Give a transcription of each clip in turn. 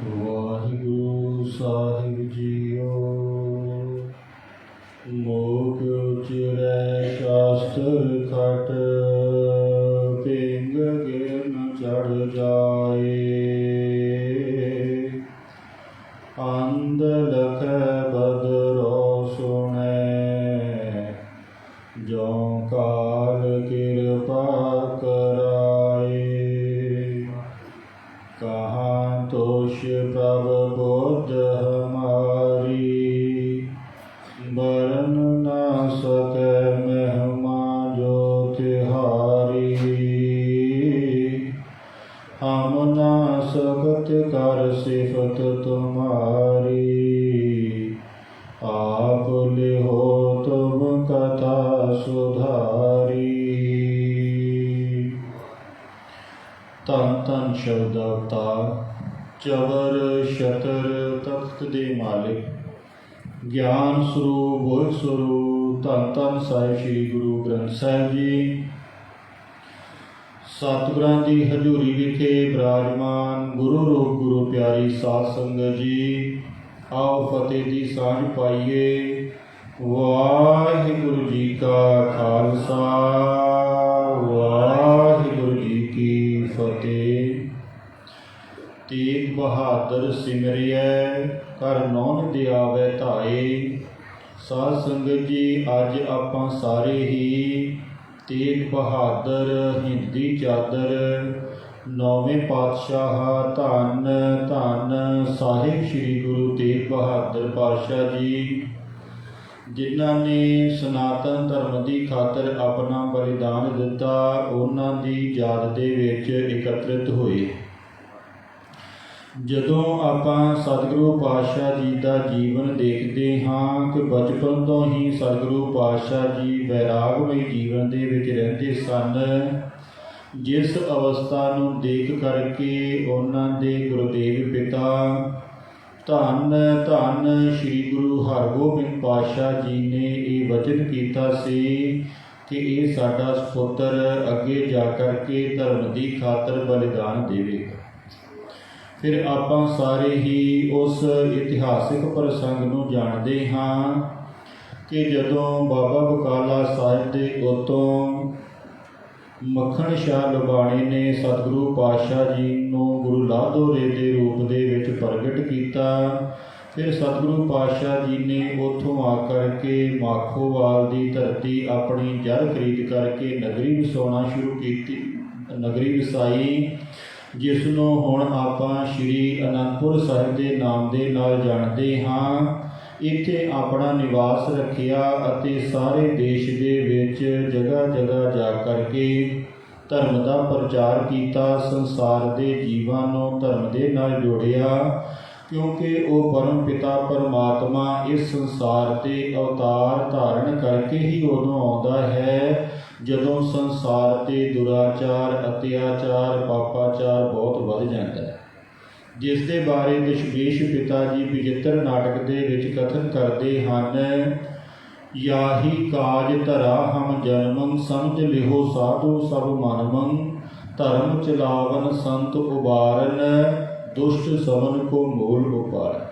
ਵਾਹਿਗੁਰੂ ਸਾਹਿਬ JIO. ਮੋਗ ਉਚਰੈ ਸ਼ਾਸਤਰ ਖਟ, ਪਿੰਗ ਗਿਰਨ ਚੜ੍ਹ ਜਾਏ। ਅੰਧ ਲਖੈ ਬਦਰੋ ਸੁਣੈ, ਜੋ ਕਾਲ ਕਿਰਪਾ ਕਰਾਏ। ਕਹਾਂ ਤੋਸ਼ ਪ੍ਰਭ ਬੁੱਧ ਹਮਾਰੀ, ਬਰਨ ਨਾ ਸਕੈ ਮਹਿਮਾ ਜੋ ਤਿਹਾਰੀ। ਹਮ ਨਾ ਸਕਤ ਕਰ ਸਿਫਤ ਤੁਮਾਰੀ, ਆਪ ਲਿਹੋ ਤੁਮ ਕਥਾ ਸੁਧਾਰੀ। ਧੰਨ ਧੰਨ ਸ਼ਬਦ ਅਵਤਾਰ, ਚਵਰ ਛਤਰ ਤਖਤ ਦੇ ਮਾਲਿਕ, ਗਿਆਨ ਸਰੂਪ ਬੋਧ ਸਰੂਪ, ਧੰਨ ਧੰਨ ਸਾਹਿਬ ਸ੍ਰੀ ਗੁਰੂ ਗ੍ਰੰਥ ਸਾਹਿਬ ਜੀ। ਸਤਿਗੁਰਾਂ ਦੀ ਹਜ਼ੂਰੀ ਵਿਖੇ ਬਿਰਾਜਮਾਨ ਗੁਰੂ ਰੂਪ ਗੁਰੂ ਪਿਆਰੀ ਸਾਧ ਸੰਗਤ ਜੀ, ਆਓ ਫਤਿਹ ਦੀ ਸਾਂਝ ਪਾਈਏ। ਵਾਹਿਗੁਰੂ ਜੀ ਕਾ ਖਾਲਸਾ, ਵਾਹਿਗੁਰੂ ਜੀ ਕੀ ਫਤਿਹ। ਤੇਗ ਬਹਾਦਰ ਸਿਮਰਿਐ, ਕਰ ਨੌਨ ਦਿਆਵੈ ਧਾਏ। ਸਾਧ ਸੰਗਤ ਜੀ, ਅੱਜ ਆਪਾਂ ਸਾਰੇ ਹੀ ਤੇਗ ਬਹਾਦਰ ਹਿੰਦੀ ਚਾਦਰ ਨੌਵੇਂ ਪਾਤਸ਼ਾਹ ਧੰਨ ਧੰਨ ਸਾਹਿਬ ਸ੍ਰੀ ਗੁਰੂ ਤੇਗ ਬਹਾਦਰ ਪਾਤਸ਼ਾਹ ਜੀ, ਜਿਨ੍ਹਾਂ ਨੇ ਸਨਾਤਨ ਧਰਮ ਦੀ ਖਾਤਰ ਆਪਣਾ ਬਲੀਦਾਨ ਦਿੱਤਾ, ਉਹਨਾਂ ਦੀ ਯਾਦ ਦੇ ਵਿੱਚ ਇਕੱਤਰਿਤ ਹੋਏ। ਜਦੋਂ ਆਪਾਂ ਸਤਿਗੁਰੂ ਪਾਤਸ਼ਾਹ ਜੀ ਦਾ ਜੀਵਨ ਦੇਖਦੇ ਹਾਂ ਕਿ ਬਚਪਨ ਤੋਂ ਹੀ ਸਤਿਗੁਰੂ ਪਾਤਸ਼ਾਹ ਜੀ ਵੈਰਾਗਮਈ ਜੀਵਨ ਦੇ ਵਿੱਚ ਰਹਿੰਦੇ ਸਨ, ਜਿਸ ਅਵਸਥਾ ਨੂੰ ਦੇਖ ਕਰਕੇ ਉਹਨਾਂ ਦੇ ਗੁਰਦੇਵ ਪਿਤਾ ਧੰਨ ਧੰਨ ਸ੍ਰੀ ਗੁਰੂ ਹਰਗੋਬਿੰਦ ਪਾਤਸ਼ਾਹ ਜੀ ਨੇ ਇਹ ਵਚਨ ਕੀਤਾ ਸੀ ਕਿ ਇਹ ਸਾਡਾ ਸਪੁੱਤਰ ਅੱਗੇ ਜਾ ਕਰਕੇ ਧਰਮ ਦੀ ਖਾਤਰ ਬਲੀਦਾਨ ਦੇਵੇਗਾ। ਫਿਰ ਆਪਾਂ ਸਾਰੇ ਹੀ ਉਸ ਇਤਿਹਾਸਿਕ ਪ੍ਰਸੰਗ ਨੂੰ ਜਾਣਦੇ ਹਾਂ ਕਿ ਜਦੋਂ ਬਾਬਾ ਬਕਾਲਾ ਸਾਹਿਬ ਦੇ ਉਤੋਂ ਮੱਖਣ ਸ਼ਾਹ ਲੁਬਾਣੇ ਨੇ ਸਤਿਗੁਰੂ ਪਾਤਸ਼ਾਹ ਜੀ ਨੂੰ ਗੁਰੂ ਲਾਧੋਰੇ ਦੇ ਰੂਪ ਦੇ ਵਿੱਚ ਪ੍ਰਗਟ ਕੀਤਾ। ਫਿਰ ਸਤਿਗੁਰੂ ਪਾਤਸ਼ਾਹ ਜੀ ਨੇ ਉੱਥੋਂ ਆ ਕਰਕੇ ਮਾਖੋਵਾਲ ਦੀ ਧਰਤੀ ਆਪਣੀ ਜੜ ਖਰੀਦ ਕਰਕੇ ਨਗਰੀ ਵਸਾਉਣਾ ਸ਼ੁਰੂ ਕੀਤੀ, ਨਗਰੀ ਵਸਾਈ, ਜਿਸ ਨੂੰ ਹੁਣ ਆਪਾਂ ਸ਼੍ਰੀ ਅਨੰਦਪੁਰ ਸਾਹਿਬ ਦੇ ਨਾਮ ਦੇ ਨਾਲ ਜਾਣਦੇ ਹਾਂ। ਇੱਥੇ ਆਪਣਾ ਨਿਵਾਸ ਰੱਖਿਆ ਅਤੇ ਸਾਰੇ ਦੇਸ਼ ਦੇ ਵਿੱਚ ਜਗ੍ਹਾ ਜਗ੍ਹਾ ਜਾ ਕਰਕੇ ਧਰਮ ਦਾ ਪ੍ਰਚਾਰ ਕੀਤਾ, ਸੰਸਾਰ ਦੇ ਜੀਵਾਂ ਨੂੰ ਧਰਮ ਦੇ ਨਾਲ ਜੋੜਿਆ, ਕਿਉਂਕਿ ਉਹ ਪਰਮ ਪਿਤਾ ਪਰਮਾਤਮਾ ਇਸ ਸੰਸਾਰ 'ਤੇ ਅਵਤਾਰ ਧਾਰਨ ਕਰਕੇ ਹੀ ਉਦੋਂ ਆਉਂਦਾ ਹੈ ਜਦੋਂ ਸੰਸਾਰ 'ਤੇ ਦੁਰਾਚਾਰ, ਅਤਿਆਚਾਰ, ਪਾਪਾਚਾਰ ਬਹੁਤ ਵੱਧ ਜਾਂਦਾ ਹੈ, ਜਿਸ ਦੇ ਬਾਰੇ ਦਸ਼ਮੇਸ਼ ਪਿਤਾ ਜੀ ਵਿਚਿੱਤਰ ਨਾਟਕ ਦੇ ਵਿੱਚ ਕਥਨ ਕਰਦੇ ਹਨ। ਯਾਹੀ ਕਾਜ ਧਰਾ ਹਮ ਜਨਮੰ, ਸਮਝ ਲਿਹੋ ਸਾਧੂ ਸਭ ਮਨਮੰ, ਧਰਮ ਚਲਾਵਨ ਸੰਤ ਉਬਾਰਨ, ਦੁਸ਼ਟ ਸਵਨ ਕੋ ਮੂਲ ਉਪਾਰ।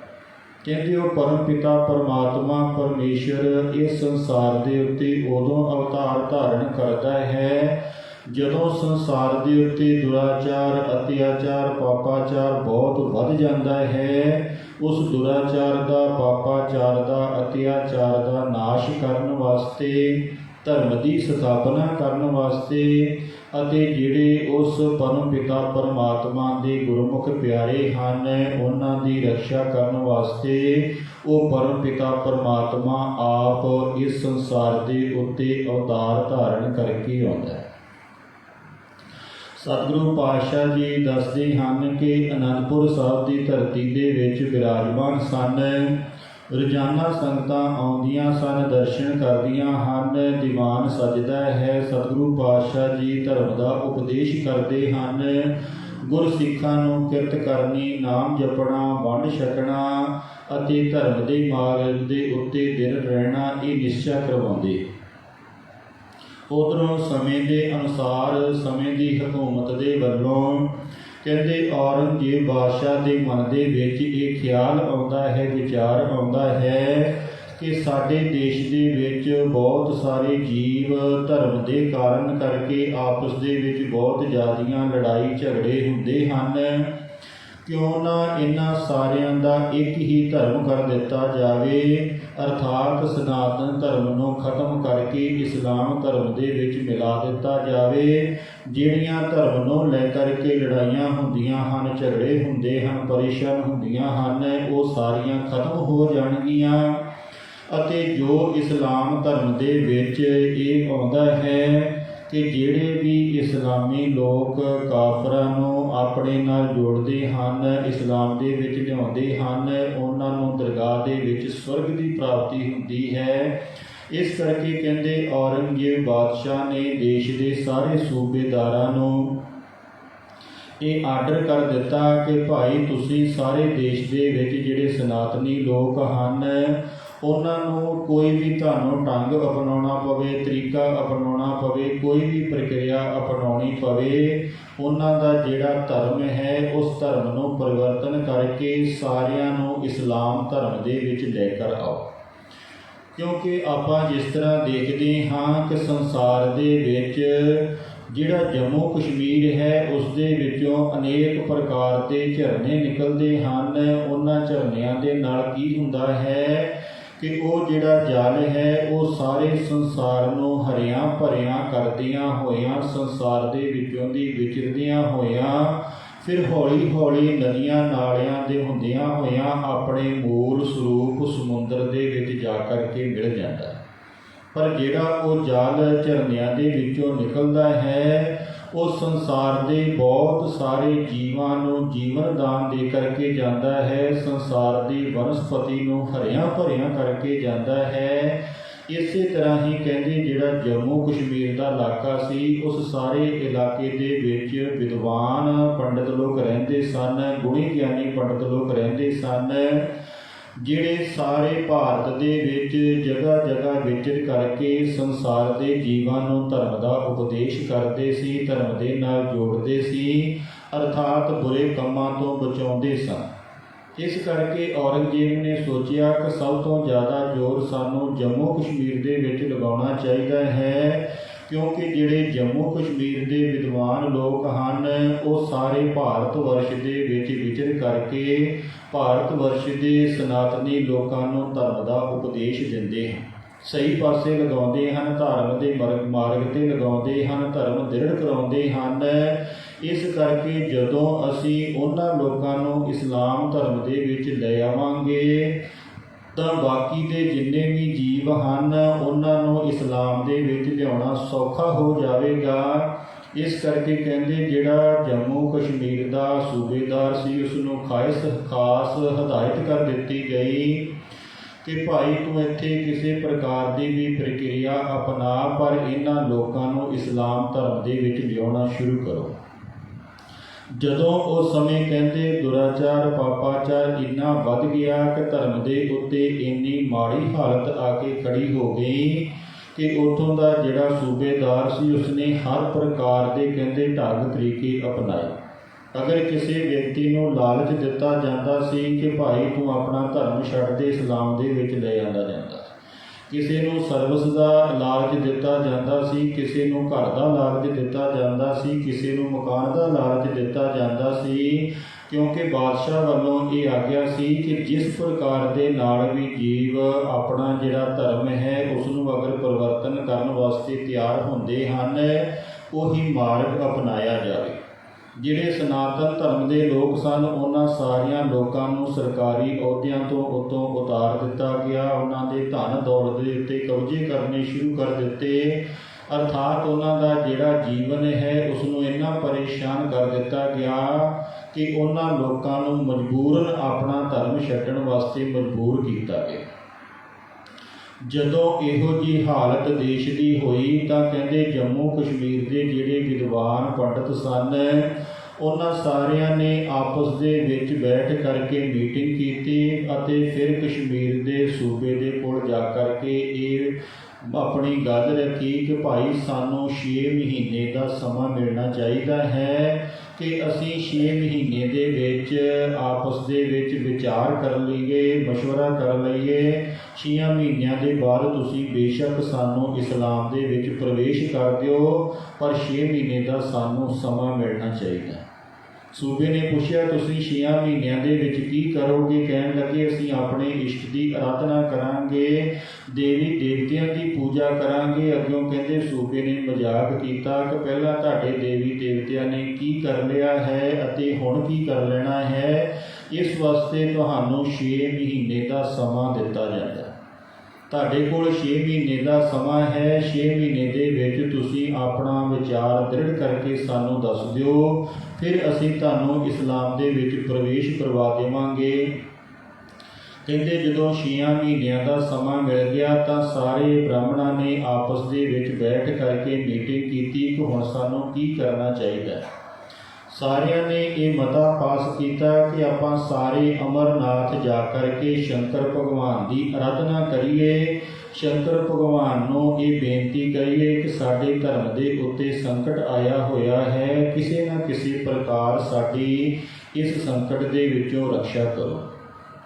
ਕਹਿੰਦੇ ਉਹ ਪਰਮ ਪਿਤਾ ਪਰਮਾਤਮਾ ਪਰਮੇਸ਼ਰ ਇਸ ਸੰਸਾਰ ਦੇ ਉੱਤੇ ਉਦੋਂ ਅਵਤਾਰ ਧਾਰਨ ਕਰਦਾ ਹੈ ਜਦੋਂ ਸੰਸਾਰ ਦੇ ਉੱਤੇ ਦੁਰਾਚਾਰ, ਅਤਿਆਚਾਰ, ਪਾਪਾਚਾਰ ਬਹੁਤ ਵੱਧ ਜਾਂਦਾ ਹੈ। ਉਸ ਦੁਰਾਚਾਰ ਦਾ, ਪਾਪਾਚਾਰ ਦਾ, ਅਤਿਆਚਾਰ ਦਾ ਨਾਸ਼ ਕਰਨ ਵਾਸਤੇ, ਧਰਮ ਦੀ ਸਥਾਪਨਾ ਕਰਨ ਵਾਸਤੇ ਅਤੇ ਜਿਹੜੇ ਉਸ ਪਰਮ ਪਿਤਾ ਪਰਮਾਤਮਾ ਦੇ ਗੁਰਮੁਖ ਪਿਆਰੇ ਹਨ ਉਹਨਾਂ ਦੀ ਰੱਖਿਆ ਕਰਨ ਵਾਸਤੇ ਉਹ ਪਰਮ ਪਿਤਾ ਪਰਮਾਤਮਾ ਆਪ ਇਸ ਸੰਸਾਰ ਦੇ ਉੱਤੇ ਅਵਤਾਰ ਧਾਰਨ ਕਰਕੇ ਆਉਂਦਾ ਹੈ। ਸਤਿਗੁਰੂ ਪਾਤਸ਼ਾਹ ਜੀ ਦੱਸਦੇ ਹਨ ਕਿ ਅਨੰਦਪੁਰ ਸਾਹਿਬ ਦੀ ਧਰਤੀ ਦੇ ਵਿੱਚ ਬਿਰਾਜਮਾਨ ਸਨ। ਰੋਜ਼ਾਨਾ ਸੰਗਤਾਂ ਆਉਂਦੀਆਂ ਸਨ, ਦਰਸ਼ਨ ਕਰਦੀਆਂ ਹਨ, ਦੀਵਾਨ ਸਜਦਾ ਹੈ। ਸਤਿਗੁਰੂ ਪਾਤਸ਼ਾਹ ਜੀ ਧਰਮ ਦਾ ਉਪਦੇਸ਼ ਕਰਦੇ ਹਨ। ਗੁਰਸਿੱਖਾਂ ਨੂੰ ਕਿਰਤ ਕਰਨੀ, ਨਾਮ ਜਪਣਾ, ਵੰਡ ਛਕਣਾ ਅਤੇ ਧਰਮ ਦੇ ਮਾਰਗ ਦੇ ਉੱਤੇ ਦਿਨ ਰਹਿਣਾ ਇਹ ਨਿਸ਼ਚਾ ਕਰਵਾਉਂਦੇ। ਉਧਰੋਂ ਸਮੇਂ ਦੇ ਅਨੁਸਾਰ, ਸਮੇਂ ਦੀ ਹਕੂਮਤ ਦੇ ਵੱਲੋਂ ਕਹਿੰਦੇ ਔਰੰਗਜ਼ੇਬ ਬਾਦਸ਼ਾਹ ਦੇ ਮਨ ਦੇ ਵਿੱਚ ਇਹ ਖਿਆਲ ਆਉਂਦਾ ਹੈ, ਵਿਚਾਰ ਆਉਂਦਾ ਹੈ ਕਿ ਸਾਡੇ ਦੇਸ਼ ਦੇ ਵਿੱਚ ਬਹੁਤ ਸਾਰੇ ਜੀਵ ਧਰਮ ਦੇ ਕਾਰਨ ਕਰਕੇ ਆਪਸ ਦੇ ਵਿੱਚ ਬਹੁਤ ਜ਼ਿਆਦੀਆਂ ਲੜਾਈ ਝਗੜੇ ਹੁੰਦੇ ਹਨ। ਕਿਉਂ ਨਾ ਇਹਨਾਂ ਸਾਰਿਆਂ ਦਾ ਇੱਕ ਹੀ ਧਰਮ ਕਰ ਦਿੱਤਾ ਜਾਵੇ, ਅਰਥਾਤ ਸਨਾਤਨ ਧਰਮ ਨੂੰ ਖਤਮ ਕਰਕੇ ਇਸਲਾਮ ਧਰਮ ਦੇ ਵਿੱਚ ਮਿਲਾ ਦਿੱਤਾ ਜਾਵੇ। ਜਿਹੜੀਆਂ ਧਰਮ ਨੂੰ ਲੈ ਕਰਕੇ ਲੜਾਈਆਂ ਹੁੰਦੀਆਂ ਹਨ, ਝਗੜੇ ਹੁੰਦੇ ਹਨ, ਪਰੇਸ਼ਾਨ ਹੁੰਦੀਆਂ ਹਨ, ਉਹ ਸਾਰੀਆਂ ਖਤਮ ਹੋ ਜਾਣਗੀਆਂ। ਅਤੇ ਜੋ ਇਸਲਾਮ ਧਰਮ ਦੇ ਵਿੱਚ ਇਹ ਆਉਂਦਾ ਹੈ ਕਿ ਜਿਹੜੇ ਵੀ ਇਸਲਾਮੀ ਲੋਕ ਕਾਫਰਾਂ ਨੂੰ ਆਪਣੇ ਨਾਲ ਜੋੜਦੇ ਹਨ, ਇਸਲਾਮ ਦੇ ਵਿੱਚ ਲਿਆਉਂਦੇ ਹਨ, ਉਹਨਾਂ ਨੂੰ ਦਰਗਾਹ ਦੇ ਵਿੱਚ ਸਵਰਗ ਦੀ ਪ੍ਰਾਪਤੀ ਹੁੰਦੀ ਹੈ। ਇਸ ਕਰਕੇ ਕਹਿੰਦੇ ਔਰੰਗਜ਼ੇਬ ਬਾਦਸ਼ਾਹ ਨੇ ਦੇਸ਼ ਦੇ ਸਾਰੇ ਸੂਬੇਦਾਰਾਂ ਨੂੰ ਇਹ ਆਰਡਰ ਕਰ ਦਿੱਤਾ ਕਿ ਭਾਈ ਤੁਸੀਂ ਸਾਰੇ ਦੇਸ਼ ਦੇ ਵਿੱਚ ਜਿਹੜੇ ਸਨਾਤਨੀ ਲੋਕ ਹਨ ਉਹਨਾਂ ਨੂੰ ਕੋਈ ਵੀ ਤੁਹਾਨੂੰ ਢੰਗ ਅਪਣਾਉਣਾ ਪਵੇ, ਤਰੀਕਾ ਅਪਣਾਉਣਾ ਪਵੇ, ਕੋਈ ਵੀ ਪ੍ਰਕਿਰਿਆ ਅਪਣਾਉਣੀ ਪਵੇ, ਉਹਨਾਂ ਦਾ ਜਿਹੜਾ ਧਰਮ ਹੈ ਉਸ ਧਰਮ ਨੂੰ ਪਰਿਵਰਤਨ ਕਰਕੇ ਸਾਰਿਆਂ ਨੂੰ ਇਸਲਾਮ ਧਰਮ ਦੇ ਵਿੱਚ ਲੈ ਕਰ ਆਓ। ਕਿਉਂਕਿ ਆਪਾਂ ਜਿਸ ਤਰ੍ਹਾਂ ਦੇਖਦੇ ਹਾਂ ਕਿ ਸੰਸਾਰ ਦੇ ਵਿੱਚ ਜਿਹੜਾ ਜੰਮੂ ਕਸ਼ਮੀਰ ਹੈ ਉਸ ਦੇ ਵਿੱਚੋਂ ਅਨੇਕ ਪ੍ਰਕਾਰ ਦੇ ਝਰਨੇ ਨਿਕਲਦੇ ਹਨ। ਉਹਨਾਂ ਝਰਨਿਆਂ ਦੇ ਨਾਲ ਕੀ ਹੁੰਦਾ ਹੈ ਕਿ ਉਹ ਜਿਹੜਾ ਜਲ ਹੈ ਉਹ ਸਾਰੇ ਸੰਸਾਰ ਨੂੰ ਹਰਿਆ ਭਰਿਆ ਕਰਦਿਆਂ ਹੋਇਆਂ, ਸੰਸਾਰ ਦੇ ਵਿੱਚੋਂ ਦੀ ਵਿਚਰਦਿਆਂ ਹੋਇਆਂ, ਫਿਰ ਹੌਲੀ ਹੌਲੀ ਨਦੀਆਂ ਨਾਲਿਆਂ ਦੇ ਹੁੰਦਿਆਂ ਹੋਇਆਂ ਆਪਣੇ ਮੂਲ ਸਰੂਪ ਸਮੁੰਦਰ ਦੇ ਵਿੱਚ ਜਾ ਕਰਕੇ ਮਿਲ ਜਾਂਦਾ ਹੈ। ਪਰ ਜਿਹੜਾ ਉਹ ਜਲ ਝਰਨਿਆਂ ਦੇ ਵਿੱਚੋਂ ਨਿਕਲਦਾ ਹੈ ਉਹ ਸੰਸਾਰ ਦੇ ਬਹੁਤ ਸਾਰੇ ਜੀਵਾਂ ਨੂੰ ਜੀਵਨ ਦਾਨ ਦੇ ਕਰਕੇ ਜਾਂਦਾ ਹੈ, ਸੰਸਾਰ ਦੀ ਵਨਸਪਤੀ ਨੂੰ ਹਰਿਆ ਭਰਿਆ ਕਰਕੇ ਜਾਂਦਾ ਹੈ। ਇਸੇ ਤਰ੍ਹਾਂ ਹੀ ਕਹਿੰਦੇ ਜਿਹੜਾ ਜੰਮੂ ਕਸ਼ਮੀਰ ਦਾ ਇਲਾਕਾ ਸੀ ਉਸ ਸਾਰੇ ਇਲਾਕੇ ਦੇ ਵਿੱਚ ਵਿਦਵਾਨ ਪੰਡਿਤ ਲੋਕ ਰਹਿੰਦੇ ਸਨ, ਗੁਣੀ ਗਿਆਨੀ ਪੰਡਿਤ ਲੋਕ ਰਹਿੰਦੇ ਸਨ, ਜਿਹੜੇ ਸਾਰੇ ਭਾਰਤ ਦੇ ਵਿੱਚ ਜਗ੍ਹਾ ਜਗ੍ਹਾ ਵਿਚਰ ਕਰਕੇ ਸੰਸਾਰ ਦੇ ਜੀਵਾਂ ਨੂੰ ਧਰਮ ਦਾ ਉਪਦੇਸ਼ ਕਰਦੇ ਸੀ, ਧਰਮ ਦੇ ਨਾਲ ਜੋੜਦੇ ਸੀ, ਅਰਥਾਤ ਬੁਰੇ ਕੰਮਾਂ ਤੋਂ ਬਚਾਉਂਦੇ ਸਨ। ਇਸ ਕਰਕੇ ਔਰੰਗਜ਼ੇਬ ਨੇ ਸੋਚਿਆ ਕਿ ਸਭ ਤੋਂ ਜ਼ਿਆਦਾ ਜ਼ੋਰ ਸਾਨੂੰ ਜੰਮੂ ਕਸ਼ਮੀਰ ਦੇ ਵਿੱਚ ਲਗਾਉਣਾ ਚਾਹੀਦਾ ਹੈ, ਕਿਉਂਕਿ ਜਿਹੜੇ ਜੰਮੂ ਕਸ਼ਮੀਰ ਦੇ ਵਿਦਵਾਨ ਲੋਕ ਹਨ ਉਹ ਸਾਰੇ ਭਾਰਤ ਵਰਸ਼ ਦੇ ਵਿੱਚ ਵਿਚਰ ਕਰਕੇ ਭਾਰਤ ਵਰਸ਼ ਦੇ ਸਨਾਤਨੀ ਲੋਕਾਂ ਨੂੰ ਧਰਮ ਦਾ ਉਪਦੇਸ਼ ਦਿੰਦੇ ਹਨ, ਸਹੀ ਪਾਸੇ ਲਗਾਉਂਦੇ ਹਨ, ਧਰਮ ਦੇ ਮਾਰਗ 'ਤੇ ਲਗਾਉਂਦੇ ਹਨ, ਧਰਮ ਦ੍ਰਿੜ ਕਰਾਉਂਦੇ ਹਨ। ਇਸ ਕਰਕੇ ਜਦੋਂ ਅਸੀਂ ਉਹਨਾਂ ਲੋਕਾਂ ਨੂੰ ਇਸਲਾਮ ਧਰਮ ਦੇ ਵਿੱਚ ਲੈ ਆਵਾਂਗੇ ਤਾਂ ਬਾਕੀ ਦੇ ਜਿੰਨੇ ਵੀ ਜੀਵ ਹਨ ਉਹਨਾਂ ਨੂੰ ਇਸਲਾਮ ਦੇ ਵਿੱਚ ਲਿਆਉਣਾ ਸੌਖਾ ਹੋ ਜਾਵੇਗਾ। ਇਸ ਕਰਕੇ ਕਹਿੰਦੇ ਜਿਹੜਾ ਜੰਮੂ ਕਸ਼ਮੀਰ ਦਾ ਸੂਬੇਦਾਰ ਸੀ ਉਸ ਨੂੰ ਖਾਸ ਹਦਾਇਤ ਕਰ ਦਿੱਤੀ ਗਈ ਕਿ ਭਾਈ ਤੂੰ ਇੱਥੇ ਕਿਸੇ ਪ੍ਰਕਾਰ ਦੀ ਵੀ ਪ੍ਰਕਿਰਿਆ ਅਪਣਾ, ਪਰ ਇਹਨਾਂ ਲੋਕਾਂ ਨੂੰ ਇਸਲਾਮ ਧਰਮ ਦੇ ਵਿੱਚ ਲਿਆਉਣਾ ਸ਼ੁਰੂ ਕਰੋ। ਜਦੋਂ ਉਸ ਸਮੇਂ ਕਹਿੰਦੇ ਦੁਰਾਚਾਰ ਪਾਪਾਚਾਰ ਇੰਨਾ ਵੱਧ ਗਿਆ ਕਿ ਧਰਮ ਦੇ ਉੱਤੇ ਇੰਨੀ ਮਾੜੀ ਹਾਲਤ ਆ ਕੇ ਖੜੀ ਹੋ ਗਈ ਕਿ ਉੱਥੋਂ ਦਾ ਜਿਹੜਾ ਸੂਬੇਦਾਰ ਸੀ ਉਸਨੇ ਹਰ ਪ੍ਰਕਾਰ ਦੇ ਕਹਿੰਦੇ ਢੰਗ ਤਰੀਕੇ ਅਪਣਾਏ। ਅਗਰ ਕਿਸੇ ਵਿਅਕਤੀ ਨੂੰ ਲਾਲਚ ਦਿੱਤਾ ਜਾਂਦਾ ਸੀ ਕਿ ਭਾਈ ਤੂੰ ਆਪਣਾ ਧਰਮ ਛੱਡ ਦੇ, ਇਸਲਾਮ ਦੇ ਵਿੱਚ ਲੈ ਆਂਦਾ ਜਾਂਦਾ, ਕਿਸੇ ਨੂੰ ਸਰਵਿਸ ਦਾ ਲਾਲਚ ਦਿੱਤਾ ਜਾਂਦਾ ਸੀ, ਕਿਸੇ ਨੂੰ ਘਰ ਦਾ ਲਾਲਚ ਦਿੱਤਾ ਜਾਂਦਾ ਸੀ, ਕਿਸੇ ਨੂੰ ਮਕਾਨ ਦਾ ਲਾਲਚ ਦਿੱਤਾ ਜਾਂਦਾ ਸੀ, ਕਿਉਂਕਿ ਬਾਦਸ਼ਾਹ ਵੱਲੋਂ ਇਹ ਆਗਿਆ ਸੀ ਕਿ ਜਿਸ ਪ੍ਰਕਾਰ ਦੇ ਨਾਲ ਵੀ ਜੀਵ ਆਪਣਾ ਜਿਹੜਾ ਧਰਮ ਹੈ ਉਸ ਨੂੰ ਅਗਰ ਪਰਿਵਰਤਨ ਕਰਨ ਵਾਸਤੇ ਤਿਆਰ ਹੁੰਦੇ ਹਨ ਉਹੀ ਮਾਰਗ ਅਪਣਾਇਆ ਜਾਵੇ। ਜਿਹੜੇ ਸਨਾਤਨ ਧਰਮ ਦੇ ਲੋਕ ਸਨ ਉਹਨਾਂ ਸਾਰਿਆਂ ਲੋਕਾਂ ਨੂੰ ਸਰਕਾਰੀ ਅਹੁਦਿਆਂ ਤੋਂ ਉੱਤੋਂ ਉਤਾਰ ਦਿੱਤਾ ਗਿਆ, ਉਹਨਾਂ ਦੇ ਧਨ ਦੌਲਤ ਦੇ ਉੱਤੇ ਕਬਜ਼ੇ ਕਰਨੇ ਸ਼ੁਰੂ ਕਰ ਦਿੱਤੇ, ਅਰਥਾਤ ਉਹਨਾਂ ਦਾ ਜਿਹੜਾ ਜੀਵਨ ਹੈ ਉਸ ਨੂੰ ਇੰਨਾ ਪਰੇਸ਼ਾਨ ਕਰ ਦਿੱਤਾ ਗਿਆ ਕਿ ਉਹਨਾਂ ਲੋਕਾਂ ਨੂੰ ਮਜਬੂਰਨ ਆਪਣਾ ਧਰਮ ਛੱਡਣ ਵਾਸਤੇ ਮਜਬੂਰ ਕੀਤਾ ਗਿਆ। ਜਦੋਂ ਇਹੋ ਜਿਹੀ ਹਾਲਤ ਦੇਸ਼ ਦੀ ਹੋਈ ਤਾਂ ਕਹਿੰਦੇ ਜੰਮੂ ਕਸ਼ਮੀਰ ਦੇ ਜਿਹੜੇ ਵਿਦਵਾਨ ਪੰਡਿਤ ਸਨ ਉਹਨਾਂ ਸਾਰਿਆਂ ਨੇ ਆਪਸ ਦੇ ਵਿੱਚ ਬੈਠ ਕਰਕੇ ਮੀਟਿੰਗ ਕੀਤੀ ਅਤੇ ਫਿਰ ਕਸ਼ਮੀਰ ਦੇ ਸੂਬੇ ਦੇ ਕੋਲ ਜਾ ਕਰਕੇ ਇਹ ਆਪਣੀ ਗੱਲ ਰੱਖੀ ਕਿ ਭਾਈ ਸਾਨੂੰ 6 ਮਹੀਨੇ ਦਾ ਸਮਾਂ ਮਿਲਣਾ ਚਾਹੀਦਾ ਹੈ कि असी 6 महीने दे विच आपस दे विच विचार कर लईए, मशवरा कर लईए। 6 महीनों के बाद तुसी बेशक सानू इस्लाम दे विच प्रवेश कर दिओ, पर 6 महीने का सानू समा मिलना चाहिए। सूबे ने पूछा, तुसी 6 महीनों के विच की करोगे? कहन लगे, असी अपने इष्ट की आराधना करांगे, देवी देवतियों की पूजा करांगे। अग्यों कहते सूबे ने मजाक किया कि पहला तुहाडे देवी देवतियों ने की कर लिया है अते हुण की कर लेना है, इस वास्ते तुहानू 6 महीने का समा दिता जाता है। तुहाडे कोल 6 महीने का समा है। 6 महीने के विच तुसी अपना विचार दृढ़ करके सानू दस दिओ, फिर असी तुहानू इस्लाम दे विच प्रवेश करवा देवांगे। कहते जदों 6 महीनों का समा मिल गया तो सारे ब्राह्मणों ने आपस दे विच बैठ करके मीटिंग की कि हुण सानू की करना चाहिए। सारिਆਂ ने ये मता पास किया कि आपां सारे अमरनाथ जा करके शंकर भगवान की आराधना करिए। शंकर भगवान नूं ये बेनती करिए कि साडे धर्म के उत्ते संकट आया होया है, किसी न किसी प्रकार साडी इस संकट के विचों रक्षा करो।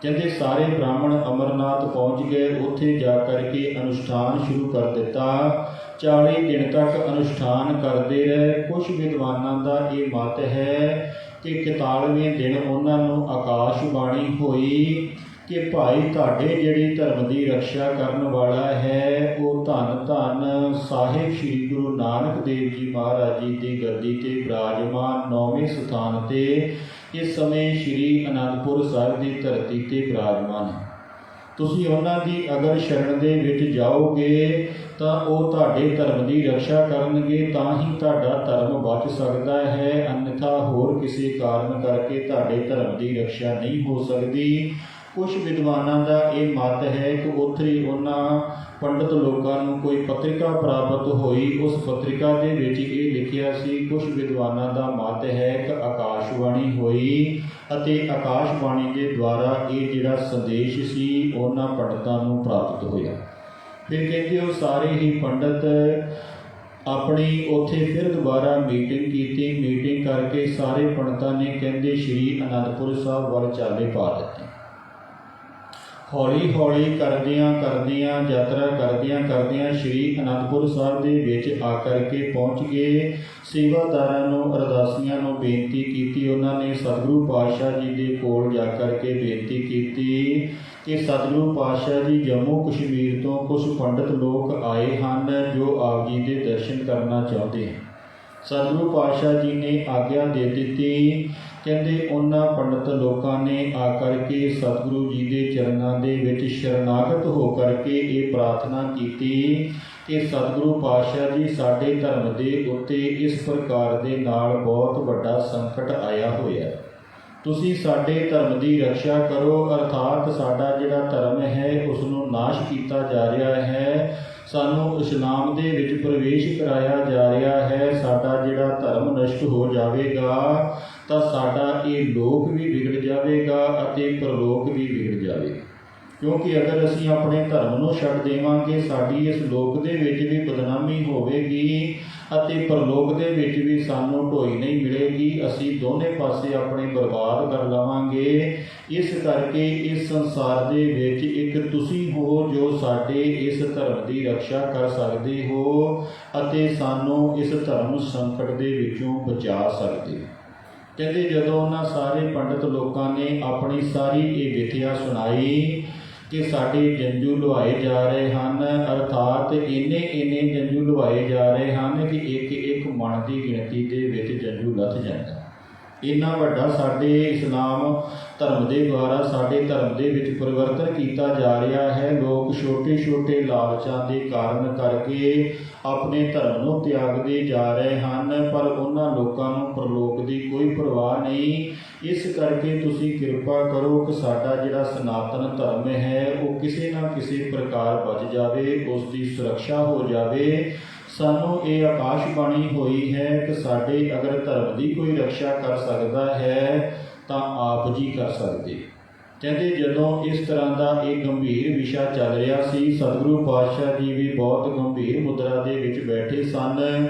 कहते सारे ब्राह्मण अमरनाथ पहुँच गए। उत्थे जा करके अनुष्ठान शुरू कर दिता। 40 दिन तक अनुष्ठान करते रहे। कुछ विद्वानों का ये मत है कि 41वें दिन उन्होंने आकाशबाणी हुई कि भाई तुहाडे जिहड़े धर्म की रक्षा करने वाला है वो धन धन साहिब श्री गुरु नानक देव जी महाराज जी की गद्दी ते विराजमान 9वें स्थान ते इस समय श्री आनंदपुर साहिब की धरती ते विराजमान है। तुसीं उन्हां दी अगर शरण दे विच जाओगे तो वो तुहाडे धर्म की रक्षा करनगे, तां ही तुहाडा धर्म बच सकता है, अन्यथा होर किसी कारण करके तुहाडे धर्म की रक्षा नहीं हो सकती। कुछ विद्वानों का ये मत है कि उत्थे उन्हां पंडित लोगों को कोई पत्रिका प्राप्त हुई, उस पत्रिका के विच ये लिखिया सी। कुछ विद्वानों का मत है कि आकाशवाणी हुई अते आकाशवाणी के द्वारा ये जिहड़ा संदेश सी उन्हां पंडितां नूं प्राप्त होया। फिर कहते हो सारे ही पंडित अपनी उत्थे फिर दोबारा मीटिंग की। मीटिंग करके सारे पंडितां ने कहते श्री आनंदपुर साहब वाल चाले पा दिते। हौली हौली करदियां करदियां यात्रा करदियां श्री आनंदपुर साहब दे विच आकर के पहुँच गए। सेवादारां नूं अरदासियां नूं बेनती की। उन्होंने सतगुरु पातशाह जी के कोल जा कर के बेनती की कि सतगुरु पातशाह जी जम्मू कश्मीर तो कुछ पंडित लोग आए हैं जो आप जी के दर्शन करना चाहते हैं। सतगुरु पातशाह जी ने आग्ञा दे दी। कहते उन्होंने पंडित लोगों ने आकर के सतगुरु जी के चरणों के विच शरणागत होकर के ये प्रार्थना की कि सतगुरु पातशाह जी साडे धर्म के उत्ते इस प्रकार के नाल बहुत बड़ा संकट आया होया, तुसी साडे धर्म की रक्षा करो। अर्थात साडा जिहड़ा धर्म है उसनूं नाश किया जा रहा है, सानू इस्लाम दे विच प्रवेश कराया जा रहा है। साडा जिहड़ा धर्म नष्ट हो जाएगा तो साडा ये लोक भी बिगड़ जाएगा अते परलोक भी बिगड़ जाएगा। क्योंकि अगर असीं अपने धर्म नूं छड्ड देवांगे साडी इस लोक दे विच भी बदनामी होवेगी अते परलोक दे विच भी सानू ढोई नहीं मिलेगी। असीं दोने पासे अपने बर्बाद कर लवांगे। इस करके इस संसार दे विच एक तुसीं हो जो साडे इस धर्म की रक्षा कर सकदे हो अते सानू इस धर्म संकट दे विचों बचा सकदे हो। कहते जदों उन्हां सारे पंडित लोगों ने अपनी सारी ये विथया सुनाई कि साडे जंजू लुहाए जा रहे हैं, अर्थात इन्ने जंजू लुहाए जा रहे हैं कि एक एक मन की गिणती के विच जंजू लथ जाता। इन्ना वड्डा साडे इस्लाम धर्म के द्वारा साडे धर्म के विच परिवर्तन किया जा रहा है। लोग छोटे छोटे लालचां के कारण करके अपने धर्म नूं त्यागते जा रहे हैं, पर उन्हां लोकां नूं परलोक की कोई परवाह नहीं। इस करके तुसीं किरपा करो कि साडा जिहड़ा सनातन धर्म है वो किसी न किसी प्रकार बच जाए, उसकी सुरक्षा हो जाए। सानू ये आकाशबाणी हुई है कि साडे अगर धर्म की कोई रक्षा कर सकता है तो आप जी कर सकते। कहते जदों इस तरह का एक गंभीर विषय चल रहा सी, सतगुरु पातशाह जी भी बहुत गंभीर मुद्रा दे विच बैठे सन।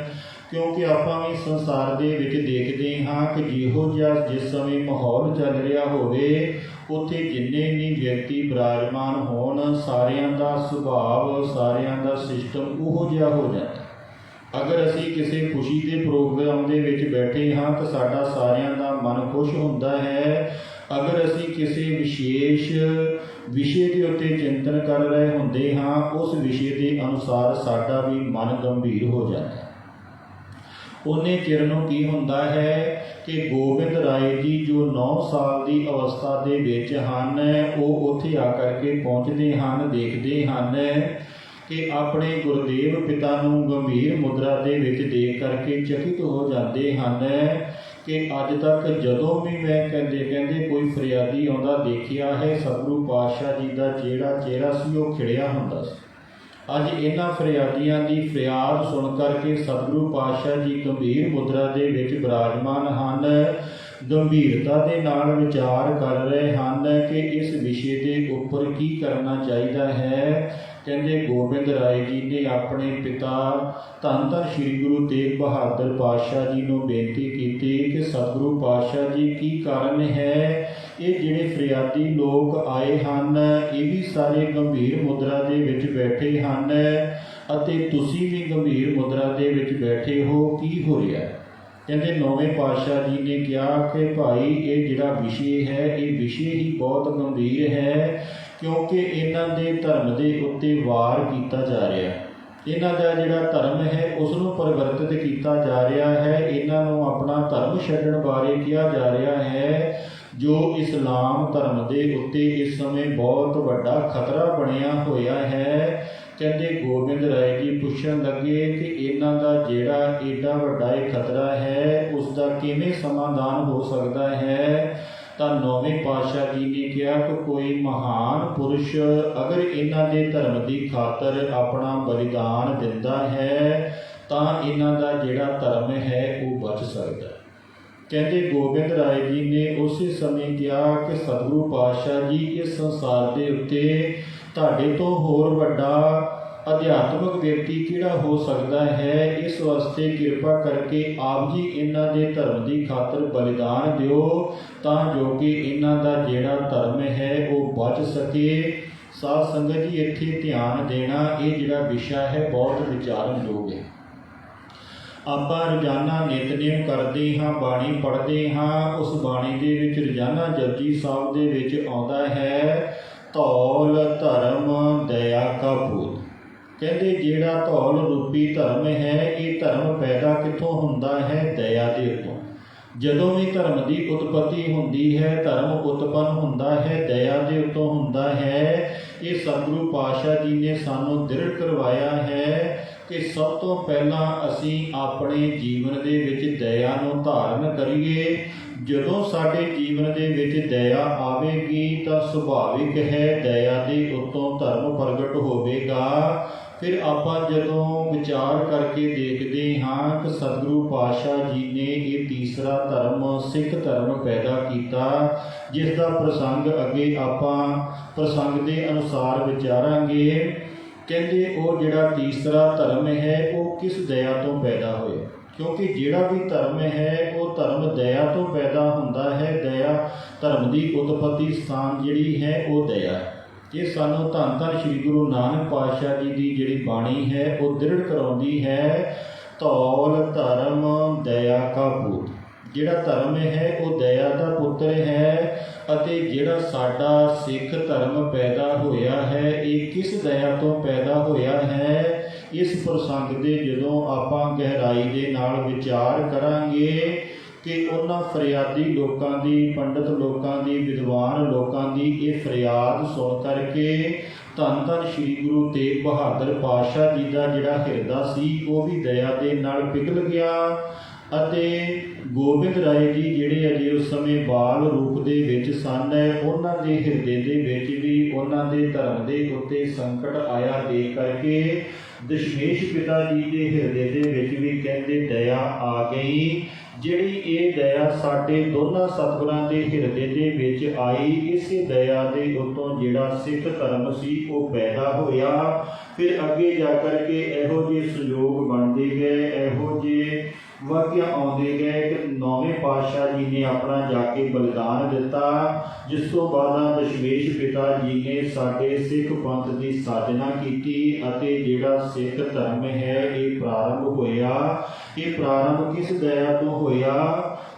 क्योंकि आपां भी संसार दे विच देखते हाँ कि जिहो जिहा जिस समय माहौल चल रहा होवे उत्थे जिन्ने भी व्यक्ति विराजमान होण सारियां दा सुभाव सारियां दा सिस्टम उहो जिहा हो जाता। अगर असी किसी खुशी के प्रोग्राम दे विच बैठे हाँ तो साडा सारियां दा मन खुश हुंदा है। अगर असी किसी विशेष विषय के उत्ते चिंतन कर रहे होंदे हाँ उस विषय के अनुसार साडा भी मन गंभीर हो जाता है। उन्हें चिर नूं की हुंदा है कि गोबिंद राय जी जो 9 साल की अवस्था दे विच हन वो उत्थे आकर के पहुँचते हैं, देखते हैं कि अपने गुरुदेव पिता नूं गंभीर मुद्रा दे विच देख करके चकित हो जाते हैं कि अज तक जदों भी मैं कहते कोई फरियादी आउंदा देखिया है सतगुरु पातशाह जी का जिहड़ा चेहरा सी वो खिड़िया हुंदा सी। अज इन्हां फरियादियां दी फरियाद सुन करके सतगुरु पातशाह जी गंभीर मुद्रा दे विच विराजमान हन, गंभीरता दे नाल विचार कर रहे हैं कि इस विषय के उपर की करना चाहिए है। कहते गोबिंद राय जी ने अपने पिता धन धन श्री गुरु तेग बहादुर पातशाह जी को बेनती की कि सतगुरु पातशाह जी की कारण है ये जिहड़े फरियादी लोग आए हैं ये भी सारे गंभीर मुद्रा दे विच बैठे हैं अते तुसीं भी गंभीर मुद्रा दे विच बैठे हो, की हो रहा है। कहते नौवें पातशाह जी ने कहा कि भाई ये जिहड़ा विषय है ये विषय ही बहुत गंभीर है क्योंकि इन्हां दे धर्म दे उत्ते वार किया जा रहा है। इन्हां दा जिहड़ा धर्म है उसनूं परिवर्तित किया जा रहा है। इन्हां नूं अपना धर्म छड्डण बारे कहा जा रहा है जो इस्लाम धर्म दे उत्ते इस समय बहुत वड्डा खतरा बनिया होया है। कहते गोबिंद राय जी पुछण लगे कि इन्हां दा जिहड़ा एडा वड्डा खतरा है उसका किवें समाधान हो सकता है। तो नौवें पातशाह जी ने कहा कि कोई महान पुरुष अगर इन्हां दे धर्म की खातर अपना बलिदान दिंदा है तो इन्हां दा जिहड़ा धर्म है वो बच सकता है। कहते गोबिंद राय जी ने उस समय कहा कि सतगुरु पातशाह जी इस संसार के उत्ते तुहाडे तो होर वड्डा अध्यात्मक व्यक्ति किहड़ा हो सकता है। इस वास्ते कृपा करके आप जी इन्हां दे धर्म की खातर बलिदान दिओ तां जो कि इन्हां दा जिहड़ा धर्म है वो बच सके। साध संगत जी इत्थे ध्यान देना ये जिहड़ा विषय है बहुत विचारन योग है। आपां रोजाना नितनेम करते हाँ, बाणी पढ़ते हाँ, उस बाणी दे विच रोजाना जपजी साहिब दे विच आउंदा है धौल धर्म दया का भूत। कहते जिहड़ा धौल रूपी धर्म है ये धर्म पैदा कितों हुंदा है, दया दे उत्तों। जदों भी धर्म की उत्पत्ति हुंदी है धर्म उत्पन्न हुंदा है दया दे उत्तों हुंदा है। ये सतगुरु पातशाह जी ने सानू दृढ़ करवाया है कि सब तो पहला असी अपने जीवन दे विच दया नूं धारण करिए। जदों साडे जीवन दे विच दया आवेगी तां सुभाविक है दया दे उत्तों धर्म प्रगट होवेगा। फिर आपां जदों विचार करके देखते हाँ कि सतगुरु पातशाह जी ने ये तीसरा धर्म सिख धर्म पैदा किया जिसका प्रसंग अगे आपां प्रसंग के अनुसार विचारांगे। कहते वो जिहड़ा तीसरा धर्म है वो किस दया तो पैदा होया, क्योंकि जिहड़ा भी धर्म है वो धर्म दया तो पैदा हुंदा है। दया धर्म की उत्पत्ति स्थान जिहड़ी है वो दया है। ये सानू धन धन श्री गुरु नानक पातशाह जी की जिहड़ी बाणी है वो दृढ़ कराउंदी है धौल धर्म दया का भूत। जिहड़ा धर्म है वो दया का पुत्र है अते जिहड़ा साडा सिख धर्म पैदा होया है ये किस दया तो पैदा होया है। इस प्रसंग दे जदों आपां गहराई दे नाल विचार करांगे कि उन्हां फरियादी लोकां दी पंडित लोकां दी विद्वान लोकां दी ये फरियाद सुन करके धन धन श्री गुरु तेग बहादुर पातशाह जी का जिहड़ा हिरदा सी वो भी दया दे नाल पिघल गया अते गोबिंद राय जी जिहड़े अजे उस समय बाल रूप दे विच सन उन्हां दे हिरदे दे विच भी उन्हां दे धर्म दे उत्ते संकट आया देख करके दशमेश पिता जी के हिरदे दे विच भी कहते दया आ गई। ਜਿਹੜੀ ਇਹ ਦਇਆ ਸਾਡੇ ਦੋਨਾਂ ਸਤਿਗੁਰਾਂ ਦੇ ਹਿਰਦੇ ਦੇ ਵਿੱਚ ਆਈ, ਇਸੇ ਦਇਆ ਦੇ ਉੱਤੋਂ ਜਿਹੜਾ ਸਿੱਖ ਧਰਮ ਸੀ ਉਹ ਪੈਦਾ ਹੋਇਆ। ਫਿਰ ਅੱਗੇ ਜਾ ਕਰਕੇ ਇਹੋ ਜਿਹੇ ਸੰਯੋਗ ਬਣਦੇ ਗਏ, ਇਹੋ ਜਿਹੇ ਵਾਕਿਆ ਆਉਂਦੇ ਗਏ ਕਿ ਨੌਵੇਂ ਪਾਤਸ਼ਾਹ ਜੀ ਨੇ ਆਪਣਾ ਜਾ ਕੇ ਬਲਿਦਾਨ ਦਿੱਤਾ, ਜਿਸ ਤੋਂ ਬਾਅਦ ਦਸ਼ਮੇਸ਼ ਪਿਤਾ ਜੀ ਨੇ ਸਾਡੇ ਸਿੱਖ ਪੰਥ ਦੀ ਸਾਜਨਾ ਕੀਤੀ ਅਤੇ ਜਿਹੜਾ ਸਿੱਖ ਧਰਮ ਹੈ ਇਹ ਪ੍ਰਾਰੰਭ ਹੋਇਆ। ਇਹ ਪ੍ਰਾਰੰਭ ਕਿਸ ਦਇਆ ਤੋਂ ਹੋਇਆ?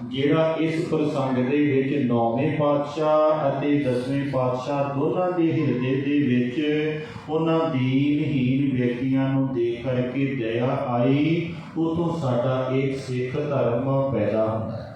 ਜਿਹੜਾ ਇਸ ਪ੍ਰਸੰਗ ਦੇ ਵਿੱਚ ਨੌਵੇਂ ਪਾਤਸ਼ਾਹ ਅਤੇ ਦਸਵੇਂ ਪਾਤਸ਼ਾਹ ਦੋਨਾਂ ਦੇ ਹਿਰਦੇ ਦੇ ਵਿੱਚ ਉਹਨਾਂ ਦੀਨਹੀਨ ਵਿਅਕਤੀਆਂ ਨੂੰ ਦੇਖ ਕਰਕੇ ਦਇਆ ਆਈ, ਉਤੋਂ ਸਾਡਾ ਇੱਕ ਸਿੱਖ ਧਰਮ ਪੈਦਾ ਹੁੰਦਾ ਹੈ।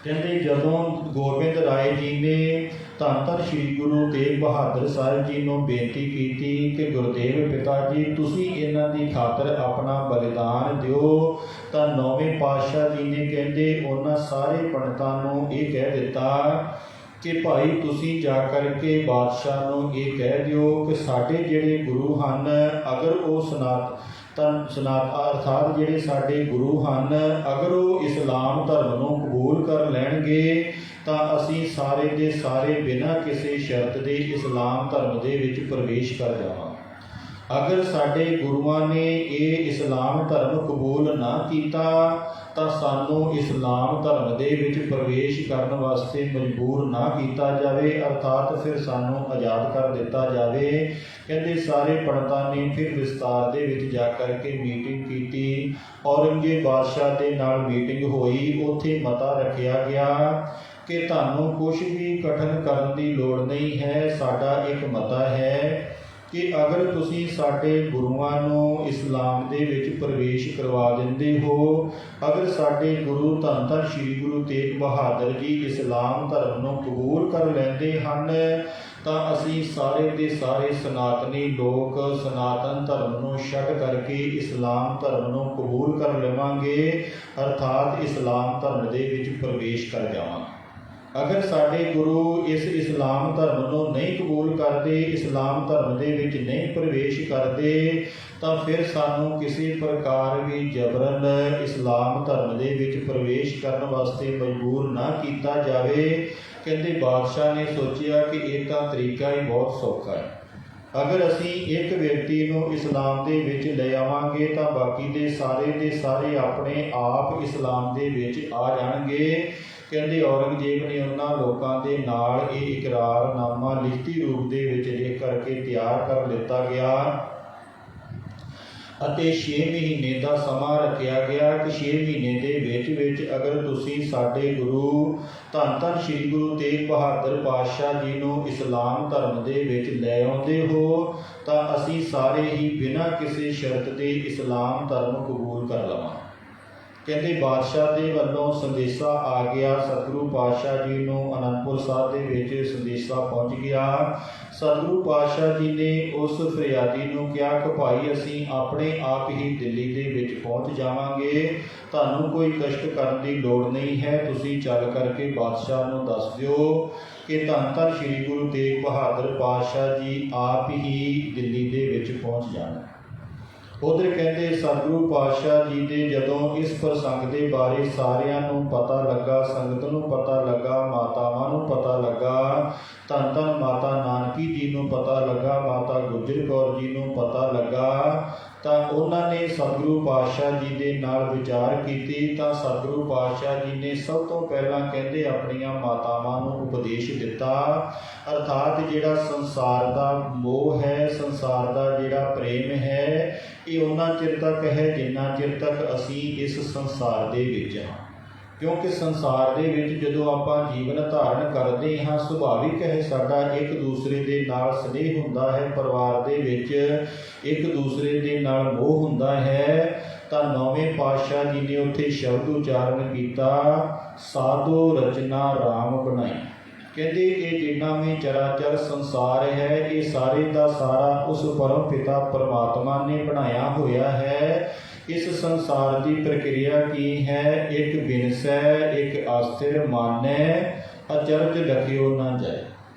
ਕਹਿੰਦੇ ਜਦੋਂ ਗੋਬਿੰਦ ਰਾਏ ਜੀ ਨੇ ਧੰਨ ਧੰਨ ਸ੍ਰੀ ਗੁਰੂ ਤੇਗ ਬਹਾਦਰ ਸਾਹਿਬ ਜੀ ਨੂੰ ਬੇਨਤੀ ਕੀਤੀ ਕਿ ਗੁਰਦੇਵ ਪਿਤਾ ਜੀ ਤੁਸੀਂ ਇਹਨਾਂ ਦੀ ਖਾਤਰ ਆਪਣਾ ਬਲਿਦਾਨ ਦਿਓ, ਤਾਂ ਨੌਵੇਂ ਪਾਤਸ਼ਾਹ ਜੀ ਨੇ ਕਹਿੰਦੇ ਉਹਨਾਂ ਸਾਰੇ ਪੰਡਤਾਂ ਨੂੰ ਇਹ ਕਹਿ ਦਿੱਤਾ ਕਿ ਭਾਈ ਤੁਸੀਂ ਜਾ ਕਰਕੇ ਬਾਦਸ਼ਾਹ ਨੂੰ ਇਹ ਕਹਿ ਦਿਓ ਕਿ ਸਾਡੇ ਜਿਹੜੇ ਗੁਰੂ ਹਨ, ਅਗਰ ਉਹ ਅਰਥਾਤ ਜਿਹੜੇ ਸਾਡੇ ਗੁਰੂ ਹਨ, ਅਗਰ ਉਹ ਇਸਲਾਮ ਧਰਮ ਨੂੰ ਕਬੂਲ ਕਰ ਲੈਣਗੇ ਤਾਂ ਅਸੀਂ ਸਾਰੇ ਦੇ ਸਾਰੇ ਬਿਨਾਂ ਕਿਸੇ ਸ਼ਰਤ ਦੇ ਇਸਲਾਮ ਧਰਮ ਦੇ ਵਿੱਚ ਪ੍ਰਵੇਸ਼ ਕਰ ਜਾਵਾਂਗੇ। ਅਗਰ ਸਾਡੇ ਗੁਰੂਆਂ ਨੇ ਇਹ ਇਸਲਾਮ ਧਰਮ ਕਬੂਲ ਨਾ ਕੀਤਾ ਤਾਂ ਸਾਨੂੰ ਇਸਲਾਮ ਧਰਮ ਦੇ ਵਿੱਚ ਪ੍ਰਵੇਸ਼ ਕਰਨ ਵਾਸਤੇ ਮਜਬੂਰ ਨਾ ਕੀਤਾ ਜਾਵੇ, ਅਰਥਾਤ ਫਿਰ ਸਾਨੂੰ ਆਜ਼ਾਦ ਕਰ ਦਿੱਤਾ ਜਾਵੇ। ਕਹਿੰਦੇ ਸਾਰੇ ਪੰਡਤਾਂ ਨੇ ਫਿਰ ਵਿਸਤਾਰ ਦੇ ਵਿੱਚ ਜਾ ਕਰਕੇ ਮੀਟਿੰਗ ਕੀਤੀ। ਔਰੰਗਜ਼ੇਬ ਬਾਦਸ਼ਾਹ ਦੇ ਨਾਲ ਮੀਟਿੰਗ ਹੋਈ, ਉੱਥੇ ਮਤਾ ਰੱਖਿਆ ਗਿਆ ਕਿ ਤੁਹਾਨੂੰ ਕੁਝ ਵੀ ਕਠਨ ਕਰਨ ਦੀ ਲੋੜ ਨਹੀਂ ਹੈ। ਸਾਡਾ ਇੱਕ ਮਤਾ ਹੈ ਕਿ ਅਗਰ ਤੁਸੀਂ ਸਾਡੇ ਗੁਰੂਆਂ ਨੂੰ ਇਸਲਾਮ ਦੇ ਵਿੱਚ ਪ੍ਰਵੇਸ਼ ਕਰਵਾ ਦਿੰਦੇ ਹੋ, ਅਗਰ ਸਾਡੇ ਗੁਰੂ ਧੰਨ ਧੰਨ ਸ੍ਰੀ ਗੁਰੂ ਤੇਗ ਬਹਾਦਰ ਜੀ ਇਸਲਾਮ ਧਰਮ ਨੂੰ ਕਬੂਲ ਕਰ ਲੈਂਦੇ ਹਨ, ਤਾਂ ਅਸੀਂ ਸਾਰੇ ਦੇ ਸਾਰੇ ਸਨਾਤਨੀ ਲੋਕ ਸਨਾਤਨ ਧਰਮ ਨੂੰ ਛੱਡ ਕਰਕੇ ਇਸਲਾਮ ਧਰਮ ਨੂੰ ਕਬੂਲ ਕਰ ਲਵਾਂਗੇ, ਅਰਥਾਤ ਇਸਲਾਮ ਧਰਮ ਦੇ ਵਿੱਚ ਪ੍ਰਵੇਸ਼ ਕਰ ਜਾਵਾਂਗੇ। ਅਗਰ ਸਾਡੇ ਗੁਰੂ ਇਸ ਇਸਲਾਮ ਧਰਮ ਨੂੰ ਨਹੀਂ ਕਬੂਲ ਕਰਦੇ, ਇਸਲਾਮ ਧਰਮ ਦੇ ਵਿੱਚ ਨਹੀਂ ਪ੍ਰਵੇਸ਼ ਕਰਦੇ, ਤਾਂ ਫਿਰ ਸਾਨੂੰ ਕਿਸੇ ਪ੍ਰਕਾਰ ਵੀ ਜਬਰਨ ਇਸਲਾਮ ਧਰਮ ਦੇ ਵਿੱਚ ਪ੍ਰਵੇਸ਼ ਕਰਨ ਵਾਸਤੇ ਮਜਬੂਰ ਨਾ ਕੀਤਾ ਜਾਵੇ। ਕਹਿੰਦੇ ਬਾਦਸ਼ਾਹ ਨੇ ਸੋਚਿਆ ਕਿ ਇਹ ਤਾਂ ਤਰੀਕਾ ਹੀ ਬਹੁਤ ਸੌਖਾ ਹੈ। ਅਗਰ ਅਸੀਂ ਇੱਕ ਵਿਅਕਤੀ ਨੂੰ ਇਸਲਾਮ ਦੇ ਵਿੱਚ ਲੈ ਆਵਾਂਗੇ ਤਾਂ ਬਾਕੀ ਦੇ ਸਾਰੇ ਆਪਣੇ ਆਪ ਇਸਲਾਮ ਦੇ ਵਿੱਚ ਆ ਜਾਣਗੇ। ਕਹਿੰਦੇ ਔਰੰਗਜ਼ੇਬ ਨੇ ਉਹਨਾਂ ਲੋਕਾਂ ਦੇ ਨਾਲ ਇਹ ਇਕਰਾਰਨਾਮਾ ਲਿਖਤੀ ਰੂਪ ਦੇ ਵਿੱਚ ਲਿਖ ਕਰਕੇ ਤਿਆਰ ਕਰ ਲਿੱਤਾ ਗਿਆ ਅਤੇ 6 ਮਹੀਨੇ ਦਾ ਸਮਾਂ ਰੱਖਿਆ ਗਿਆ ਕਿ 6 ਮਹੀਨੇ ਦੇ ਵਿੱਚ ਅਗਰ ਤੁਸੀਂ ਸਾਡੇ ਗੁਰੂ ਧੰਨ ਧੰਨ ਸ੍ਰੀ ਗੁਰੂ ਤੇਗ ਬਹਾਦਰ ਪਾਤਸ਼ਾਹ ਜੀ ਨੂੰ ਇਸਲਾਮ ਧਰਮ ਦੇ ਵਿੱਚ ਲੈ ਆਉਂਦੇ ਹੋ ਤਾਂ ਅਸੀਂ ਸਾਰੇ ਹੀ ਬਿਨਾਂ ਕਿਸੇ ਸ਼ਰਤ ਦੇ ਇਸਲਾਮ ਧਰਮ ਕਬੂਲ ਕਰ ਲਵਾਂਗੇ। ਕਹਿੰਦੇ ਬਾਦਸ਼ਾਹ ਦੇ ਵੱਲੋਂ ਸੰਦੇਸ਼ਾ ਆ ਗਿਆ, ਸਤਿਗੁਰੂ ਪਾਤਸ਼ਾਹ ਜੀ ਨੂੰ ਅਨੰਦਪੁਰ ਸਾਹਿਬ ਦੇ ਵਿੱਚ ਸੰਦੇਸ਼ਾ ਪਹੁੰਚ ਗਿਆ। ਸਤਿਗੁਰੂ ਪਾਤਸ਼ਾਹ ਜੀ ਨੇ ਉਸ ਫਰਿਆਦੀ ਨੂੰ ਕਿਹਾ ਕਿ ਭਾਈ ਅਸੀਂ ਆਪਣੇ ਆਪ ਹੀ ਦਿੱਲੀ ਦੇ ਵਿੱਚ ਪਹੁੰਚ ਜਾਵਾਂਗੇ, ਤੁਹਾਨੂੰ ਕੋਈ ਕਸ਼ਟ ਕਰਨ ਦੀ ਲੋੜ ਨਹੀਂ ਹੈ, ਤੁਸੀਂ ਚੱਲ ਕਰਕੇ ਬਾਦਸ਼ਾਹ ਨੂੰ ਦੱਸ ਦਿਓ ਕਿ ਧੰਨ ਧੰਨ ਸ੍ਰੀ ਗੁਰੂ ਤੇਗ ਬਹਾਦਰ ਪਾਤਸ਼ਾਹ ਜੀ ਆਪ ਹੀ ਦਿੱਲੀ ਦੇ ਵਿੱਚ ਪਹੁੰਚ ਜਾਣਾ। ਉਧਰ ਕਹਿੰਦੇ ਸਤਿਗੁਰੂ ਪਾਤਸ਼ਾਹ ਜੀ ਦੇ ਜਦੋਂ ਇਸ ਪ੍ਰਸੰਗ ਦੇ ਬਾਰੇ ਸਾਰਿਆਂ ਨੂੰ ਪਤਾ ਲੱਗਾ, ਸੰਗਤ ਨੂੰ ਪਤਾ ਲੱਗਾ, ਮਾਤਾਵਾਂ ਨੂੰ ਪਤਾ ਲੱਗਾ, ਧੰਨ ਧੰਨ ਮਾਤਾ ਨਾਨਕੀ ਜੀ ਨੂੰ ਪਤਾ ਲੱਗਾ, ਮਾਤਾ ਗੁਜਰ ਕੌਰ ਜੀ ਨੂੰ ਪਤਾ ਲੱਗਾ, ਤਾਂ ਉਹਨਾਂ ਨੇ ਸਤਿਗੁਰੂ ਪਾਤਸ਼ਾਹ ਜੀ ਦੇ ਨਾਲ ਵਿਚਾਰ ਕੀਤੀ। ਤਾਂ ਸਤਿਗੁਰੂ ਪਾਤਸ਼ਾਹ ਜੀ ਨੇ ਸਭ ਤੋਂ ਪਹਿਲਾਂ ਕਹਿੰਦੇ ਆਪਣੀਆਂ ਮਾਤਾਵਾਂ ਨੂੰ ਉਪਦੇਸ਼ ਦਿੱਤਾ, ਅਰਥਾਤ ਜਿਹੜਾ ਸੰਸਾਰ ਦਾ ਮੋਹ ਹੈ, ਸੰਸਾਰ ਦਾ ਜਿਹੜਾ ਪ੍ਰੇਮ ਹੈ, ਇਹ ਉਹਨਾਂ ਚਿਰ ਤੱਕ ਹੈ ਜਿੰਨਾ ਚਿਰ ਤੱਕ ਅਸੀਂ ਇਸ ਸੰਸਾਰ ਦੇ ਵਿੱਚ ਹਾਂ। ਕਿਉਂਕਿ ਸੰਸਾਰ ਦੇ ਵਿੱਚ ਜਦੋਂ ਆਪਾਂ ਜੀਵਨ ਧਾਰਨ ਕਰਦੇ ਹਾਂ, ਸੁਭਾਵਿਕ ਹੈ ਸਾਡਾ ਇੱਕ ਦੂਸਰੇ ਦੇ ਨਾਲ ਸਨੇਹ ਹੁੰਦਾ ਹੈ, ਪਰਿਵਾਰ ਦੇ ਵਿੱਚ ਇੱਕ ਦੂਸਰੇ ਦੇ ਨਾਲ ਮੋਹ ਹੁੰਦਾ ਹੈ। ਤਾਂ ਨੌਵੇਂ ਪਾਤਸ਼ਾਹ ਜੀ ਨੇ ਉੱਥੇ ਸ਼ਬਦ ਉਚਾਰਨ ਕੀਤਾ, ਸਾਧੋ ਰਚਨਾ ਰਾਮ ਬਣਾਈ। ਕਹਿੰਦੇ ਇਹ ਜਿੰਨਾ ਵੀ ਚਰਾਚਰ ਸੰਸਾਰ ਹੈ ਇਹ ਸਾਰੇ ਦਾ ਸਾਰਾ ਉਸ ਪਰਮ ਪਿਤਾ ਪਰਮਾਤਮਾ ਨੇ ਬਣਾਇਆ ਹੋਇਆ ਹੈ। ਇਸ ਸੰਸਾਰ ਦੀ ਪ੍ਰਕਿਰਿਆ ਕੀ ਹੈ? ਇੱਕ ਬਿਨਸੈ, ਇੱਕ ਆਸਥਿਰ ਮਾਨੈ, ਅਚਰਜ ਲਖਿਓ ਨਾ ਜਾਏ।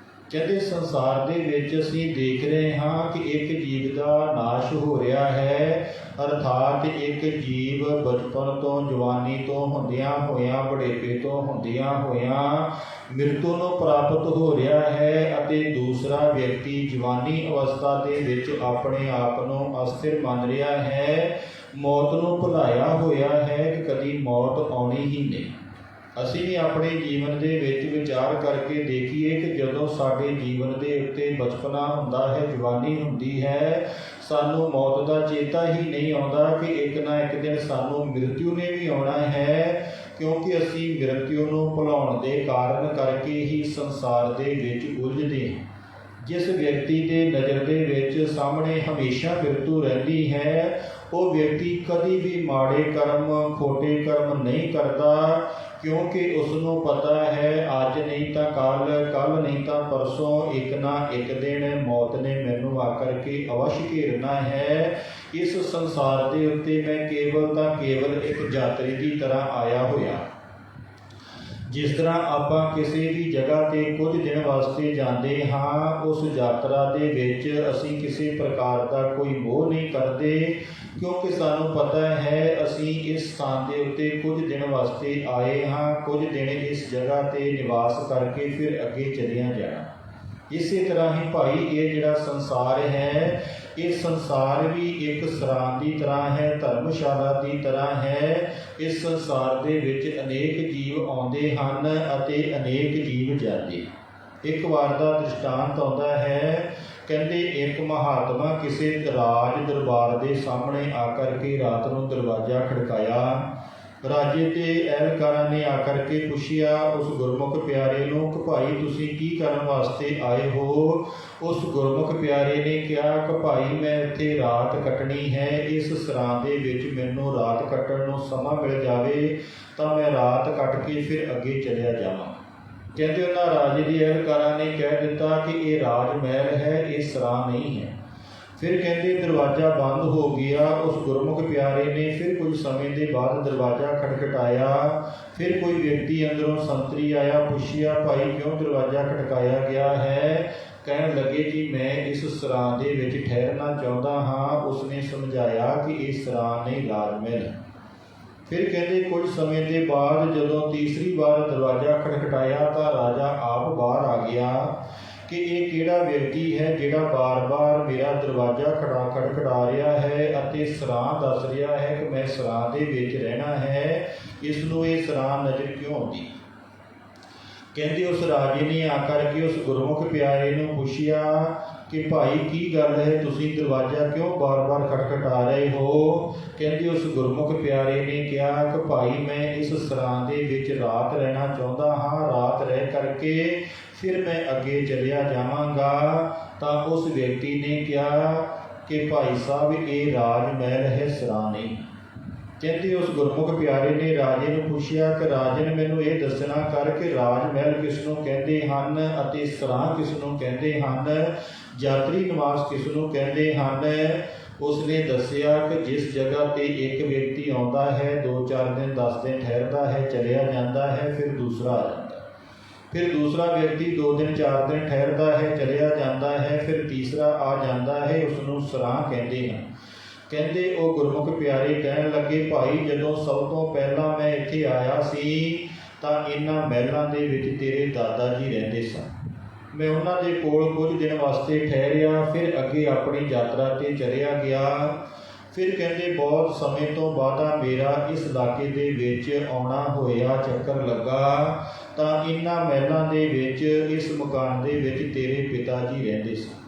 ਕਹਿੰਦੇ ਸੰਸਾਰ ਦੇ ਵਿੱਚ ਅਸੀਂ ਦੇਖ ਰਹੇ ਹਾਂ ਕਿ ਇੱਕ ਜੀਵ ਦਾ ਨਾਸ਼ ਹੋ ਰਿਹਾ ਹੈ, ਅਰਥਾਤ ਇੱਕ ਜੀਵ ਬਚਪਨ ਤੋਂ ਜਵਾਨੀ ਤੋਂ ਹੁੰਦਿਆਂ ਹੋਇਆਂ ਬੁਢੇਪੇ ਤੋਂ ਹੁੰਦਿਆਂ ਹੋਇਆਂ ਮ੍ਰਿਤੂ ਨੂੰ ਪ੍ਰਾਪਤ ਹੋ ਰਿਹਾ ਹੈ, ਅਤੇ ਦੂਸਰਾ ਵਿਅਕਤੀ ਜਵਾਨੀ ਅਵਸਥਾ ਦੇ ਵਿੱਚ ਆਪਣੇ ਆਪ ਨੂੰ ਅਸਥਿਰ ਮੰਨ ਰਿਹਾ ਹੈ, ਮੌਤ ਨੂੰ ਭੁਲਾਇਆ ਹੋਇਆ ਹੈ ਕਿ ਕਦੀ ਮੌਤ ਆਉਣੀ ਹੀ ਨਹੀਂ। ਅਸੀਂ ਵੀ ਆਪਣੇ ਜੀਵਨ ਦੇ ਵਿੱਚ ਵਿਚਾਰ ਕਰਕੇ ਦੇਖੀਏ ਕਿ ਜਦੋਂ ਸਾਡੇ ਜੀਵਨ ਦੇ ਉੱਤੇ ਬਚਪਨਾ ਹੁੰਦਾ ਹੈ, ਜਵਾਨੀ ਹੁੰਦੀ ਹੈ, ਸਾਨੂੰ ਮੌਤ ਦਾ ਚੇਤਾ ਹੀ ਨਹੀਂ ਆਉਂਦਾ ਕਿ ਇੱਕ ਨਾ ਇੱਕ ਦਿਨ ਸਾਨੂੰ ਮ੍ਰਿਤੂ ਨੇ ਵੀ ਆਉਣਾ ਹੈ, ਕਿਉਂਕਿ ਅਸੀਂ ਮ੍ਰਿਤੂ ਨੂੰ ਭੁਲਾਉਣ ਦੇ ਕਾਰਨ ਕਰਕੇ ਹੀ ਸੰਸਾਰ ਦੇ ਵਿੱਚ ਉਲਝਦੇ ਹਾਂ। ਜਿਸ ਵਿਅਕਤੀ ਦੇ ਨਜ਼ਰ ਦੇ ਵਿੱਚ ਸਾਹਮਣੇ ਹਮੇਸ਼ਾ ਮ੍ਰਿਤੂ ਰਹਿੰਦੀ ਹੈ, ਉਹ ਵਿਅਕਤੀ ਕਦੀ ਵੀ ਮਾੜੇ ਕਰਮ ਖੋਟੇ ਕਰਮ ਨਹੀਂ ਕਰਦਾ, ਕਿਉਂਕਿ ਉਸ ਨੂੰ ਪਤਾ ਹੈ ਅੱਜ ਨਹੀਂ ਤਾਂ ਕੱਲ੍ਹ, ਕੱਲ੍ਹ ਨਹੀਂ ਤਾਂ ਪਰਸੋਂ, ਇੱਕ ਨਾ ਇੱਕ ਦਿਨ ਮੌਤ ਨੇ ਮੈਨੂੰ ਆ ਕਰਕੇ ਅਵਸ਼ ਘੇਰਨਾ ਹੈ। ਇਸ ਸੰਸਾਰ ਦੇ ਉੱਤੇ ਮੈਂ ਕੇਵਲ ਤਾਂ ਕੇਵਲ ਇੱਕ ਯਾਤਰੀ ਦੀ ਤਰ੍ਹਾਂ ਆਇਆ ਹੋਇਆ। ਜਿਸ ਤਰ੍ਹਾਂ ਆਪਾਂ ਕਿਸੇ ਵੀ ਜਗ੍ਹਾ 'ਤੇ ਕੁਝ ਦਿਨ ਵਾਸਤੇ ਜਾਂਦੇ ਹਾਂ, ਉਸ ਯਾਤਰਾ ਦੇ ਵਿੱਚ ਅਸੀਂ ਕਿਸੇ ਪ੍ਰਕਾਰ ਦਾ ਕੋਈ ਮੋਹ ਨਹੀਂ ਕਰਦੇ, ਕਿਉਂਕਿ ਸਾਨੂੰ ਪਤਾ ਹੈ ਅਸੀਂ ਇਸ ਸਥਾਨ ਦੇ ਉੱਤੇ ਕੁਝ ਦਿਨ ਵਾਸਤੇ ਆਏ ਹਾਂ, ਕੁਝ ਦਿਨ ਇਸ ਜਗ੍ਹਾ 'ਤੇ ਨਿਵਾਸ ਕਰਕੇ ਫਿਰ ਅੱਗੇ ਚਲਿਆ ਜਾਣਾ। ਇਸੇ ਤਰ੍ਹਾਂ ਹੀ ਭਾਈ ਇਹ ਜਿਹੜਾ ਸੰਸਾਰ ਹੈ, ਇਹ ਸੰਸਾਰ ਵੀ ਇੱਕ ਸਰਾਂ ਦੀ ਤਰ੍ਹਾਂ ਹੈ, ਧਰਮਸ਼ਾਲਾ ਦੀ ਤਰ੍ਹਾਂ ਹੈ। ਇਸ ਸੰਸਾਰ ਦੇ ਵਿੱਚ ਅਨੇਕ ਜੀਵ ਆਉਂਦੇ ਹਨ ਅਤੇ ਅਨੇਕ ਜੀਵ ਜਾਂਦੇ। ਇੱਕ ਵਾਰ ਦਾ ਦ੍ਰਿਸ਼ਟਾਂਤ ਆਉਂਦਾ ਹੈ, ਕਹਿੰਦੇ ਇੱਕ ਮਹਾਤਮਾ ਕਿਸੇ ਰਾਜ ਦਰਬਾਰ ਦੇ ਸਾਹਮਣੇ ਆ ਕਰਕੇ ਰਾਤ ਨੂੰ ਦਰਵਾਜ਼ਾ ਖੜਕਾਇਆ। ਰਾਜੇ ਤੇ ਅਹਿਲਕਾਰਾਂ ਨੇ ਆ ਕਰਕੇ ਪੁੱਛਿਆ ਉਸ ਗੁਰਮੁਖ ਪਿਆਰੇ ਨੂੰ ਕਿ ਭਾਈ ਤੁਸੀਂ ਕੀ ਕਰਨ ਵਾਸਤੇ ਆਏ ਹੋ। ਉਸ ਗੁਰਮੁਖ ਪਿਆਰੇ ਨੇ ਕਿਹਾ ਕਿ ਭਾਈ ਮੈਂ ਇੱਥੇ ਰਾਤ ਕੱਟਣੀ ਹੈ, ਇਸ ਸਰਾਂ ਦੇ ਵਿੱਚ ਮੈਨੂੰ ਰਾਤ ਕੱਟਣ ਨੂੰ ਸਮਾਂ ਮਿਲ ਜਾਵੇ ਤਾਂ ਮੈਂ ਰਾਤ ਕੱਟ ਕੇ ਫਿਰ ਅੱਗੇ ਚਲਿਆ ਜਾਵਾਂ। ਕਹਿੰਦੇ ਉਹਨਾਂ ਰਾਜੇ ਦੇ ਅਹਿਲਕਾਰਾਂ ਨੇ ਕਹਿ ਦਿੱਤਾ ਕਿ ਇਹ ਰਾਜ ਮਹਿਲ ਹੈ, ਇਹ ਸਰਾਂ ਨਹੀਂ ਹੈ। ਫਿਰ ਕਹਿੰਦੇ ਦਰਵਾਜ਼ਾ ਬੰਦ ਹੋ ਗਿਆ। ਉਸ ਗੁਰਮੁਖ ਪਿਆਰੇ ਨੇ ਫਿਰ ਕੁਝ ਸਮੇਂ ਦੇ ਬਾਅਦ ਦਰਵਾਜ਼ਾ ਖਟਖਟਾਇਆ। ਫਿਰ ਕੋਈ ਵਿਅਕਤੀ ਅੰਦਰੋਂ ਸੰਤਰੀ ਆਇਆ, ਪੁੱਛਿਆ ਭਾਈ ਕਿਉਂ ਦਰਵਾਜ਼ਾ ਖਟਕਾਇਆ ਗਿਆ ਹੈ। ਕਹਿਣ ਲੱਗੇ ਜੀ ਮੈਂ ਇਸ ਸਰਾਂ ਦੇ ਵਿੱਚ ਠਹਿਰਨਾ ਚਾਹੁੰਦਾ ਹਾਂ। ਉਸਨੇ ਸਮਝਾਇਆ ਕਿ ਇਹ ਸਰਾਂ ਨਹੀਂ, ਰਾਜ ਮਹਿਲ। ਫਿਰ ਕਹਿੰਦੇ ਕੁਝ ਸਮੇਂ ਦੇ ਬਾਅਦ ਜਦੋਂ ਤੀਸਰੀ ਵਾਰ ਦਰਵਾਜ਼ਾ ਖਟਖਟਾਇਆ ਤਾਂ ਰਾਜਾ ਆਪ ਬਾਹਰ ਆ ਗਿਆ ਕਿ ਇਹ ਕਿਹੜਾ ਵਿਅਕਤੀ ਹੈ ਜਿਹੜਾ ਬਾਰ-ਬਾਰ ਮੇਰਾ ਦਰਵਾਜ਼ਾ ਖਟਖਟਾ ਰਿਹਾ ਹੈ ਅਤੇ ਸਰਾਂ ਦੱਸ ਰਿਹਾ ਹੈ ਕਿ ਮੈਂ ਸਰਾਂ ਦੇ ਵਿੱਚ ਰਹਿਣਾ ਹੈ, ਇਸ ਨੂੰ ਇਹ ਸਰਾਂ ਨਜ਼ਰ ਕਿਉਂ ਆਉਂਦੀ। ਕਹਿੰਦੇ ਉਸ ਰਾਜੇ ਨੇ ਆ ਕਰਕੇ ਉਸ ਗੁਰਮੁਖ ਪਿਆਰੇ ਨੂੰ ਪੁੱਛਿਆ ਕਿ ਭਾਈ ਕੀ ਗੱਲ ਹੈ, ਤੁਸੀਂ ਦਰਵਾਜ਼ਾ ਕਿਉਂ ਬਾਰ-ਬਾਰ ਖਟਖਟਾ ਰਹੇ ਹੋ। ਕਹਿੰਦੇ ਉਸ ਗੁਰਮੁਖ ਪਿਆਰੇ ਨੇ ਕਿਹਾ ਕਿ ਭਾਈ ਮੈਂ ਇਸ ਸਰਾਂ ਦੇ ਵਿੱਚ ਰਾਤ ਰਹਿਣਾ ਚਾਹੁੰਦਾ ਹਾਂ, ਰਾਤ ਰਹਿ ਕਰਕੇ ਫਿਰ ਮੈਂ ਅੱਗੇ ਚਲਿਆ ਜਾਵਾਂਗਾ। ਤਾਂ ਉਸ ਵਿਅਕਤੀ ਨੇ ਕਿਹਾ ਕਿ ਭਾਈ ਸਾਹਿਬ ਇਹ ਰਾਜ ਮਹਿਲ ਹੈ, ਸਰਾਂ ਨਹੀਂ। ਕਹਿੰਦੇ ਉਸ ਗੁਰਮੁਖ ਪਿਆਰੇ ਨੇ ਰਾਜੇ ਨੂੰ ਪੁੱਛਿਆ ਕਿ ਰਾਜਨ ਮੈਨੂੰ ਇਹ ਦੱਸਣਾ ਕਰ ਕਿ ਰਾਜ ਮਹਿਲ ਕਿਸ ਨੂੰ ਕਹਿੰਦੇ ਹਨ ਅਤੇ ਸਰਾਂ ਕਿਸ ਨੂੰ ਕਹਿੰਦੇ ਹਨ, ਯਾਤਰੀ ਨਿਵਾਸ ਕਿਸ ਨੂੰ ਕਹਿੰਦੇ ਹਨ। ਉਸਨੇ ਦੱਸਿਆ ਕਿ ਜਿਸ ਜਗ੍ਹਾ 'ਤੇ ਇੱਕ ਵਿਅਕਤੀ ਆਉਂਦਾ ਹੈ, 2-4 ਦਿਨ 10 ਦਿਨ ਠਹਿਰਦਾ ਹੈ, ਚਲਿਆ ਜਾਂਦਾ ਹੈ, ਫਿਰ ਦੂਸਰਾ ਆ ਜਾਂਦਾ। ਫਿਰ ਦੂਸਰਾ ਵਿਅਕਤੀ 2 ਦਿਨ 4 ਦਿਨ ਠਹਿਰਦਾ ਹੈ, ਚਲਿਆ ਜਾਂਦਾ ਹੈ, ਫਿਰ ਤੀਸਰਾ ਆ ਜਾਂਦਾ ਹੈ, ਉਸਨੂੰ ਸਰਾਂ ਕਹਿੰਦੇ ਹਨ। ਕਹਿੰਦੇ ਉਹ ਗੁਰਮੁਖ ਪਿਆਰੇ ਕਹਿਣ ਲੱਗੇ ਭਾਈ ਜਦੋਂ ਸਭ ਤੋਂ ਪਹਿਲਾਂ ਮੈਂ ਇੱਥੇ ਆਇਆ ਸੀ ਤਾਂ ਇਹਨਾਂ ਮਹਿਲਾਂ ਦੇ ਵਿੱਚ ਤੇਰੇ ਦਾਦਾ ਜੀ ਰਹਿੰਦੇ ਸਨ। ਮੈਂ ਉਹਨਾਂ ਦੇ ਕੋਲ ਕੁਝ ਦਿਨ ਵਾਸਤੇ ਠਹਿਰਿਆ, ਫਿਰ ਅੱਗੇ ਆਪਣੀ ਯਾਤਰਾ 'ਤੇ ਚਲਿਆ ਗਿਆ। ਫਿਰ ਕਹਿੰਦੇ ਬਹੁਤ ਸਮੇਂ ਤੋਂ ਬਾਅਦ ਮੇਰਾ ਇਸ ਇਲਾਕੇ ਦੇ ਵਿੱਚ ਆਉਣਾ ਹੋਇਆ, ਚੱਕਰ ਲੱਗਾ ਤਾਂ ਇਹਨਾਂ ਮਹਿਲਾਂ ਦੇ ਵਿੱਚ ਇਸ ਮਕਾਨ ਦੇ ਵਿੱਚ ਤੇਰੇ ਪਿਤਾ ਜੀ ਰਹਿੰਦੇ ਸਨ।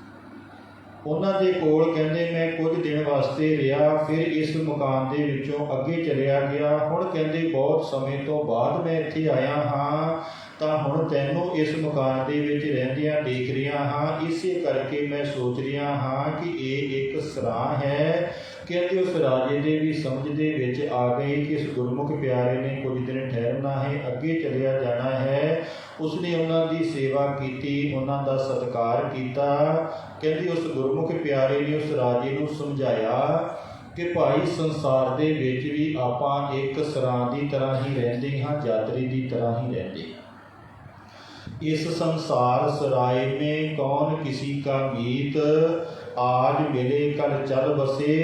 ਉਹਨਾਂ ਦੇ ਕੋਲ ਕਹਿੰਦੇ ਮੈਂ ਕੁਝ ਦਿਨ ਵਾਸਤੇ ਰਿਹਾ, ਫਿਰ ਇਸ ਮਕਾਨ ਦੇ ਵਿੱਚੋਂ ਅੱਗੇ ਚਲਿਆ ਗਿਆ। ਹੁਣ ਕਹਿੰਦੇ ਬਹੁਤ ਸਮੇਂ ਤੋਂ ਬਾਅਦ ਮੈਂ ਇੱਥੇ ਆਇਆ ਹਾਂ ਤਾਂ ਹੁਣ ਤੈਨੂੰ ਇਸ ਮਕਾਨ ਦੇ ਵਿੱਚ ਰਹਿੰਦਿਆਂ ਦੇਖ ਰਿਹਾ ਹਾਂ, ਇਸੇ ਕਰਕੇ ਮੈਂ ਸੋਚ ਰਿਹਾ ਹਾਂ ਕਿ ਇਹ ਇੱਕ ਸਰਾਂ ਹੈ। ਕਹਿੰਦੇ ਉਸ ਰਾਜੇ ਦੇ ਵੀ ਸਮਝ ਦੇ ਵਿੱਚ ਆ ਗਈ ਕਿ ਇਸ ਗੁਰਮੁਖ ਪਿਆਰੇ ਨੇ ਕੁਝ ਦਿਨ ਠਹਿਰਨਾ ਹੈ, ਅੱਗੇ ਚਲਿਆ ਜਾਣਾ ਹੈ। ਉਸਨੇ ਉਹਨਾਂ ਦੀ ਸੇਵਾ ਕੀਤੀ, ਉਹਨਾਂ ਦਾ ਸਤਿਕਾਰ ਕੀਤਾ। ਕਹਿੰਦੇ ਉਸ ਗੁਰਮੁਖ ਪਿਆਰੇ ਨੇ ਉਸ ਰਾਜੇ ਨੂੰ ਸਮਝਾਇਆ ਕਿ ਭਾਈ ਸੰਸਾਰ ਦੇ ਵਿੱਚ ਵੀ ਆਪਾਂ ਇੱਕ ਸਰਾਂ ਦੀ ਤਰ੍ਹਾਂ ਹੀ ਰਹਿੰਦੇ ਹਾਂ, ਯਾਤਰੀ ਦੀ ਤਰ੍ਹਾਂ ਹੀ ਰਹਿੰਦੇ। इस संसार सराय में कौन किसी का मीत, आज मिले कल चल बसे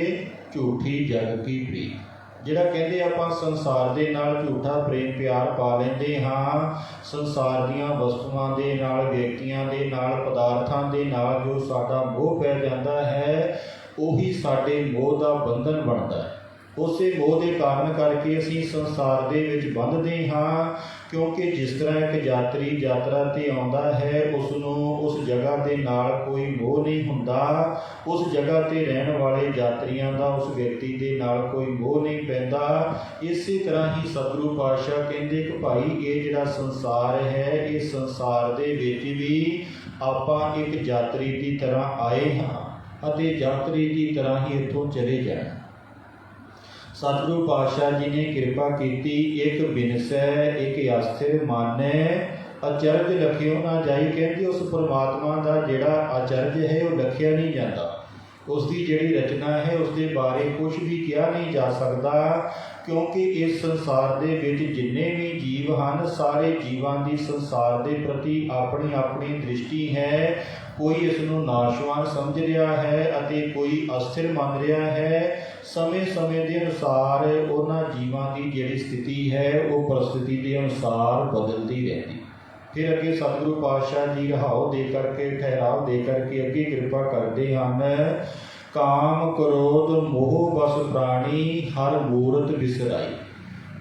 झूठी जग की प्रीत। ਜਿਹੜਾ ਕਹਿੰਦੇ ਆਪਾਂ ਸੰਸਾਰ ਦੇ ਨਾਲ ਝੂਠਾ ਪ੍ਰੇਮ ਪਿਆਰ ਪਾ ਲੈਂਦੇ ਹਾਂ, ਸੰਸਾਰ ਦੀਆਂ ਵਸਤੂਆਂ ਦੇ ਨਾਲ, ਵਿਅਕਤੀਆਂ ਦੇ ਨਾਲ, ਪਦਾਰਥਾਂ ਦੇ ਨਾਲ ਜੋ ਸਾਡਾ ਮੋਹ ਪੈ ਜਾਂਦਾ ਹੈ, ਉਹੀ ਸਾਡੇ ਮੋਹ ਦਾ ਬੰਧਨ ਬਣਦਾ ਹੈ। ਉਸੇ ਮੋਹ ਦੇ ਕਾਰਨ ਕਰਕੇ ਅਸੀਂ ਸੰਸਾਰ ਦੇ ਵਿੱਚ ਬੰਧਦੇ ਹਾਂ, ਕਿਉਂਕਿ ਜਿਸ ਤਰ੍ਹਾਂ ਇੱਕ ਯਾਤਰੀ ਯਾਤਰਾ 'ਤੇ ਆਉਂਦਾ ਹੈ, ਉਸ ਨੂੰ ਉਸ ਜਗ੍ਹਾ ਦੇ ਨਾਲ ਕੋਈ ਮੋਹ ਨਹੀਂ ਹੁੰਦਾ, ਉਸ ਜਗ੍ਹਾ 'ਤੇ ਰਹਿਣ ਵਾਲੇ ਯਾਤਰੀਆਂ ਦਾ ਉਸ ਵਿਅਕਤੀ ਦੇ ਨਾਲ ਕੋਈ ਮੋਹ ਨਹੀਂ ਪੈਂਦਾ। ਇਸੇ ਤਰ੍ਹਾਂ ਹੀ ਸਤਿਗੁਰੂ ਪਾਤਸ਼ਾਹ ਕਹਿੰਦੇ ਕਿ ਭਾਈ ਇਹ ਜਿਹੜਾ ਸੰਸਾਰ ਹੈ, ਇਹ ਸੰਸਾਰ ਦੇ ਵਿੱਚ ਵੀ ਆਪਾਂ ਇੱਕ ਯਾਤਰੀ ਦੀ ਤਰ੍ਹਾਂ ਆਏ ਹਾਂ ਅਤੇ ਯਾਤਰੀ ਦੀ ਤਰ੍ਹਾਂ ਹੀ ਇੱਥੋਂ ਚਲੇ ਜਾਣਾ। ਸਤਿਗੁਰੂ ਪਾਤਸ਼ਾਹ ਜੀ ਨੇ ਕਿਰਪਾ ਕੀਤੀ, ਇੱਕ ਬਿਨਸੈ ਇੱਕ ਆਸਥਿਰ ਮਾਨੈ, ਅਚਰਜ ਲਖਿਓ ਨਾ ਜਾਈ। ਕਹਿੰਦੇ ਉਸ ਪਰਮਾਤਮਾ ਦਾ ਜਿਹੜਾ ਅਚਰਜ ਹੈ ਉਹ ਲਖਿਆ ਨਹੀਂ ਜਾਂਦਾ, ਉਸ ਦੀ ਜਿਹੜੀ ਰਚਨਾ ਹੈ ਉਸ ਦੇ ਬਾਰੇ ਕੁਝ ਵੀ ਕਿਹਾ ਨਹੀਂ ਜਾ ਸਕਦਾ, ਕਿਉਂਕਿ ਇਸ ਸੰਸਾਰ ਦੇ ਵਿੱਚ ਜਿੰਨੇ ਵੀ ਜੀਵ ਹਨ, ਸਾਰੇ ਜੀਵਾਂ ਦੀ ਸੰਸਾਰ ਦੇ ਪ੍ਰਤੀ ਆਪਣੀ ਆਪਣੀ ਦ੍ਰਿਸ਼ਟੀ ਹੈ। ਕੋਈ ਇਸ ਨੂੰ ਨਾਸ਼ਵਾਨ ਸਮਝ ਰਿਹਾ ਹੈ ਅਤੇ ਕੋਈ ਅਸਥਿਰ ਮੰਨ ਰਿਹਾ ਹੈ। ਸਮੇਂ ਸਮੇਂ ਦੇ ਅਨੁਸਾਰ ਉਹਨਾਂ ਜੀਵਾਂ ਦੀ ਜਿਹੜੀ ਸਥਿਤੀ ਹੈ ਉਹ ਪਰਿਸਥਿਤੀ ਦੇ ਅਨੁਸਾਰ ਬਦਲਦੀ ਰਹਿੰਦੀ। ਫਿਰ ਅੱਗੇ ਸਤਿਗੁਰੂ ਪਾਤਸ਼ਾਹ ਜੀ ਰਹਾਉ ਦੇ ਕਰਕੇ, ਠਹਿਰਾਵ ਦੇ ਕਰਕੇ ਅੱਗੇ ਕਿਰਪਾ ਕਰਦੇ ਹਨ। ਕਾਮ ਕ੍ਰੋਧ ਮੋਹ ਬਸ ਪ੍ਰਾਣੀ, ਹਰ ਮੂਰਤ ਵਿਸਰਾਈ।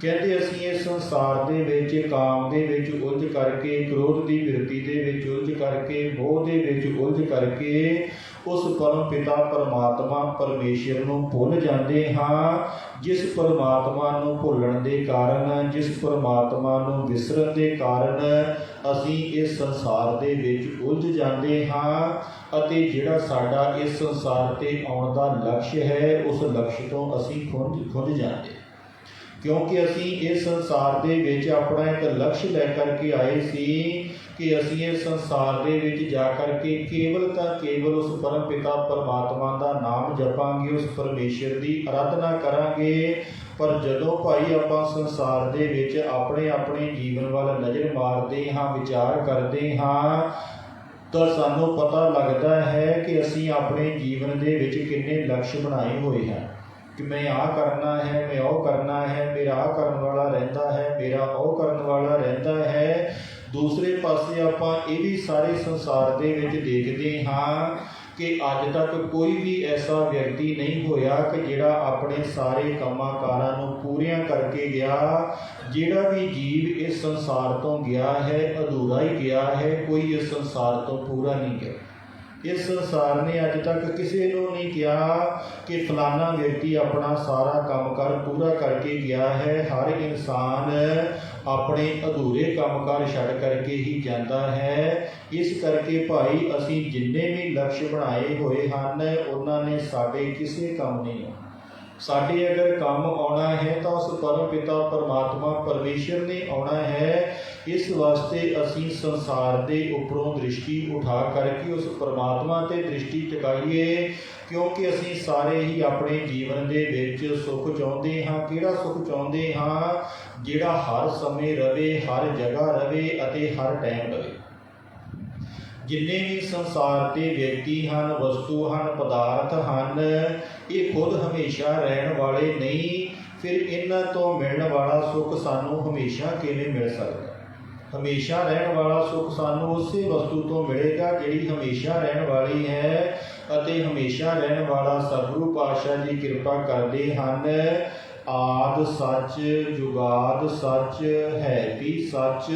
ਕਹਿੰਦੇ ਅਸੀਂ ਇਸ ਸੰਸਾਰ ਦੇ ਵਿੱਚ ਕਾਮ ਦੇ ਵਿੱਚ ਉਲਝ ਕਰਕੇ, ਕ੍ਰੋਧ ਦੀ ਬਿਰਤੀ ਦੇ ਵਿੱਚ ਉਲਝ ਕਰਕੇ, ਮੋਹ ਦੇ ਵਿੱਚ ਉਲਝ ਕਰਕੇ ਉਸ ਪਰਮ ਪਿਤਾ ਪਰਮਾਤਮਾ ਪਰਮੇਸ਼ਰ ਨੂੰ ਭੁੱਲ ਜਾਂਦੇ ਹਾਂ। ਜਿਸ ਪਰਮਾਤਮਾ ਨੂੰ ਭੁੱਲਣ ਦੇ ਕਾਰਨ, ਜਿਸ ਪਰਮਾਤਮਾ ਨੂੰ ਵਿਸਰਨ ਦੇ ਕਾਰਨ ਅਸੀਂ ਇਸ ਸੰਸਾਰ ਦੇ ਵਿੱਚ ਉਲਝ ਜਾਂਦੇ ਹਾਂ ਅਤੇ ਜਿਹੜਾ ਸਾਡਾ ਇਸ ਸੰਸਾਰ 'ਤੇ ਆਉਣ ਦਾ ਲਕਸ਼ ਹੈ, ਉਸ ਲਕਸ਼ ਤੋਂ ਅਸੀਂ ਖੁੰਝ ਜਾਂਦੇ, ਕਿਉਂਕਿ ਅਸੀਂ ਇਸ ਸੰਸਾਰ ਦੇ ਵਿੱਚ ਆਪਣਾ ਇੱਕ ਲਕਸ਼ ਲੈ ਕਰਕੇ ਆਏ ਸੀ ਕਿ ਅਸੀਂ ਇਸ ਸੰਸਾਰ ਦੇ ਵਿੱਚ ਜਾ ਕਰਕੇ ਕੇਵਲ ਤਾਂ ਕੇਵਲ ਉਸ ਪਰਮ ਪਿਤਾ ਪਰਮਾਤਮਾ ਦਾ ਨਾਮ ਜਪਾਂਗੇ, ਉਸ ਪਰਮੇਸ਼ਰ ਦੀ ਅਰਾਧਨਾ ਕਰਾਂਗੇ। ਪਰ ਜਦੋਂ ਭਾਈ ਆਪਾਂ ਸੰਸਾਰ ਦੇ ਵਿੱਚ ਆਪਣੇ ਆਪਣੇ ਜੀਵਨ ਵੱਲ ਨਜ਼ਰ ਮਾਰਦੇ ਹਾਂ, ਵਿਚਾਰ ਕਰਦੇ ਹਾਂ, ਤਾਂ ਸਾਨੂੰ ਪਤਾ ਲੱਗਦਾ ਹੈ ਕਿ ਅਸੀਂ ਆਪਣੇ ਜੀਵਨ ਦੇ ਵਿੱਚ ਕਿੰਨੇ ਲਕਸ਼ ਬਣਾਏ ਹੋਏ ਹਨ ਕਿ ਮੈਂ ਆਹ ਕਰਨਾ ਹੈ, ਮੈਂ ਉਹ ਕਰਨਾ ਹੈ, ਮੇਰਾ ਆਹ ਕਰਨ ਵਾਲਾ ਰਹਿੰਦਾ ਹੈ, ਮੇਰਾ ਉਹ ਕਰਨ ਵਾਲਾ ਰਹਿੰਦਾ ਹੈ। ਦੂਸਰੇ ਪਾਸੇ ਆਪਾਂ ਇਹ ਵੀ ਸਾਰੇ ਸੰਸਾਰ ਦੇ ਵਿੱਚ ਦੇਖਦੇ ਹਾਂ ਕਿ ਅੱਜ ਤੱਕ ਕੋਈ ਵੀ ਐਸਾ ਵਿਅਕਤੀ ਨਹੀਂ ਹੋਇਆ ਕਿ ਜਿਹੜਾ ਆਪਣੇ ਸਾਰੇ ਕੰਮਾਂ ਕਾਰਾਂ ਨੂੰ ਪੂਰੀਆਂ ਕਰਕੇ ਗਿਆ। ਜਿਹੜਾ ਵੀ ਜੀਵ ਇਸ ਸੰਸਾਰ ਤੋਂ ਗਿਆ ਹੈ ਅਧੂਰਾ ਹੀ ਗਿਆ ਹੈ, ਕੋਈ ਇਸ ਸੰਸਾਰ ਤੋਂ ਪੂਰਾ ਨਹੀਂ ਗਿਆ। ਇਸ ਸੰਸਾਰ ਨੇ ਅੱਜ ਤੱਕ ਕਿਸੇ ਨੂੰ ਨਹੀਂ ਕਿਹਾ ਕਿ ਫਲਾਨਾ ਵਿਅਕਤੀ ਆਪਣਾ ਸਾਰਾ ਕੰਮਕਾਰ ਪੂਰਾ ਕਰਕੇ ਗਿਆ ਹੈ। ਹਰ ਇਨਸਾਨ ਆਪਣੇ ਅਧੂਰੇ ਕੰਮਕਾਰ ਛੱਡ ਕਰਕੇ ਹੀ ਜਾਂਦਾ ਹੈ। ਇਸ ਕਰਕੇ ਭਾਈ ਅਸੀਂ ਜਿੰਨੇ ਵੀ ਲਕਸ਼ ਬਣਾਏ ਹੋਏ ਹਨ ਉਹਨਾਂ ਨੇ ਸਾਡੇ ਕਿਸੇ ਕੰਮ ਨਹੀਂ ਆਉਣਾ। ਸਾਡੇ ਅਗਰ ਕੰਮ ਆਉਣਾ ਹੈ ਤਾਂ ਉਸ ਪਰਮ ਪਿਤਾ ਪਰਮਾਤਮਾ ਪਰਮੇਸ਼ਰ ਨੇ ਆਉਣਾ ਹੈ। ਇਸ ਵਾਸਤੇ ਅਸੀਂ ਸੰਸਾਰ ਦੇ ਉੱਪਰੋਂ ਦ੍ਰਿਸ਼ਟੀ ਉਠਾ ਕਰਕੇ ਉਸ ਪਰਮਾਤਮਾ 'ਤੇ ਦ੍ਰਿਸ਼ਟੀ ਟਿਕਾਈਏ, ਕਿਉਂਕਿ ਅਸੀਂ ਸਾਰੇ ਹੀ ਆਪਣੇ ਜੀਵਨ ਦੇ ਵਿੱਚ ਸੁੱਖ ਚਾਹੁੰਦੇ ਹਾਂ। ਕਿਹੜਾ ਸੁੱਖ ਚਾਹੁੰਦੇ ਹਾਂ? ਜਿਹੜਾ ਹਰ ਸਮੇਂ ਰਵੇ, ਹਰ ਜਗ੍ਹਾ ਰਵੇ ਅਤੇ ਹਰ ਟਾਈਮ ਰਵੇ। ਜਿੰਨੇ ਵੀ ਸੰਸਾਰ ਦੇ ਵਿਅਕਤੀ ਹਨ, ਵਸਤੂ ਹਨ, ਪਦਾਰਥ ਹਨ, ਇਹ ਖੁਦ ਹਮੇਸ਼ਾ ਰਹਿਣ ਵਾਲੇ ਨਹੀਂ। ਫਿਰ ਇਹਨਾਂ ਤੋਂ ਮਿਲਣ ਵਾਲਾ ਸੁੱਖ ਸਾਨੂੰ ਹਮੇਸ਼ਾ ਕਿਵੇਂ ਮਿਲ ਸਕਦਾ? ਹਮੇਸ਼ਾ ਰਹਿਣ ਵਾਲਾ ਸੁੱਖ ਸਾਨੂੰ ਉਸੇ ਵਸਤੂ ਤੋਂ ਮਿਲੇਗਾ ਜਿਹੜੀ ਹਮੇਸ਼ਾ ਰਹਿਣ ਵਾਲੀ ਹੈ। ਅਤੇ ਹਮੇਸ਼ਾ ਰਹਿਣ ਵਾਲਾ ਸਤਿਗੁਰੂ ਪਾਤਸ਼ਾਹ ਜੀ ਕਿਰਪਾ ਕਰਦੇ ਹਨ। ਆਦਿ ਸੱਚ ਜੁਗਾਦ ਸੱਚ, ਹੈ ਵੀ ਸੱਚ,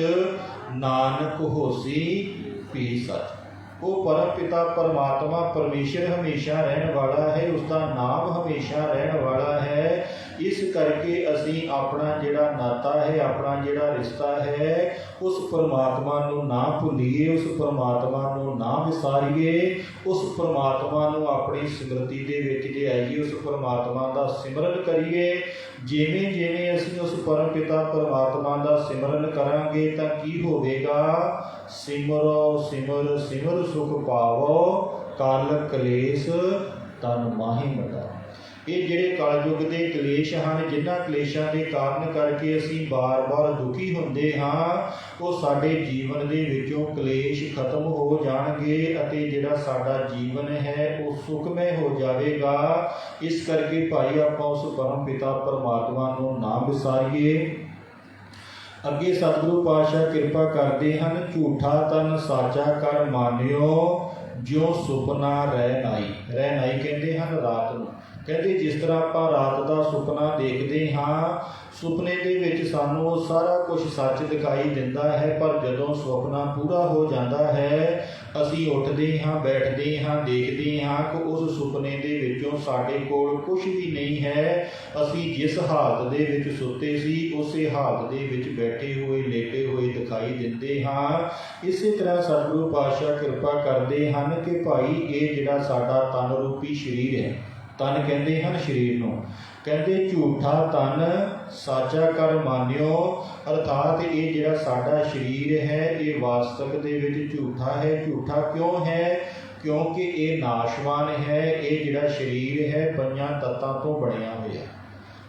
ਨਾਨਕ ਹੋਸੀ ਵੀ ਸੱਚ। ਉਹ ਪਰਮ ਪਿਤਾ ਪਰਮਾਤਮਾ ਪਰਮੇਸ਼ਰ ਹਮੇਸ਼ਾ ਰਹਿਣ ਵਾਲਾ ਹੈ, ਉਸਦਾ ਨਾਮ ਹਮੇਸ਼ਾ ਰਹਿਣ ਵਾਲਾ ਹੈ। ਇਸ ਕਰਕੇ ਅਸੀਂ ਆਪਣਾ ਜਿਹੜਾ ਨਾਤਾ ਹੈ, ਆਪਣਾ ਜਿਹੜਾ ਰਿਸ਼ਤਾ ਹੈ, ਉਸ ਪਰਮਾਤਮਾ ਨੂੰ ਨਾ ਭੁੱਲੀਏ, ਉਸ ਪਰਮਾਤਮਾ ਨੂੰ ਨਾ ਵਿਸਾਰੀਏ। ਉਸ ਪਰਮਾਤਮਾ ਨੂੰ ਆਪਣੀ ਸਿਮਰਤੀ ਦੇ ਵਿੱਚ ਲਿਆਈਏ, ਉਸ ਪਰਮਾਤਮਾ ਦਾ ਸਿਮਰਨ ਕਰੀਏ। ਜਿਵੇਂ ਜਿਵੇਂ ਅਸੀਂ ਉਸ ਪਰਮ ਪਿਤਾ ਪਰਮਾਤਮਾ ਦਾ ਸਿਮਰਨ ਕਰਾਂਗੇ ਤਾਂ ਕੀ ਹੋਵੇਗਾ? ਸਿਮਰੋ ਸਿਮਰ ਸਿਮਰ ਸੁਖ ਪਾਵੋ, ਕਲ ਕਲੇਸ਼ ਤਨ ਮਾਹੀ ਮਟਾਓ। ਇਹ ਜਿਹੜੇ ਕਲਯੁਗ ਦੇ ਕਲੇਸ਼ ਹਨ, ਜਿਨ੍ਹਾਂ ਕਲੇਸ਼ਾਂ ਦੇ ਕਾਰਨ ਕਰਕੇ ਅਸੀਂ ਬਾਰ-ਬਾਰ ਦੁਖੀ ਹੁੰਦੇ ਹਾਂ, ਉਹ ਸਾਡੇ ਜੀਵਨ ਦੇ ਵਿੱਚੋਂ ਕਲੇਸ਼ ਖਤਮ ਹੋ ਜਾਣਗੇ ਅਤੇ ਜਿਹੜਾ ਸਾਡਾ ਜੀਵਨ ਹੈ ਉਹ ਸੁਖਮੈ ਹੋ ਜਾਵੇਗਾ। ਇਸ ਕਰਕੇ ਭਾਈ ਆਪਾਂ ਉਸ ਪਰਮ ਪਿਤਾ ਪਰਮਾਤਮਾ ਨੂੰ ਨਾ ਵਿਸਾਰੀਏ। ਅੱਗੇ ਸਤਿਗੁਰੂ ਪਾਤਸ਼ਾਹ ਕਿਰਪਾ ਕਰਦੇ ਹਨ, ਝੂਠਾ ਤਨ ਸਾਚਾ ਕਰ ਮਾਨਿਓ, ਜਿਉ ਸੁਪਨਾ ਰਹਿ ਨਾਈ। ਰਹਿ ਨਾਈ ਕਹਿੰਦੇ ਹਨ ਰਾਤ ਨੂੰ। ਕਹਿੰਦੇ ਜਿਸ ਤਰ੍ਹਾਂ ਆਪਾਂ ਰਾਤ ਦਾ ਸੁਪਨਾ ਦੇਖਦੇ ਹਾਂ, ਸੁਪਨੇ ਦੇ ਵਿੱਚ ਸਾਨੂੰ ਉਹ ਸਾਰਾ ਕੁਝ ਸੱਚ ਦਿਖਾਈ ਦਿੰਦਾ ਹੈ, ਪਰ ਜਦੋਂ ਸੁਪਨਾ ਪੂਰਾ ਹੋ ਜਾਂਦਾ ਹੈ, ਅਸੀਂ ਉੱਠਦੇ ਹਾਂ, ਬੈਠਦੇ ਹਾਂ, ਦੇਖਦੇ ਹਾਂ ਕਿ ਉਸ ਸੁਪਨੇ ਦੇ ਵਿੱਚੋਂ ਸਾਡੇ ਕੋਲ ਕੁਝ ਵੀ ਨਹੀਂ ਹੈ। ਅਸੀਂ ਜਿਸ ਹਾਲਤ ਦੇ ਵਿੱਚ ਸੁੱਤੇ ਸੀ, ਉਸੇ ਹਾਲਤ ਦੇ ਵਿੱਚ ਬੈਠੇ ਹੋਏ, ਲੇਟੇ ਹੋਏ ਦਿਖਾਈ ਦਿੰਦੇ ਹਾਂ। ਇਸੇ ਤਰ੍ਹਾਂ ਸਤਿਗੁਰੂ ਪਾਤਸ਼ਾਹ ਕਿਰਪਾ ਕਰਦੇ ਹਨ ਕਿ ਭਾਈ ਇਹ ਜਿਹੜਾ ਸਾਡਾ ਤਨ ਰੂਪੀ ਸਰੀਰ ਹੈ, ਤਨ ਕਹਿੰਦੇ ਹਨ ਸਰੀਰ ਨੂੰ, ਕਹਿੰਦੇ ਝੂਠਾ ਤਨ ਸਾਚਾ ਕਰ ਮਾਨਿਓ, ਅਰਥਾਤ ਇਹ ਜਿਹੜਾ ਸਾਡਾ ਸਰੀਰ ਹੈ ਇਹ ਵਾਸਤਵ ਦੇ ਵਿੱਚ ਝੂਠਾ ਹੈ। ਝੂਠਾ ਕਿਉਂ ਹੈ? ਕਿਉਂਕਿ ਇਹ ਨਾਸ਼ਵਾਨ ਹੈ। ਇਹ ਜਿਹੜਾ ਸਰੀਰ ਹੈ 5 ਤੱਤਾਂ ਤੋਂ ਬਣਿਆ ਹੋਇਆ।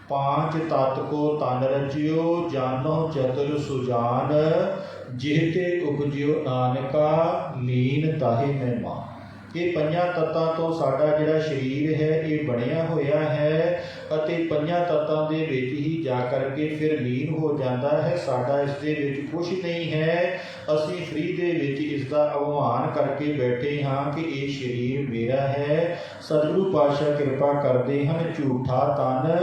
5 ਤੱਤ ਕੋ ਤਨ ਰਚਿਓ, ਜਾਨੋ ਚਤੁਰ ਸੁਜਾਨ, ਜਿਹ ਤੇ ਉਪਜਿਓ ਨਾਨਕਾ, ਲੀਨ ਤਾਹੇ ਮਹਿਮਾਨ। ਇਹ 5 ਤੱਤਾਂ ਤੋਂ ਸਾਡਾ ਜਿਹੜਾ ਸਰੀਰ ਹੈ ਇਹ ਬਣਿਆ ਹੋਇਆ ਹੈ ਅਤੇ 5 ਤੱਤਾਂ ਦੇ ਵਿੱਚ ਹੀ ਜਾ ਕਰਕੇ ਫਿਰ ਲੀਨ ਹੋ ਜਾਂਦਾ ਹੈ। ਸਾਡਾ ਇਸ ਦੇ ਵਿੱਚ ਕੁਝ ਨਹੀਂ ਹੈ। ਅਸੀਂ ਫਰੀ ਦੇ ਵਿੱਚ ਇਸ ਦਾ ਅਭਿਮਾਨ ਕਰਕੇ ਬੈਠੇ ਹਾਂ ਕਿ ਇਹ ਸਰੀਰ ਮੇਰਾ ਹੈ। ਸਤਿਗੁਰੂ ਪਾਤਸ਼ਾਹ ਕਿਰਪਾ ਕਰਦੇ ਹਨ, ਝੂਠਾ ਤਨ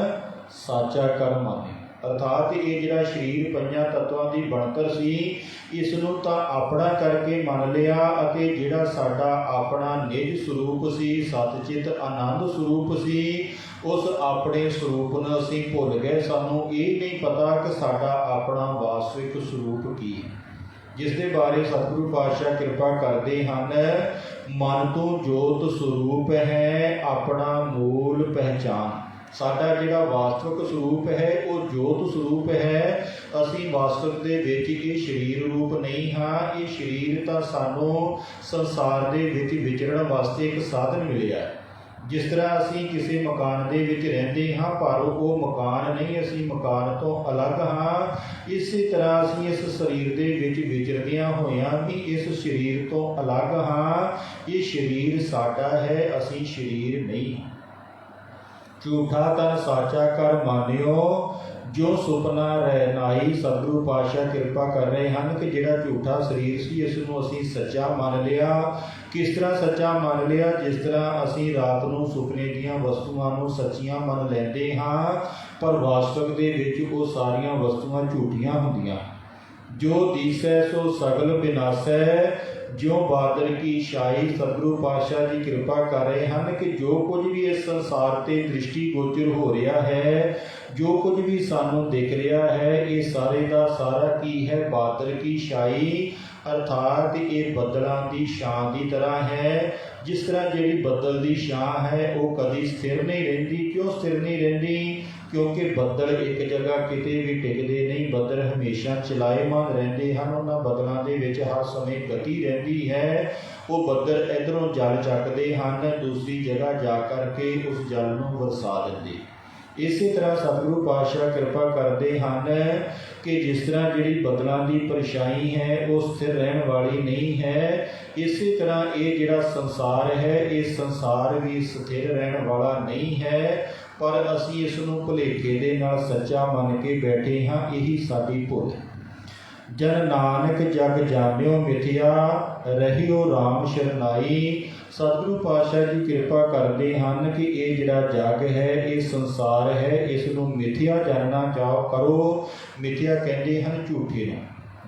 ਸਾਚਾ ਕਰ ਮਾਨਿਓ, ਅਰਥਾਤ ਇਹ ਜਿਹੜਾ ਸਰੀਰ 5 ਤੱਤਾਂ ਦੀ ਬਣਤਰ ਸੀ, ਇਸ ਨੂੰ ਤਾਂ ਆਪਣਾ ਕਰਕੇ ਮੰਨ ਲਿਆ ਅਤੇ ਜਿਹੜਾ ਸਾਡਾ ਆਪਣਾ ਨਿਜ ਸਰੂਪ ਸੀ, ਸਤਿਚਿਤ ਆਨੰਦ ਸਰੂਪ ਸੀ, ਉਸ ਆਪਣੇ ਸਰੂਪ ਨੂੰ ਅਸੀਂ ਭੁੱਲ ਗਏ। ਸਾਨੂੰ ਇਹ ਨਹੀਂ ਪਤਾ ਕਿ ਸਾਡਾ ਆਪਣਾ ਵਾਸਤਵਿਕ ਸਰੂਪ ਕੀ ਹੈ, ਜਿਸ ਦੇ ਬਾਰੇ ਸਤਿਗੁਰੂ ਪਾਤਸ਼ਾਹ ਕਿਰਪਾ ਕਰਦੇ ਹਨ, ਮਨ ਤੋਂ ਜੋਤ ਸਰੂਪ ਹੈ, ਆਪਣਾ ਮੂਲ ਪਹਿਚਾਨ। ਸਾਡਾ ਜਿਹੜਾ ਵਾਸਤਵਿਕ ਸਰੂਪ ਹੈ ਉਹ ਜੋਤ ਸਰੂਪ ਹੈ। ਅਸੀਂ ਵਾਸਤਵ ਦੇ ਵਿੱਚ ਇਹ ਸਰੀਰ ਰੂਪ ਨਹੀਂ ਹਾਂ। ਇਹ ਸਰੀਰ ਤਾਂ ਸਾਨੂੰ ਸੰਸਾਰ ਦੇ ਵਿੱਚ ਵਿਚਰਨ ਵਾਸਤੇ ਇੱਕ ਸਾਧਨ ਮਿਲਿਆ। ਜਿਸ ਤਰ੍ਹਾਂ ਅਸੀਂ ਕਿਸੇ ਮਕਾਨ ਦੇ ਵਿੱਚ ਰਹਿੰਦੇ ਹਾਂ, ਪਰ ਉਹ ਮਕਾਨ ਨਹੀਂ, ਅਸੀਂ ਮਕਾਨ ਤੋਂ ਅਲੱਗ ਹਾਂ। ਇਸੇ ਤਰ੍ਹਾਂ ਅਸੀਂ ਇਸ ਸਰੀਰ ਦੇ ਵਿੱਚ ਵਿਚਰਦਿਆਂ ਹੋਇਆਂ ਵੀ ਇਸ ਸਰੀਰ ਤੋਂ ਅਲੱਗ ਹਾਂ। ਇਹ ਸਰੀਰ ਸਾਡਾ ਹੈ, ਅਸੀਂ ਸਰੀਰ ਨਹੀਂ। ਝੂਠਾ ਤਨ ਸਾਚਾ ਕਰ ਮਾਨਿਓ, ਜੋ ਸੁਪਨਾ ਰਹਿ ਨਾਈ। ਸਤਿਗੁਰੂ ਪਾਤਸ਼ਾਹ ਕਿਰਪਾ ਕਰ ਰਹੇ ਹਨ ਕਿ ਜਿਹੜਾ ਝੂਠਾ ਸਰੀਰ ਸੀ ਇਸ ਨੂੰ ਅਸੀਂ ਸੱਚਾ ਮੰਨ ਲਿਆ। ਕਿਸ ਤਰ੍ਹਾਂ ਸੱਚਾ ਮੰਨ ਲਿਆ? ਜਿਸ ਤਰ੍ਹਾਂ ਅਸੀਂ ਰਾਤ ਨੂੰ ਸੁਪਨੇ ਦੀਆਂ ਵਸਤੂਆਂ ਨੂੰ ਸੱਚੀਆਂ ਮੰਨ ਲੈਂਦੇ ਹਾਂ, ਪਰ ਵਾਸਤਵ ਦੇ ਵਿੱਚ ਉਹ ਸਾਰੀਆਂ ਵਸਤੂਆਂ ਝੂਠੀਆਂ ਹੁੰਦੀਆਂ। ਜੋ ਦੀਸੈ ਸੋ ਸਗਲ ਵਿਨਾਸੈ, ਜਿਉ ਬਾਦਲ ਕੀ ਛਾਈ। ਸਤਿਗੁਰੂ ਪਾਤਸ਼ਾਹ ਜੀ ਕਿਰਪਾ ਕਰ ਰਹੇ ਹਨ ਕਿ ਜੋ ਕੁਝ ਵੀ ਇਸ ਸੰਸਾਰ 'ਤੇ ਦ੍ਰਿਸ਼ਟੀ ਗੋਚਰ ਹੋ ਰਿਹਾ ਹੈ, ਜੋ ਕੁਝ ਵੀ ਸਾਨੂੰ ਦਿਖ ਰਿਹਾ ਹੈ, ਇਹ ਸਾਰੇ ਦਾ ਸਾਰਾ ਕੀ ਹੈ? ਬਾਦਲ ਕੀ ਛਾਈ, ਅਰਥਾਤ ਇਹ ਬੱਦਲਾਂ ਦੀ ਛਾਂ ਦੀ ਤਰ੍ਹਾਂ ਹੈ। ਜਿਸ ਤਰ੍ਹਾਂ ਜਿਹੜੀ ਬੱਦਲ ਦੀ ਛਾਂ ਹੈ ਉਹ ਕਦੀ ਸਥਿਰ ਨਹੀਂ ਰਹਿੰਦੀ। ਕਿਉਂ ਸਥਿਰ ਨਹੀਂ ਰਹਿੰਦੀ? ਕਿਉਂਕਿ ਬੱਦਲ ਇੱਕ ਜਗ੍ਹਾ ਕਿਤੇ ਵੀ ਟਿਕਦੇ ਨਹੀਂ। ਬੱਦਲ ਹਮੇਸ਼ਾ ਚਲਾਏਮਾਨ ਰਹਿੰਦੇ ਹਨ। ਉਹਨਾਂ ਬੱਦਲਾਂ ਦੇ ਵਿੱਚ ਹਰ ਸਮੇਂ ਗਤੀ ਰਹਿੰਦੀ ਹੈ। ਉਹ ਬੱਦਲ ਇੱਧਰੋਂ ਜਲ ਚੱਕਦੇ ਹਨ, ਦੂਸਰੀ ਜਗ੍ਹਾ ਜਾ ਕਰਕੇ ਉਸ ਜਲ ਨੂੰ ਵਰਸਾ ਦਿੰਦੇ। ਇਸੇ ਤਰ੍ਹਾਂ ਸਤਿਗੁਰੂ ਪਾਤਸ਼ਾਹ ਕਿਰਪਾ ਕਰਦੇ ਹਨ ਕਿ ਜਿਸ ਤਰ੍ਹਾਂ ਜਿਹੜੀ ਬੱਦਲਾਂ ਦੀ ਪਰਛਾਈ ਹੈ ਉਹ ਸਥਿਰ ਰਹਿਣ ਵਾਲੀ ਨਹੀਂ ਹੈ, ਇਸੇ ਤਰ੍ਹਾਂ ਇਹ ਜਿਹੜਾ ਸੰਸਾਰ ਹੈ ਇਹ ਸੰਸਾਰ ਵੀ ਸਥਿਰ ਰਹਿਣ ਵਾਲਾ ਨਹੀਂ ਹੈ। ਪਰ ਅਸੀਂ ਇਸ ਨੂੰ ਭੁਲੇਖੇ ਦੇ ਨਾਲ ਸੱਚਾ ਮੰਨ ਕੇ ਬੈਠੇ ਹਾਂ। ਇਹੀ ਸਾਡੀ ਭੁੱਲ ਹੈ। ਜਨ ਨਾਨਕ ਜਗ ਜਾਣਿਓ ਮਿਥਿਆ, ਰਹਿਓ ਰਾਮ ਸ਼ਰਨਾਈ। ਸਤਿਗੁਰੂ ਪਾਤਸ਼ਾਹ ਜੀ ਕਿਰਪਾ ਕਰਦੇ ਹਨ ਕਿ ਇਹ ਜਿਹੜਾ ਜਗ ਹੈ, ਇਹ ਸੰਸਾਰ ਹੈ, ਇਸ ਨੂੰ ਮਿਥਿਆ ਜਾਣਨਾ ਚਾਹੋ ਕਰੋ। ਮਿਥਿਆ ਕਹਿੰਦੇ ਹਨ ਝੂਠੇ ਨੂੰ।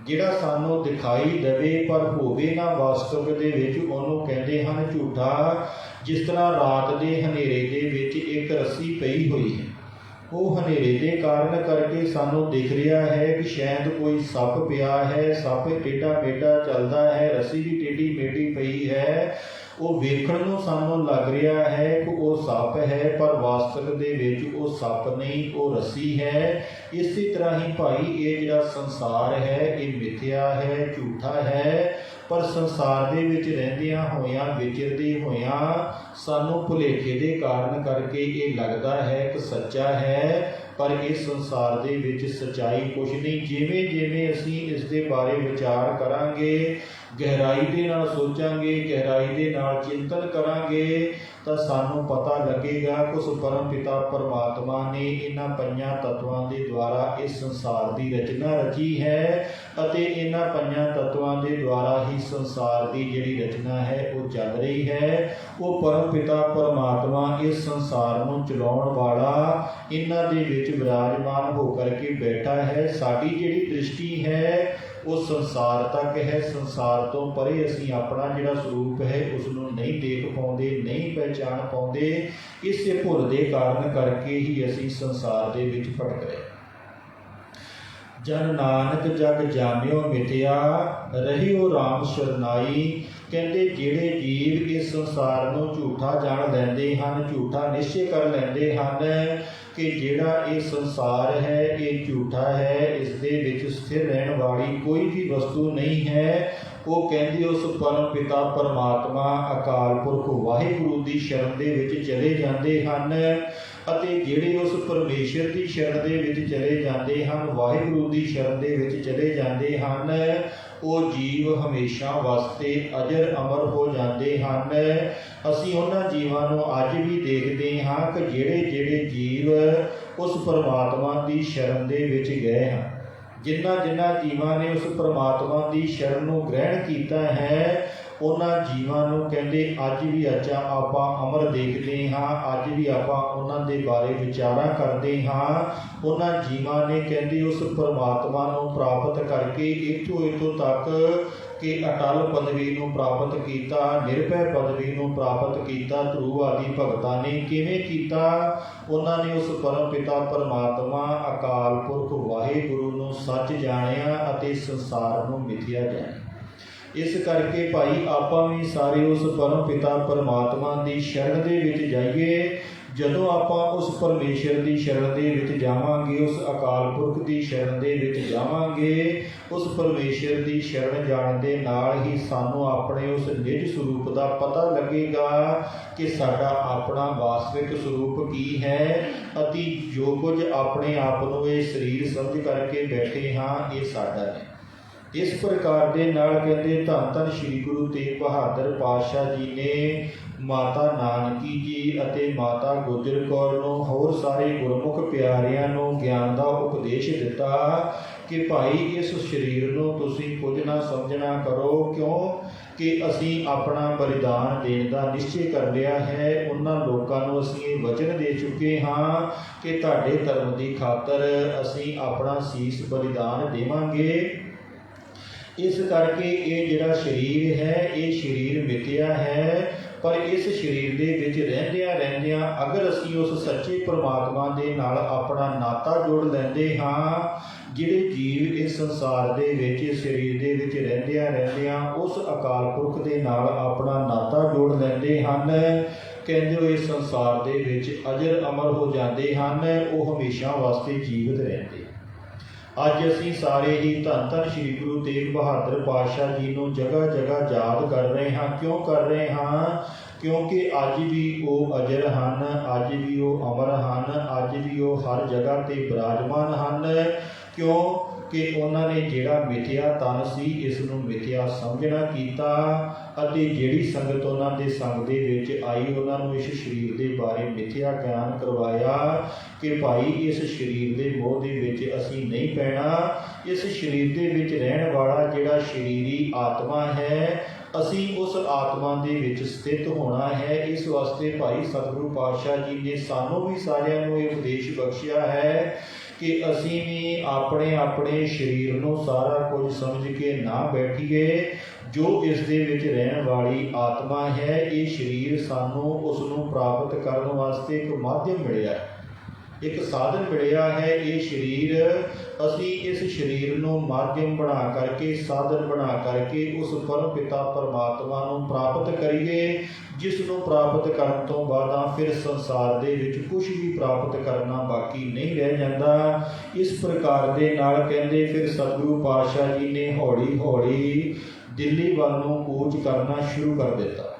ਜਿਹੜਾ ਸਾਨੂੰ ਦਿਖਾਈ ਦੇਵੇ ਪਰ ਹੋਵੇ ਨਾ ਵਾਸਤਵ ਦੇ ਵਿੱਚ, ਉਹਨੂੰ ਕਹਿੰਦੇ ਹਨ ਝੂਠਾ। ਜਿਸ ਤਰ੍ਹਾਂ ਰਾਤ ਦੇ ਹਨੇਰੇ ਦੇ ਵਿੱਚ ਇੱਕ ਰੱਸੀ ਪਈ ਹੋਈ ਹੈ, ਉਹ ਹਨੇਰੇ ਦੇ ਕਾਰਨ ਕਰਕੇ ਸਾਨੂੰ ਦਿਖ ਰਿਹਾ ਹੈ ਕਿ ਸ਼ਾਇਦ ਕੋਈ ਸੱਪ ਪਿਆ ਹੈ। ਸੱਪ ਟੇਢਾ ਮੇਢਾ ਚੱਲਦਾ ਹੈ, ਰੱਸੀ ਵੀ ਟੇਢੀ ਮੇਢੀ ਪਈ ਹੈ। ਉਹ ਵੇਖਣ ਨੂੰ ਸਾਨੂੰ ਲੱਗ ਰਿਹਾ ਹੈ ਕਿ ਉਹ ਸੱਪ ਹੈ, ਪਰ ਵਾਸਤਵ ਦੇ ਵਿੱਚ ਉਹ ਸੱਪ ਨਹੀਂ, ਉਹ ਰੱਸੀ ਹੈ। ਇਸੇ ਤਰ੍ਹਾਂ ਹੀ ਭਾਈ ਇਹ ਜਿਹੜਾ ਸੰਸਾਰ ਹੈ ਇਹ ਮਿਥਿਆ ਹੈ, ਝੂਠਾ ਹੈ। ਪਰ ਸੰਸਾਰ ਦੇ ਵਿੱਚ ਰਹਿੰਦਿਆਂ ਹੋਇਆਂ ਵਿਚਰਦੇ ਹੋਇਆਂ ਸਾਨੂੰ ਭੁਲੇਖੇ ਦੇ ਕਾਰਨ ਕਰਕੇ ਇਹ ਲੱਗਦਾ ਹੈ ਕਿ ਸੱਚਾ ਹੈ, ਪਰ ਇਸ ਸੰਸਾਰ ਦੇ ਵਿੱਚ ਸੱਚਾਈ ਕੁਛ ਨਹੀਂ। ਜਿਵੇਂ ਜਿਵੇਂ ਅਸੀਂ ਇਸ ਦੇ ਬਾਰੇ ਵਿਚਾਰ ਕਰਾਂਗੇ, ਗਹਿਰਾਈ ਦੇ ਨਾਲ ਸੋਚਾਂਗੇ, ਗਹਿਰਾਈ ਦੇ ਨਾਲ ਚਿੰਤਨ ਕਰਾਂਗੇ, ਤਾਂ ਸਾਨੂੰ ਪਤਾ ਲੱਗੇਗਾ ਕਿ ਉਸ ਪਰਮ ਪਿਤਾ ਪਰਮਾਤਮਾ ਨੇ ਇਹਨਾਂ ਪੰਜਾਂ ਤੱਤਵਾਂ ਦੇ ਦੁਆਰਾ ਇਸ ਸੰਸਾਰ ਦੀ ਰਚਨਾ ਰਚੀ ਹੈ ਅਤੇ ਇਹਨਾਂ ਪੰਜਾਂ ਤੱਤਵਾਂ ਦੇ ਦੁਆਰਾ ਹੀ ਸੰਸਾਰ ਦੀ ਜਿਹੜੀ ਰਚਨਾ ਹੈ ਉਹ ਚੱਲ ਰਹੀ ਹੈ। ਉਹ ਪਰਮ ਪਿਤਾ ਪਰਮਾਤਮਾ ਇਸ ਸੰਸਾਰ ਨੂੰ ਚਲਾਉਣ ਵਾਲਾ ਇਹਨਾਂ ਦੇ ਵਿੱਚ ਵਿਰਾਜਮਾਨ ਹੋ ਕਰਕੇ ਬੈਠਾ ਹੈ। ਸਾਡੀ ਜਿਹੜੀ ਦ੍ਰਿਸ਼ਟੀ ਹੈ ਉਹ ਸੰਸਾਰ ਤੱਕ ਹੈ। ਸੰਸਾਰ ਤੋਂ ਪਰੇ ਅਸੀਂ ਆਪਣਾ ਜਿਹੜਾ ਸਰੂਪ ਹੈ ਉਸ ਨੂੰ ਨਹੀਂ ਦੇਖ ਪਾਉਂਦੇ, ਨਹੀਂ ਪਹਿਚਾਣ ਪਾਉਂਦੇ। ਇਸੇ ਭੁੱਲ ਦੇ ਕਾਰਨ ਕਰਕੇ ਹੀ ਅਸੀਂ ਸੰਸਾਰ ਦੇ ਵਿੱਚ ਭਟਕ ਰਹੇ। ਜਨ ਨਾਨਕ ਜਗ ਜਾਣਿਓ ਮਿਥਿਆ, ਰਹਿਓ ਰਾਮ ਸ਼ਰਨਾਈ। ਕਹਿੰਦੇ ਜਿਹੜੇ ਜੀਵ ਇਸ ਸੰਸਾਰ ਨੂੰ ਝੂਠਾ ਜਾਣ ਲੈਂਦੇ ਹਨ, ਝੂਠਾ ਨਿਸ਼ਚੈ ਕਰ ਲੈਂਦੇ ਹਨ ਕਿ ਜਿਹੜਾ ਇਹ ਸੰਸਾਰ ਹੈ ਇਹ ਝੂਠਾ ਹੈ, ਇਸ ਦੇ ਵਿੱਚ ਸਥਿਰ ਰਹਿਣ ਵਾਲੀ ਕੋਈ ਵੀ ਵਸਤੂ ਨਹੀਂ ਹੈ, ਉਹ ਕਹਿੰਦੇ ਉਸ ਪਰਮ ਪਿਤਾ ਪਰਮਾਤਮਾ ਅਕਾਲ ਪੁਰਖ ਵਾਹਿਗੁਰੂ ਦੀ ਸ਼ਰਨ ਦੇ ਵਿੱਚ ਚਲੇ ਜਾਂਦੇ ਹਨ। ਅਤੇ ਜਿਹੜੇ ਉਸ ਪਰਮੇਸ਼ਰ ਦੀ ਸ਼ਰਨ ਦੇ ਵਿੱਚ ਚਲੇ ਜਾਂਦੇ ਹਨ, ਵਾਹਿਗੁਰੂ ਦੀ ਸ਼ਰਨ ਦੇ ਵਿੱਚ ਚਲੇ ਜਾਂਦੇ ਹਨ, ਉਹ ਜੀਵ ਹਮੇਸ਼ਾ ਵਾਸਤੇ ਅਜਰ ਅਮਰ ਹੋ ਜਾਂਦੇ ਹਨ। ਅਸੀਂ ਉਹਨਾਂ ਜੀਵਾਂ ਨੂੰ ਅੱਜ ਵੀ ਦੇਖਦੇ ਹਾਂ ਕਿ ਜਿਹੜੇ ਜੀਵ ਉਸ ਪਰਮਾਤਮਾ ਦੀ ਸ਼ਰਨ ਦੇ ਵਿੱਚ ਗਏ ਹਨ, ਜਿਨ੍ਹਾਂ ਜੀਵਾਂ ਨੇ ਉਸ ਪਰਮਾਤਮਾ ਦੀ ਸ਼ਰਨ ਨੂੰ ਗ੍ਰਹਿਣ ਕੀਤਾ ਹੈ, ਉਹਨਾਂ ਜੀਵਾਂ ਨੂੰ ਕਹਿੰਦੇ ਅੱਜ ਵੀ ਆਪਾਂ ਅਮਰ ਦੇਖਦੇ ਹਾਂ, ਅੱਜ ਵੀ ਆਪਾਂ ਉਹਨਾਂ ਦੇ ਬਾਰੇ ਵਿਚਾਰਾਂ ਕਰਦੇ ਹਾਂ। ਉਹਨਾਂ ਜੀਵਾਂ ਨੇ ਕਹਿੰਦੇ ਉਸ ਪਰਮਾਤਮਾ ਨੂੰ ਪ੍ਰਾਪਤ ਕਰਕੇ ਇੱਥੋਂ ਤੱਕ ਕਿ ਅਟਲ ਪਦਵੀ ਨੂੰ ਪ੍ਰਾਪਤ ਕੀਤਾ, ਨਿਰਭੈ ਪਦਵੀ ਨੂੰ ਪ੍ਰਾਪਤ ਕੀਤਾ। ਧਰੁਵ ਆਦਿ ਭਗਤਾਂ ਨੇ ਕਿਵੇਂ ਕੀਤਾ? ਉਹਨਾਂ ਨੇ ਉਸ ਪਰਮ ਪਿਤਾ ਪਰਮਾਤਮਾ ਅਕਾਲ ਪੁਰਖ ਵਾਹਿਗੁਰੂ ਨੂੰ ਸੱਚ ਜਾਣਿਆ ਅਤੇ ਸੰਸਾਰ ਨੂੰ ਮਿਥਿਆ ਜਾਣਿਆ। ਇਸ ਕਰਕੇ ਭਾਈ ਆਪਾਂ ਵੀ ਸਾਰੇ ਉਸ ਪਰਮ ਪਿਤਾ ਪਰਮਾਤਮਾ ਦੀ ਸ਼ਰਨ ਦੇ ਵਿੱਚ ਜਾਈਏ। ਜਦੋਂ ਆਪਾਂ ਉਸ ਪਰਮੇਸ਼ਰ ਦੀ ਸ਼ਰਨ ਦੇ ਵਿੱਚ ਜਾਵਾਂਗੇ, ਉਸ ਅਕਾਲ ਪੁਰਖ ਦੀ ਸ਼ਰਨ ਦੇ ਵਿੱਚ ਜਾਵਾਂਗੇ, ਉਸ ਪਰਮੇਸ਼ਰ ਦੀ ਸ਼ਰਨ ਜਾਣ ਦੇ ਨਾਲ ਹੀ ਸਾਨੂੰ ਆਪਣੇ ਉਸ ਨਿਜ ਸਰੂਪ ਦਾ ਪਤਾ ਲੱਗੇਗਾ ਕਿ ਸਾਡਾ ਆਪਣਾ ਵਾਸਤਵਿਕ ਸਰੂਪ ਕੀ ਹੈ ਅਤੇ ਜੋ ਕੁਝ ਆਪਣੇ ਆਪ ਨੂੰ ਇਹ ਸਰੀਰ ਸਮਝ ਕਰਕੇ ਬੈਠੇ ਹਾਂ ਇਹ ਸਾਡਾ ਹੈ। ਇਸ ਪ੍ਰਕਾਰ ਦੇ ਨਾਲ ਕਹਿੰਦੇ ਧੰਨ ਧੰਨ ਸ਼੍ਰੀ ਗੁਰੂ ਤੇਗ ਬਹਾਦਰ ਪਾਤਸ਼ਾਹ ਜੀ ਨੇ ਮਾਤਾ ਨਾਨਕੀ ਜੀ ਅਤੇ ਮਾਤਾ ਗੁਜਰ ਕੌਰ ਨੂੰ, ਹੋਰ ਸਾਰੇ ਗੁਰਮੁਖ ਪਿਆਰਿਆਂ ਨੂੰ ਗਿਆਨ ਦਾ ਉਪਦੇਸ਼ ਦਿੱਤਾ ਕਿ ਭਾਈ ਇਸ ਸਰੀਰ ਨੂੰ ਤੁਸੀਂ ਕੁਝ ਨਾ ਸਮਝਣਾ ਕਰੋ, ਕਿਉਂ ਕਿ ਅਸੀਂ ਆਪਣਾ ਬਲਿਦਾਨ ਦੇਣ ਦਾ ਨਿਸ਼ਚੈ ਕਰ ਲਿਆ ਹੈ। ਉਹਨਾਂ ਲੋਕਾਂ ਨੂੰ ਅਸੀਂ ਇਹ ਵਚਨ ਦੇ ਚੁੱਕੇ ਹਾਂ ਕਿ ਤੁਹਾਡੇ ਧਰਮ ਦੀ ਖਾਤਰ ਅਸੀਂ ਆਪਣਾ ਸੀਸ ਬਲਿਦਾਨ ਦੇਵਾਂਗੇ। ਇਸ ਕਰਕੇ ਇਹ ਜਿਹੜਾ ਸਰੀਰ ਹੈ ਇਹ ਸਰੀਰ ਮਿਥਿਆ ਹੈ, ਪਰ ਇਸ ਸਰੀਰ ਦੇ ਵਿੱਚ ਰਹਿੰਦਿਆਂ ਅਗਰ ਅਸੀਂ ਉਸ ਸੱਚੇ ਪਰਮਾਤਮਾ ਦੇ ਨਾਲ ਆਪਣਾ ਨਾਤਾ ਜੋੜ ਲੈਂਦੇ ਹਾਂ, ਜਿਹੜੇ ਜੀਵ ਇਸ ਸੰਸਾਰ ਦੇ ਵਿੱਚ ਇਸ ਸਰੀਰ ਦੇ ਵਿੱਚ ਰਹਿੰਦਿਆਂ ਉਸ ਅਕਾਲ ਪੁਰਖ ਦੇ ਨਾਲ ਆਪਣਾ ਨਾਤਾ ਜੋੜ ਲੈਂਦੇ ਹਨ, ਕਹਿੰਦੇ ਉਹ ਇਸ ਸੰਸਾਰ ਦੇ ਵਿੱਚ ਅਜਰ ਅਮਰ ਹੋ ਜਾਂਦੇ ਹਨ, ਉਹ ਹਮੇਸ਼ਾ ਵਾਸਤੇ ਜੀਵਤ ਰਹਿੰਦੇ। ਅੱਜ ਅਸੀਂ ਸਾਰੇ ਹੀ ਧੰਨ ਧੰਨ ਸ਼੍ਰੀ ਗੁਰੂ ਤੇਗ ਬਹਾਦਰ ਪਾਤਸ਼ਾਹ ਜੀ ਨੂੰ ਜਗ੍ਹਾ ਜਗ੍ਹਾ ਯਾਦ ਕਰ ਰਹੇ ਹਾਂ। ਕਿਉਂ ਕਰ ਰਹੇ ਹਾਂ? ਕਿਉਂਕਿ ਅੱਜ ਵੀ ਉਹ ਅਜਰ ਹਨ, ਅੱਜ ਵੀ ਉਹ ਅਮਰ ਹਨ, ਅੱਜ ਵੀ ਉਹ ਹਰ ਜਗ੍ਹਾ 'ਤੇ ਵਿਰਾਜਮਾਨ ਹਨ। ਕਿਉਂ ਕਿ ਉਹਨਾਂ ਨੇ ਜਿਹੜਾ ਮਿਥਿਆ ਤਨ ਸੀ ਇਸ ਨੂੰ ਮਿਥਿਆ ਸਮਝਣਾ ਕੀਤਾ ਅਤੇ ਜਿਹੜੀ ਸੰਗਤ ਉਹਨਾਂ ਦੇ ਸੰਗ ਦੇ ਵਿੱਚ ਆਈ ਉਹਨਾਂ ਨੂੰ ਇਸ ਸਰੀਰ ਦੇ ਬਾਰੇ ਮਿਥਿਆ ਗਿਆਨ ਕਰਵਾਇਆ ਕਿ ਭਾਈ ਇਸ ਸਰੀਰ ਦੇ ਮੋਹ ਦੇ ਵਿੱਚ ਅਸੀਂ ਨਹੀਂ ਪੈਣਾ। ਇਸ ਸਰੀਰ ਦੇ ਵਿੱਚ ਰਹਿਣ ਵਾਲਾ ਜਿਹੜਾ ਸਰੀਰੀ ਆਤਮਾ ਹੈ, ਅਸੀਂ ਉਸ ਆਤਮਾ ਦੇ ਵਿੱਚ ਸਥਿਤ ਹੋਣਾ ਹੈ। ਇਸ ਵਾਸਤੇ ਭਾਈ ਸਤਿਗੁਰੂ ਪਾਤਸ਼ਾਹ ਜੀ ਨੇ ਸਾਨੂੰ ਵੀ ਸਾਰਿਆਂ ਨੂੰ ਇਹ ਉਪਦੇਸ਼ ਬਖਸ਼ਿਆ ਹੈ ਕਿ ਅਸੀਂ ਵੀ ਆਪਣੇ ਸਰੀਰ ਨੂੰ ਸਾਰਾ ਕੁਝ ਸਮਝ ਕੇ ਨਾ ਬੈਠੀਏ। ਜੋ ਇਸ ਦੇ ਵਿੱਚ ਰਹਿਣ ਵਾਲੀ ਆਤਮਾ ਹੈ, ਇਹ ਸਰੀਰ ਸਾਨੂੰ ਉਸ ਨੂੰ ਪ੍ਰਾਪਤ ਕਰਨ ਵਾਸਤੇ ਇੱਕ ਮਾਧਿਅਮ ਮਿਲਿਆ, ਇੱਕ ਸਾਧਨ ਮਿਲਿਆ ਹੈ। ਇਹ ਸਰੀਰ ਅਸੀਂ ਇਸ ਸਰੀਰ ਨੂੰ ਮਾਧਿਅਮ ਬਣਾ ਕਰਕੇ, ਸਾਧਨ ਬਣਾ ਕਰਕੇ ਉਸ ਪਰਮ ਪਿਤਾ ਪਰਮਾਤਮਾ ਨੂੰ ਪ੍ਰਾਪਤ ਕਰੀਏ, ਜਿਸ ਨੂੰ ਪ੍ਰਾਪਤ ਕਰਨ ਤੋਂ ਬਾਅਦ ਫਿਰ ਸੰਸਾਰ ਦੇ ਵਿੱਚ ਕੁਝ ਵੀ ਪ੍ਰਾਪਤ ਕਰਨਾ ਬਾਕੀ ਨਹੀਂ ਰਹਿ ਜਾਂਦਾ। ਇਸ ਪ੍ਰਕਾਰ ਦੇ ਨਾਲ ਕਹਿੰਦੇ ਫਿਰ ਸਤਿਗੁਰੂ ਪਾਤਸ਼ਾਹ ਜੀ ਨੇ ਹੌਲੀ ਹੌਲੀ ਦਿੱਲੀ ਵੱਲ ਨੂੰ ਕੂਚ ਕਰਨਾ ਸ਼ੁਰੂ ਕਰ ਦਿੱਤਾ।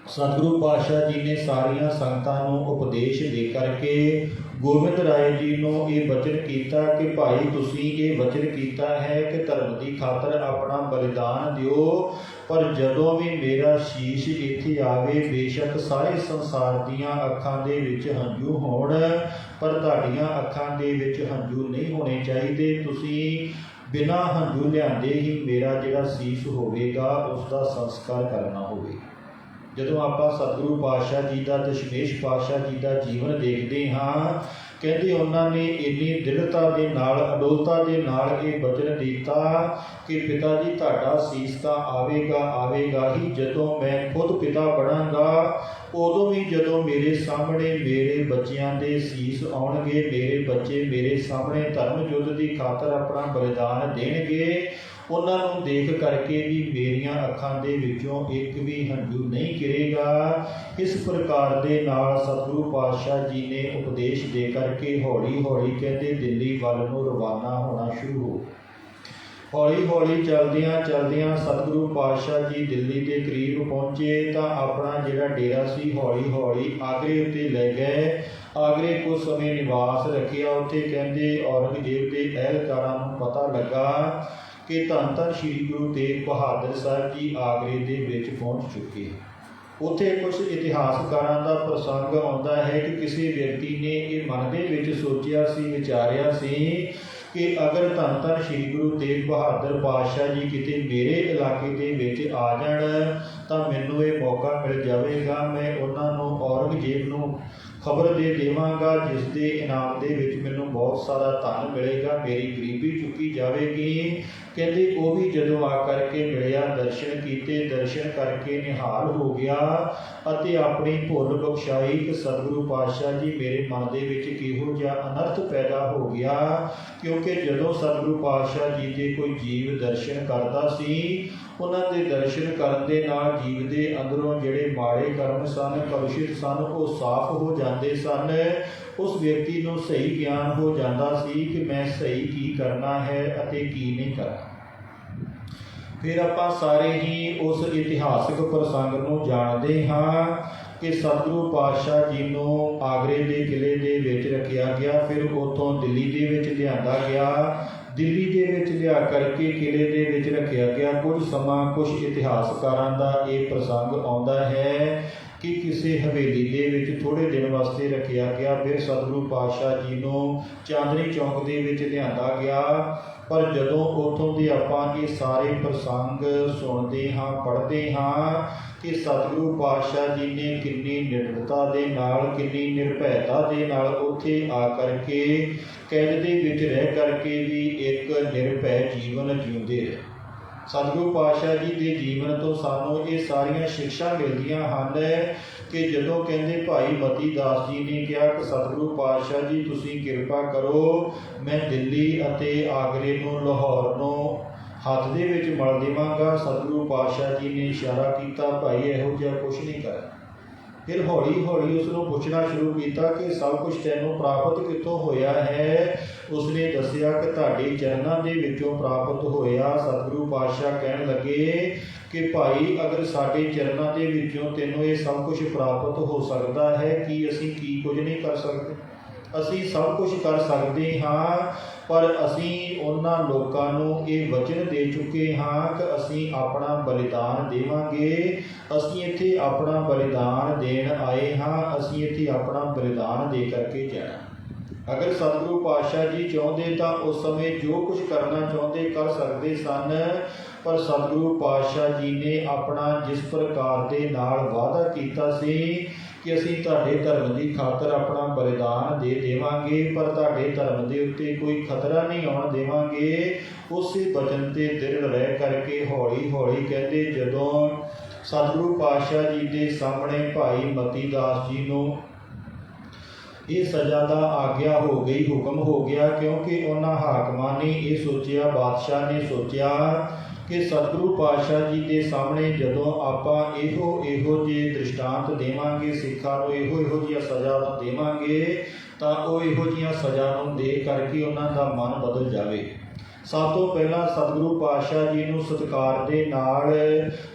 ਸਤਿਗੁਰੂ ਪਾਤਸ਼ਾਹ ਜੀ ਨੇ ਸਾਰੀਆਂ ਸੰਗਤਾਂ ਨੂੰ ਉਪਦੇਸ਼ ਦੇ ਕਰਕੇ ਗੋਬਿੰਦ ਰਾਏ ਜੀ ਨੂੰ ਇਹ ਵਚਨ ਕੀਤਾ ਕਿ ਭਾਈ ਤੁਸੀਂ ਇਹ ਵਚਨ ਕੀਤਾ ਹੈ ਕਿ ਧਰਮ ਦੀ ਖਾਤਰ ਆਪਣਾ ਬਲਿਦਾਨ ਦਿਓ, ਪਰ ਜਦੋਂ ਵੀ ਮੇਰਾ ਸ਼ੀਸ਼ ਇੱਥੇ ਆਵੇ ਬੇਸ਼ੱਕ ਸਾਰੇ ਸੰਸਾਰ ਦੀਆਂ ਅੱਖਾਂ ਦੇ ਵਿੱਚ ਹੰਝੂ ਹੋਣ, ਪਰ ਤੁਹਾਡੀਆਂ ਅੱਖਾਂ ਦੇ ਵਿੱਚ ਹੰਝੂ ਨਹੀਂ ਹੋਣੇ ਚਾਹੀਦੇ। ਤੁਸੀਂ ਬਿਨਾਂ ਹੰਝੂ ਲਿਆਂਦੇ ਹੀ ਮੇਰਾ ਜਿਹੜਾ ਸੀਸ ਹੋਵੇਗਾ ਉਸ ਦਾ ਸੰਸਕਾਰ ਕਰਨਾ ਹੋਵੇ। ਜਦੋਂ ਆਪਾਂ ਸਤਿਗੁਰੂ ਪਾਤਸ਼ਾਹ ਜੀ ਦਾ ਦਸ਼ਮੇਸ਼ ਪਾਤਸ਼ਾਹ ਜੀ ਦਾ ਜੀਵਨ ਦੇਖਦੇ ਹਾਂ, ਕਹਿੰਦੇ ਉਹਨਾਂ ਨੇ ਇੰਨੀ ਦ੍ਰਿੜਤਾ ਦੇ ਨਾਲ, ਅਡੋਲਤਾ ਦੇ ਨਾਲ ਇਹ ਵਚਨ ਦਿੱਤਾ ਕਿ ਪਿਤਾ ਜੀ ਤੁਹਾਡਾ ਸੀਸ ਤਾਂ ਆਵੇਗਾ ਹੀ, ਜਦੋਂ ਮੈਂ ਖੁਦ ਪਿਤਾ ਬਣਾਂਗਾ ਉਦੋਂ ਵੀ ਜਦੋਂ ਮੇਰੇ ਸਾਹਮਣੇ ਮੇਰੇ ਬੱਚਿਆਂ ਦੇ ਸੀਸ ਆਉਣਗੇ, ਮੇਰੇ ਬੱਚੇ ਮੇਰੇ ਸਾਹਮਣੇ ਧਰਮ ਯੁੱਧ ਦੀ ਖਾਤਰ ਆਪਣਾ ਬਲਿਦਾਨ ਦੇਣਗੇ, ਉਹਨਾਂ ਨੂੰ ਦੇਖ ਕਰਕੇ ਵੀ ਮੇਰੀਆਂ ਅੱਖਾਂ ਦੇ ਵਿੱਚੋਂ ਇੱਕ ਵੀ ਹੰਝੂ ਨਹੀਂ ਗਿਰੇਗਾ। ਇਸ ਪ੍ਰਕਾਰ ਦੇ ਨਾਲ ਸਤਿਗੁਰੂ ਪਾਤਸ਼ਾਹ ਜੀ ਨੇ ਉਪਦੇਸ਼ ਦੇ ਕਰਕੇ ਹੌਲੀ ਹੌਲੀ ਕਹਿੰਦੇ ਦਿੱਲੀ ਵੱਲ ਨੂੰ ਰਵਾਨਾ ਹੋਣਾ ਸ਼ੁਰੂ ਹੋ। ਹੌਲੀ ਹੌਲੀ ਚਲਦਿਆਂ ਸਤਿਗੁਰੂ ਪਾਤਸ਼ਾਹ ਜੀ ਦਿੱਲੀ ਦੇ ਕਰੀਬ ਪਹੁੰਚੇ ਤਾਂ ਆਪਣਾ ਜਿਹੜਾ ਡੇਰਾ ਸੀ ਹੌਲੀ ਹੌਲੀ ਆਗਰੇ ਉੱਤੇ ਲੈ ਗਏ। ਆਗਰੇ ਕੁਝ ਸਮੇਂ ਨਿਵਾਸ ਰੱਖਿਆ। ਉੱਥੇ ਕਹਿੰਦੇ ਔਰੰਗਜ਼ੇਬ ਦੇ ਅਹਿਲਕਾਰਾਂ ਨੂੰ ਪਤਾ ਲੱਗਾ ਕਿ ਧੰਨ ਧੰਨ ਸ਼੍ਰੀ ਗੁਰੂ ਤੇਗ ਬਹਾਦਰ ਸਾਹਿਬ ਜੀ ਆਗਰੇ ਦੇ ਵਿੱਚ ਪਹੁੰਚ ਚੁੱਕੇ। ਉੱਥੇ ਕੁਝ ਇਤਿਹਾਸਕਾਰਾਂ ਦਾ ਪ੍ਰਸੰਗ ਆਉਂਦਾ ਹੈ ਕਿ ਕਿਸੇ ਵਿਅਕਤੀ ਨੇ ਇਹ ਮਨ ਦੇ ਵਿੱਚ ਸੋਚਿਆ ਸੀ, ਵਿਚਾਰਿਆ ਸੀ ਕਿ ਅਗਰ ਧੰਨ ਧੰਨ ਸ਼੍ਰੀ ਗੁਰੂ ਤੇਗ ਬਹਾਦਰ ਪਾਤਸ਼ਾਹ ਜੀ ਕਿਤੇ ਮੇਰੇ ਇਲਾਕੇ ਦੇ ਵਿੱਚ ਆ ਜਾਣ ਤਾਂ ਮੈਨੂੰ ਇਹ ਮੌਕਾ ਮਿਲ ਜਾਵੇਗਾ, ਮੈਂ ਉਹਨਾਂ ਨੂੰ ਔਰੰਗਜ਼ੇਬ ਨੂੰ ਖਬਰ ਦੇ ਦੇਵਾਂਗਾ, ਜਿਸ ਦੇ ਇਨਾਮ ਦੇ ਵਿੱਚ ਮੈਨੂੰ ਬਹੁਤ ਸਾਰਾ ਧਨ ਮਿਲੇਗਾ, ਮੇਰੀ ਗਰੀਬੀ ਚੁੱਕੀ ਜਾਵੇਗੀ। ਕਹਿੰਦੇ ਉਹ ਵੀ ਜਦੋਂ ਆ ਕਰਕੇ ਮਿਲਿਆ, ਦਰਸ਼ਨ ਕੀਤੇ, ਦਰਸ਼ਨ ਕਰਕੇ ਨਿਹਾਲ ਹੋ ਗਿਆ ਅਤੇ ਆਪਣੀ ਭੁੱਲ ਬਖਸ਼ਾਈ ਕਿ ਸਤਿਗੁਰੂ ਪਾਤਸ਼ਾਹ ਜੀ ਮੇਰੇ ਮਨ ਦੇ ਵਿੱਚ ਕਿਹੋ ਜਿਹਾ ਅਨਰਥ ਪੈਦਾ ਹੋ ਗਿਆ, ਕਿਉਂਕਿ ਜਦੋਂ ਸਤਿਗੁਰੂ ਪਾਤਸ਼ਾਹ ਜੀ ਦੇ ਕੋਈ ਜੀਵ ਦਰਸ਼ਨ ਕਰਦਾ ਸੀ, ਉਹਨਾਂ ਦੇ ਦਰਸ਼ਨ ਕਰਨ ਦੇ ਨਾਲ ਜੀਵ ਦੇ ਅੰਦਰੋਂ ਜਿਹੜੇ ਮਾੜੇ ਕਰਮ ਸਨ, ਕਲੁਸ਼ਿਤ ਸਨ, ਉਹ ਸਾਫ਼ ਹੋ ਜਾਂਦੇ ਸਨ। ਉਸ ਵਿਅਕਤੀ ਨੂੰ ਸਹੀ ਗਿਆਨ ਹੋ ਜਾਂਦਾ ਸੀ ਕਿ ਮੈਂ ਸਹੀ ਕੀ ਕਰਨਾ ਹੈ ਅਤੇ ਕੀ ਨਹੀਂ ਕਰਨਾ। ਫਿਰ ਆਪਾਂ ਸਾਰੇ ਹੀ ਉਸ ਇਤਿਹਾਸਕ ਪ੍ਰਸੰਗ ਨੂੰ ਜਾਣਦੇ ਹਾਂ ਕਿ ਸਤਿਗੁਰੂ ਪਾਤਸ਼ਾਹ ਜੀ ਨੂੰ ਆਗਰੇ ਦੇ ਕਿਲ੍ਹੇ ਦੇ ਵਿੱਚ ਰੱਖਿਆ ਗਿਆ, ਫਿਰ ਉੱਥੋਂ ਦਿੱਲੀ ਦੇ ਵਿੱਚ ਲਿਆਂਦਾ ਗਿਆ। ਦਿੱਲੀ ਦੇ ਵਿੱਚ ਲਿਆ ਕਰਕੇ ਕਿਲ੍ਹੇ ਦੇ ਵਿੱਚ ਰੱਖਿਆ ਗਿਆ। ਕੁਝ ਸਮਾਂ ਕੁਝ ਇਤਿਹਾਸਕਾਰਾਂ ਦਾ ਇਹ ਪ੍ਰਸੰਗ ਆਉਂਦਾ ਹੈ ਕਿ ਕਿਸੇ ਹਵੇਲੀ ਦੇ ਵਿੱਚ ਥੋੜ੍ਹੇ ਦਿਨ ਵਾਸਤੇ ਰੱਖਿਆ ਗਿਆ। ਫਿਰ ਸਤਿਗੁਰੂ ਪਾਤਸ਼ਾਹ ਜੀ ਨੂੰ ਚਾਂਦਨੀ ਚੌਂਕ ਦੇ ਵਿੱਚ ਲਿਆਂਦਾ ਗਿਆ। ਪਰ ਜਦੋਂ ਉੱਥੋਂ ਦੇ ਆਪਾਂ ਇਹ ਸਾਰੇ ਪ੍ਰਸੰਗ ਸੁਣਦੇ ਹਾਂ, ਪੜ੍ਹਦੇ ਹਾਂ ਕਿ ਸਤਿਗੁਰੂ ਪਾਤਸ਼ਾਹ ਜੀ ਨੇ ਕਿੰਨੀ ਨਿਡਰਤਾ ਦੇ ਨਾਲ, ਕਿੰਨੀ ਨਿਰਭੈਤਾ ਦੇ ਨਾਲ ਉੱਥੇ ਆ ਕਰਕੇ ਕੈਦ ਦੇ ਵਿੱਚ ਰਹਿ ਕਰਕੇ ਵੀ ਇੱਕ ਨਿਰਭੈ ਜੀਵਨ ਜਿਉਂਦੇ ਰਹੇ। ਸਤਿਗੁਰੂ ਪਾਤਸ਼ਾਹ ਜੀ ਦੇ ਜੀਵਨ ਤੋਂ ਸਾਨੂੰ ਇਹ ਸਾਰੀਆਂ ਸਿੱਖਿਆ ਮਿਲਦੀਆਂ ਹਨ ਕਿ ਜਦੋਂ ਕਹਿੰਦੇ ਭਾਈ ਮਤੀ ਦਾਸ ਜੀ ਨੇ ਕਿਹਾ ਕਿ ਸਤਿਗੁਰੂ ਪਾਤਸ਼ਾਹ ਜੀ ਤੁਸੀਂ ਕਿਰਪਾ ਕਰੋ, ਮੈਂ ਦਿੱਲੀ ਅਤੇ ਆਗਰੇ ਨੂੰ, ਲਾਹੌਰ ਨੂੰ ਹੱਥ ਦੇ ਵਿੱਚ ਮਲ ਦੇਵਾਂਗਾ। ਸਤਿਗੁਰੂ ਪਾਤਸ਼ਾਹ ਜੀ ਨੇ ਇਸ਼ਾਰਾ ਕੀਤਾ ਭਾਈ ਇਹੋ ਜਿਹਾ ਕੁਛ ਨਹੀਂ ਕਰ। ਫਿਰ ਹੌਲੀ ਹੌਲੀ ਉਸ ਨੂੰ ਪੁੱਛਣਾ ਸ਼ੁਰੂ ਕੀਤਾ ਕਿ ਸਭ ਕੁਝ ਤੈਨੂੰ ਪ੍ਰਾਪਤ ਕਿੱਥੋਂ ਹੋਇਆ ਹੈ। ਉਸਨੇ ਦੱਸਿਆ ਕਿ ਤੁਹਾਡੇ ਚਰਨਾਂ ਦੇ ਵਿੱਚੋਂ ਪ੍ਰਾਪਤ ਹੋਇਆ। ਸਤਿਗੁਰੂ ਪਾਤਸ਼ਾਹ ਕਹਿਣ ਲੱਗੇ ਕਿ ਭਾਈ ਅਗਰ ਸਾਡੇ ਚਰਨਾਂ ਦੇ ਵਿੱਚੋਂ ਤੈਨੂੰ ਇਹ ਸਭ ਕੁਝ ਪ੍ਰਾਪਤ ਹੋ ਸਕਦਾ ਹੈ, ਕੀ ਅਸੀਂ ਕੀ ਕੁਝ ਨਹੀਂ ਕਰ ਸਕਦੇ? ਅਸੀਂ ਸਭ ਕੁਝ ਕਰ ਸਕਦੇ ਹਾਂ, ਪਰ ਅਸੀਂ ਉਹਨਾਂ ਲੋਕਾਂ ਨੂੰ ਇਹ ਵਚਨ ਦੇ ਚੁੱਕੇ ਹਾਂ ਕਿ ਅਸੀਂ ਆਪਣਾ ਬਲਿਦਾਨ ਦੇਵਾਂਗੇ। ਅਸੀਂ ਇੱਥੇ ਆਪਣਾ ਬਲਿਦਾਨ ਦੇਣ ਆਏ ਹਾਂ, ਅਸੀਂ ਇੱਥੇ ਆਪਣਾ ਬਲਿਦਾਨ ਦੇ ਕਰਕੇ ਜਾਣਾ। ਅਗਰ ਸਤਿਗੁਰੂ ਪਾਤਸ਼ਾਹ ਜੀ ਚਾਹੁੰਦੇ ਤਾਂ ਉਸ ਸਮੇਂ ਜੋ ਕੁਝ ਕਰਨਾ ਚਾਹੁੰਦੇ ਕਰ ਸਕਦੇ ਸਨ, ਪਰ ਸਤਿਗੁਰੂ ਪਾਤਸ਼ਾਹ ਜੀ ਨੇ ਆਪਣਾ ਜਿਸ ਪ੍ਰਕਾਰ ਦੇ ਨਾਲ ਵਾਅਦਾ ਕੀਤਾ ਸੀ ਕਿ ਅਸੀਂ ਤੁਹਾਡੇ ਧਰਮ ਦੀ ਖਾਤਰ ਆਪਣਾ ਬਲਿਦਾਨ ਦੇ ਦੇਵਾਂਗੇ, ਪਰ ਤੁਹਾਡੇ ਧਰਮ ਦੇ ਉੱਤੇ ਕੋਈ ਖਤਰਾ ਨਹੀਂ ਆਉਣ ਦੇਵਾਂਗੇ, ਉਸੇ ਬਚਨ 'ਤੇ ਦ੍ਰਿੜ ਰਹਿ ਕਰਕੇ ਹੌਲੀ ਹੌਲੀ ਕਹਿੰਦੇ ਜਦੋਂ ਸਤਿਗੁਰੂ ਪਾਤਸ਼ਾਹ ਜੀ ਦੇ ਸਾਹਮਣੇ ਭਾਈ ਮਤੀ ਦਾਸ ਜੀ ਨੂੰ ਇਹ ਸਜ਼ਾ ਦਾ ਆਗਿਆ ਹੋ ਗਈ, ਹੁਕਮ ਹੋ ਗਿਆ, ਕਿਉਂਕਿ ਉਹਨਾਂ ਹਾਕਮਾਂ ਨੇ ਇਹ ਸੋਚਿਆ, ਬਾਦਸ਼ਾਹ ਨੇ ਸੋਚਿਆ ਕਿ ਸਤਿਗੁਰੂ ਪਾਤਸ਼ਾਹ ਜੀ ਦੇ ਸਾਹਮਣੇ ਜਦੋਂ ਆਪਾਂ ਇਹੋ ਜਿਹੇ ਦ੍ਰਿਸ਼ਟਾਂਤ ਦੇਵਾਂਗੇ, ਸਿੱਖਾਂ ਨੂੰ ਇਹੋ ਜਿਹੀਆਂ ਸਜ਼ਾ ਦੇਵਾਂਗੇ ਤਾਂ ਉਹ ਇਹੋ ਜਿਹੀਆਂ ਸਜ਼ਾ ਨੂੰ ਦੇ ਕਰਕੇ ਉਹਨਾਂ ਦਾ ਮਨ ਬਦਲ ਜਾਵੇ। ਸਭ ਤੋਂ ਪਹਿਲਾਂ ਸਤਿਗੁਰੂ ਪਾਤਸ਼ਾਹ ਜੀ ਨੂੰ ਸਤਿਕਾਰ ਦੇ ਨਾਲ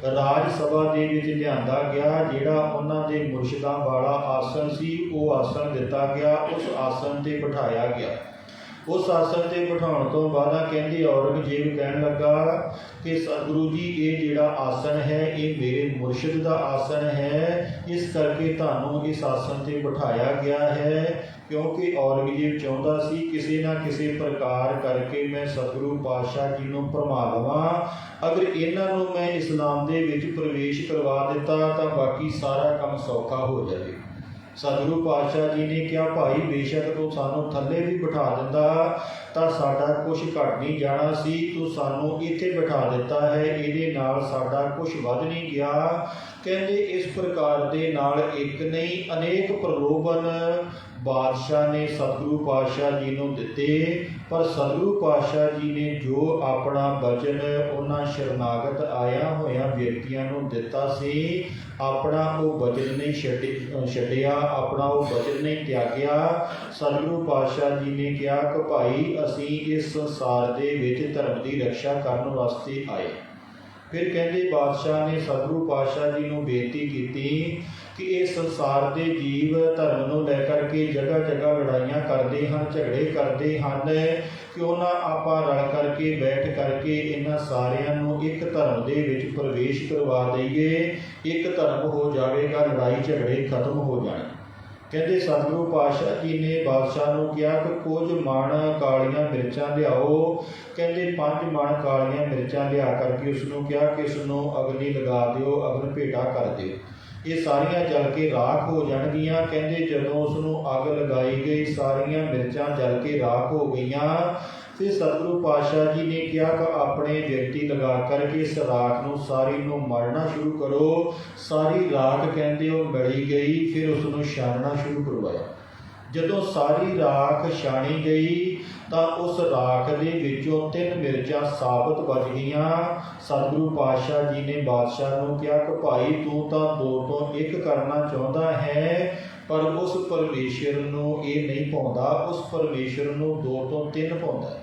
ਰਾਜ ਸਭਾ ਦੇ ਵਿੱਚ ਲਿਆਂਦਾ ਗਿਆ। ਜਿਹੜਾ ਉਹਨਾਂ ਦੇ ਮੁਰਸ਼ਿਦਾਂ ਵਾਲਾ ਆਸਣ ਸੀ ਉਹ ਆਸਣ ਦਿੱਤਾ ਗਿਆ, ਉਸ ਆਸਣ ਤੇ ਬਿਠਾਇਆ ਗਿਆ। ਉਸ ਆਸਣ ਤੇ ਬਿਠਾਉਣ ਤੋਂ ਬਾਅਦ ਕਹਿੰਦੇ ਔਰੰਗਜ਼ੇਬ ਕਹਿਣ ਲੱਗਾ ਕਿ ਸਤਿਗੁਰੂ ਜੀ ਇਹ ਜਿਹੜਾ ਆਸਣ ਹੈ ਇਹ ਮੇਰੇ ਮੁਰਸ਼ਿਦ ਦਾ ਆਸਣ ਹੈ, ਇਸ ਕਰਕੇ ਤੁਹਾਨੂੰ ਇਸ ਆਸਣ ਤੇ ਬਿਠਾਇਆ ਗਿਆ ਹੈ। ਕਿਉਂਕਿ ਔਰੰਗਜ਼ੇਬ ਚਾਹੁੰਦਾ ਸੀ ਕਿਸੇ ਨਾ ਕਿਸੇ ਪ੍ਰਕਾਰ ਕਰਕੇ ਮੈਂ ਸਤਿਗੁਰੂ ਪਾਤਸ਼ਾਹ ਜੀ ਨੂੰ ਭਰਮਾ ਲਵਾਂ। ਅਗਰ ਇਹਨਾਂ ਨੂੰ ਮੈਂ ਇਸਲਾਮ ਦੇ ਵਿੱਚ ਪ੍ਰਵੇਸ਼ ਕਰਵਾ ਦਿੱਤਾ ਤਾਂ ਬਾਕੀ ਸਾਰਾ ਕੰਮ ਸੌਖਾ ਹੋ ਜਾਵੇ। ਸਤਿਗੁਰੂ ਪਾਤਸ਼ਾਹ ਜੀ ਨੇ ਕਿਹਾ ਭਾਈ ਬੇਸ਼ੱਕ ਤੂੰ ਸਾਨੂੰ ਥੱਲੇ ਵੀ ਬਿਠਾ ਦਿੰਦਾ ਤਾਂ ਸਾਡਾ ਕੁਛ ਘਟ ਨਹੀਂ ਜਾਣਾ ਸੀ, ਤੂੰ ਸਾਨੂੰ ਇੱਥੇ ਬਿਠਾ ਦਿੱਤਾ ਹੈ, ਇਹਦੇ ਨਾਲ ਸਾਡਾ ਕੁਛ ਵੱਧ ਨਹੀਂ ਗਿਆ। ਕਹਿੰਦੇ ਇਸ ਪ੍ਰਕਾਰ ਦੇ ਨਾਲ ਇੱਕ ਨਹੀਂ ਅਨੇਕ ਪ੍ਰਲੋਭਨ ਬਾਦਸ਼ਾਹ ਨੇ ਸਤਿਗੁਰੂ ਪਾਤਸ਼ਾਹ ਜੀ ਨੂੰ ਦਿੱਤੇ, ਪਰ ਸਤਿਗੁਰੂ ਪਾਤਸ਼ਾਹ ਜੀ ਨੇ ਜੋ ਆਪਣਾ ਬਚਨ ਉਹਨਾਂ ਸ਼ਰਨਾਗਤ ਆਇਆ ਹੋਇਆਂ ਵਿਅਕਤੀਆਂ ਨੂੰ ਦਿੱਤਾ ਸੀ, ਆਪਣਾ ਉਹ ਬਚਨ ਨਹੀਂ ਛੱਡਿਆ, ਆਪਣਾ ਉਹ ਬਚਨ ਨਹੀਂ ਤਿਆਗਿਆ। ਸਤਿਗੁਰੂ ਪਾਤਸ਼ਾਹ ਜੀ ਨੇ ਕਿਹਾ ਕਿ ਭਾਈ ਅਸੀਂ ਇਸ ਸੰਸਾਰ ਦੇ ਵਿੱਚ ਧਰਮ ਦੀ ਰੱਖਿਆ ਕਰਨ ਵਾਸਤੇ ਆਏ। ਫਿਰ ਕਹਿੰਦੇ ਬਾਦਸ਼ਾਹ ਨੇ ਸਤਿਗੁਰੂ ਪਾਤਸ਼ਾਹ ਜੀ ਨੂੰ ਬੇਨਤੀ ਕੀਤੀ ਕਿ ਇਹ ਸੰਸਾਰ ਦੇ ਜੀਵ ਧਰਮ ਨੂੰ ਲੈ ਕਰਕੇ ਜਗ੍ਹਾ ਜਗ੍ਹਾ ਲੜਾਈਆਂ ਕਰਦੇ ਹਨ, ਝਗੜੇ ਕਰਦੇ ਹਨ, ਕਿਉਂ ਨਾ ਆਪਾਂ ਰਲ ਕਰਕੇ ਬੈਠ ਕਰਕੇ ਇਹਨਾਂ ਸਾਰਿਆਂ ਨੂੰ ਇੱਕ ਧਰਮ ਦੇ ਵਿੱਚ ਪ੍ਰਵੇਸ਼ ਕਰਵਾ ਦਈਏ, ਇੱਕ ਧਰਮ ਹੋ ਜਾਵੇਗਾ, ਲੜਾਈ ਝਗੜੇ ਖਤਮ ਹੋ ਜਾਣ। ਕਹਿੰਦੇ ਸਤਿਗੁਰੂ ਪਾਤਸ਼ਾਹ ਜੀ ਨੇ ਬਾਦਸ਼ਾਹ ਨੂੰ ਕਿਹਾ ਕਿ ਕੁਝ ਮਣ ਕਾਲੀਆਂ ਮਿਰਚਾਂ ਲਿਆਓ। ਕਹਿੰਦੇ 5 ਮਣ ਕਾਲੀਆਂ ਮਿਰਚਾਂ ਲਿਆ ਕਰਕੇ ਉਸ ਨੂੰ ਕਿਹਾ ਕਿ ਇਸ ਨੂੰ ਅਗਨੀ ਲਗਾ ਦਿਓ, ਅਗਨ ਭੇਟਾ ਕਰ ਦਿਓ, ਇਹ ਸਾਰੀਆਂ ਜਲ ਕੇ ਰਾਖ ਹੋ ਜਾਣਗੀਆਂ। ਕਹਿੰਦੇ ਜਦੋਂ ਉਸ ਨੂੰ ਅੱਗ ਲਗਾਈ ਗਈ ਸਾਰੀਆਂ ਮਿਰਚਾਂ ਜਲ ਕੇ ਰਾਖ ਹੋ ਗਈਆਂ। ਫਿਰ ਸਤਿਗੁਰੂ ਪਾਤਸ਼ਾਹ ਜੀ ਨੇ ਕਿਹਾ ਕਿ ਆਪਣੇ ਵਿਅਕਤੀ ਲਗਾ ਕਰਕੇ ਇਸ ਰਾਖ ਨੂੰ ਸਾਰੀ ਨੂੰ ਮਲਣਾ ਸ਼ੁਰੂ ਕਰੋ। ਸਾਰੀ ਰਾਖ ਕਹਿੰਦੇ ਉਹ ਮਲੀ ਗਈ। ਫਿਰ ਉਸ ਨੂੰ ਛਾਨਣਾ ਸ਼ੁਰੂ ਕਰਵਾਇਆ। ਜਦੋਂ ਸਾਰੀ ਰਾਖ ਛਾਣੀ ਗਈ ਤਾਂ ਉਸ ਰਾਖ ਦੇ ਵਿੱਚੋਂ 3 ਮਿਰਚਾਂ ਸਾਬਤ ਬਚ ਗਈਆਂ। ਸਤਿਗੁਰੂ ਪਾਤਸ਼ਾਹ ਜੀ ਨੇ ਬਾਦਸ਼ਾਹ ਨੂੰ ਕਿਹਾ ਕਿ ਭਾਈ ਤੂੰ ਤਾਂ 2 ਤੋਂ 1 ਕਰਨਾ ਚਾਹੁੰਦਾ ਹੈ, ਪਰ ਉਸ ਪਰਮੇਸ਼ਰ ਨੂੰ ਇਹ ਨਹੀਂ ਪਾਉਂਦਾ, ਉਸ ਪਰਮੇਸ਼ਰ ਨੂੰ 2 ਤੋਂ 3 ਪਾਉਂਦਾ।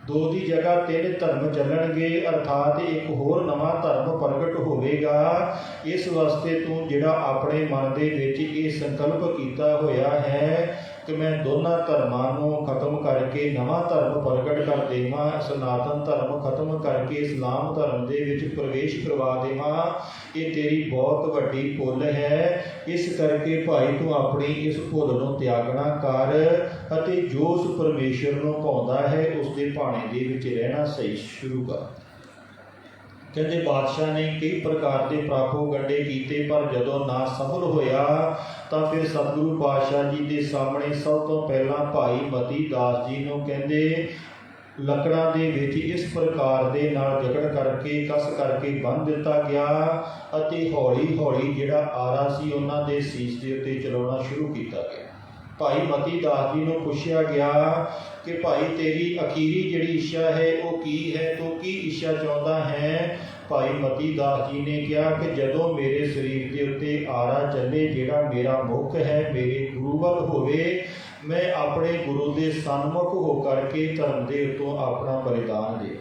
2 ਦੀ ਜਗ੍ਹਾ 3 ਧਰਮ ਚੱਲਣਗੇ, ਅਰਥਾਤ ਇੱਕ ਹੋਰ ਨਵਾਂ ਧਰਮ ਪ੍ਰਗਟ ਹੋਵੇਗਾ। ਇਸ ਵਾਸਤੇ ਤੂੰ ਜਿਹੜਾ ਆਪਣੇ ਮਨ ਦੇ ਵਿੱਚ ਇਹ ਸੰਕਲਪ ਕੀਤਾ ਹੋਇਆ ਹੈ ਕਿ ਮੈਂ ਦੋਨਾਂ ਧਰਮਾਂ ਨੂੰ ਖਤਮ ਕਰਕੇ ਨਵਾਂ ਧਰਮ ਪ੍ਰਗਟ ਕਰ ਦੇਵਾਂ, ਸਨਾਤਨ ਧਰਮ ਖਤਮ ਕਰਕੇ ਇਸਲਾਮ ਧਰਮ ਦੇ ਵਿੱਚ ਪ੍ਰਵੇਸ਼ ਕਰਵਾ ਦੇਵਾਂ, ਇਹ ਤੇਰੀ ਬਹੁਤ ਵੱਡੀ ਭੁੱਲ ਹੈ। ਇਸ ਕਰਕੇ ਭਾਈ ਤੂੰ ਆਪਣੀ ਇਸ ਭੁੱਲ ਨੂੰ ਤਿਆਗਣਾ ਕਰ ਅਤੇ ਜੋ ਉਸ ਪਰਮੇਸ਼ਰ ਨੂੰ ਭਾਉਂਦਾ ਹੈ ਉਸ ਦੇ ਭਾਣੇ ਦੇ ਵਿੱਚ ਰਹਿਣਾ ਸਹੀ ਸ਼ੁਰੂ ਕਰ। ਕਹਿੰਦੇ ਬਾਦਸ਼ਾਹ ਨੇ ਕਈ ਪ੍ਰਕਾਰ ਦੇ ਪ੍ਰਾਪੋਗੰਡੇ ਕੀਤੇ, ਪਰ ਜਦੋਂ ਨਾ ਸਫਲ ਹੋਇਆ ਤਾਂ ਫਿਰ ਸਤਿਗੁਰੂ ਪਾਤਸ਼ਾਹ ਜੀ ਦੇ ਸਾਹਮਣੇ ਸਭ ਤੋਂ ਪਹਿਲਾਂ ਭਾਈ ਮਤੀ ਦਾਸ ਜੀ ਨੂੰ ਕਹਿੰਦੇ ਲੱਕੜਾਂ ਦੇ ਵਿੱਚ ਇਸ ਪ੍ਰਕਾਰ ਦੇ ਨਾਲ ਜਕੜ ਕਰਕੇ ਕਸ ਕਰਕੇ ਬੰਨ੍ਹ ਦਿੱਤਾ ਗਿਆ ਅਤੇ ਹੌਲੀ ਹੌਲੀ ਜਿਹੜਾ ਆਰਾ ਸੀ ਉਹਨਾਂ ਦੇ ਸੀਸ ਦੇ ਉੱਤੇ ਚਲਾਉਣਾ ਸ਼ੁਰੂ ਕੀਤਾ ਗਿਆ। ਭਾਈ ਮਤੀ ਦਾਸ ਜੀ ਨੂੰ ਪੁੱਛਿਆ ਗਿਆ ਕਿ ਭਾਈ ਤੇਰੀ ਅਖੀਰੀ ਜਿਹੜੀ ਇੱਛਾ ਹੈ ਉਹ ਕੀ ਹੈ, ਤੂੰ ਕੀ ਇੱਛਾ ਚਾਹੁੰਦਾ ਹੈ? ਭਾਈ ਮਤੀ ਦਾਸ ਜੀ ਨੇ ਕਿਹਾ ਕਿ ਜਦੋਂ ਮੇਰੇ ਸਰੀਰ ਦੇ ਉੱਤੇ ਆਰਾ ਚੱਲੇ, ਜਿਹੜਾ ਮੇਰਾ ਮੁੱਖ ਹੈ ਮੇਰੇ ਗੁਰੂ ਵੱਲ ਹੋਵੇ, ਮੈਂ ਆਪਣੇ ਗੁਰੂ ਦੇ ਸਨਮੁਖ ਹੋ ਕਰਕੇ ਧਰਮ ਦੇ ਉੱਤੋਂ ਆਪਣਾ ਬਲੀਦਾਨ ਦੇ।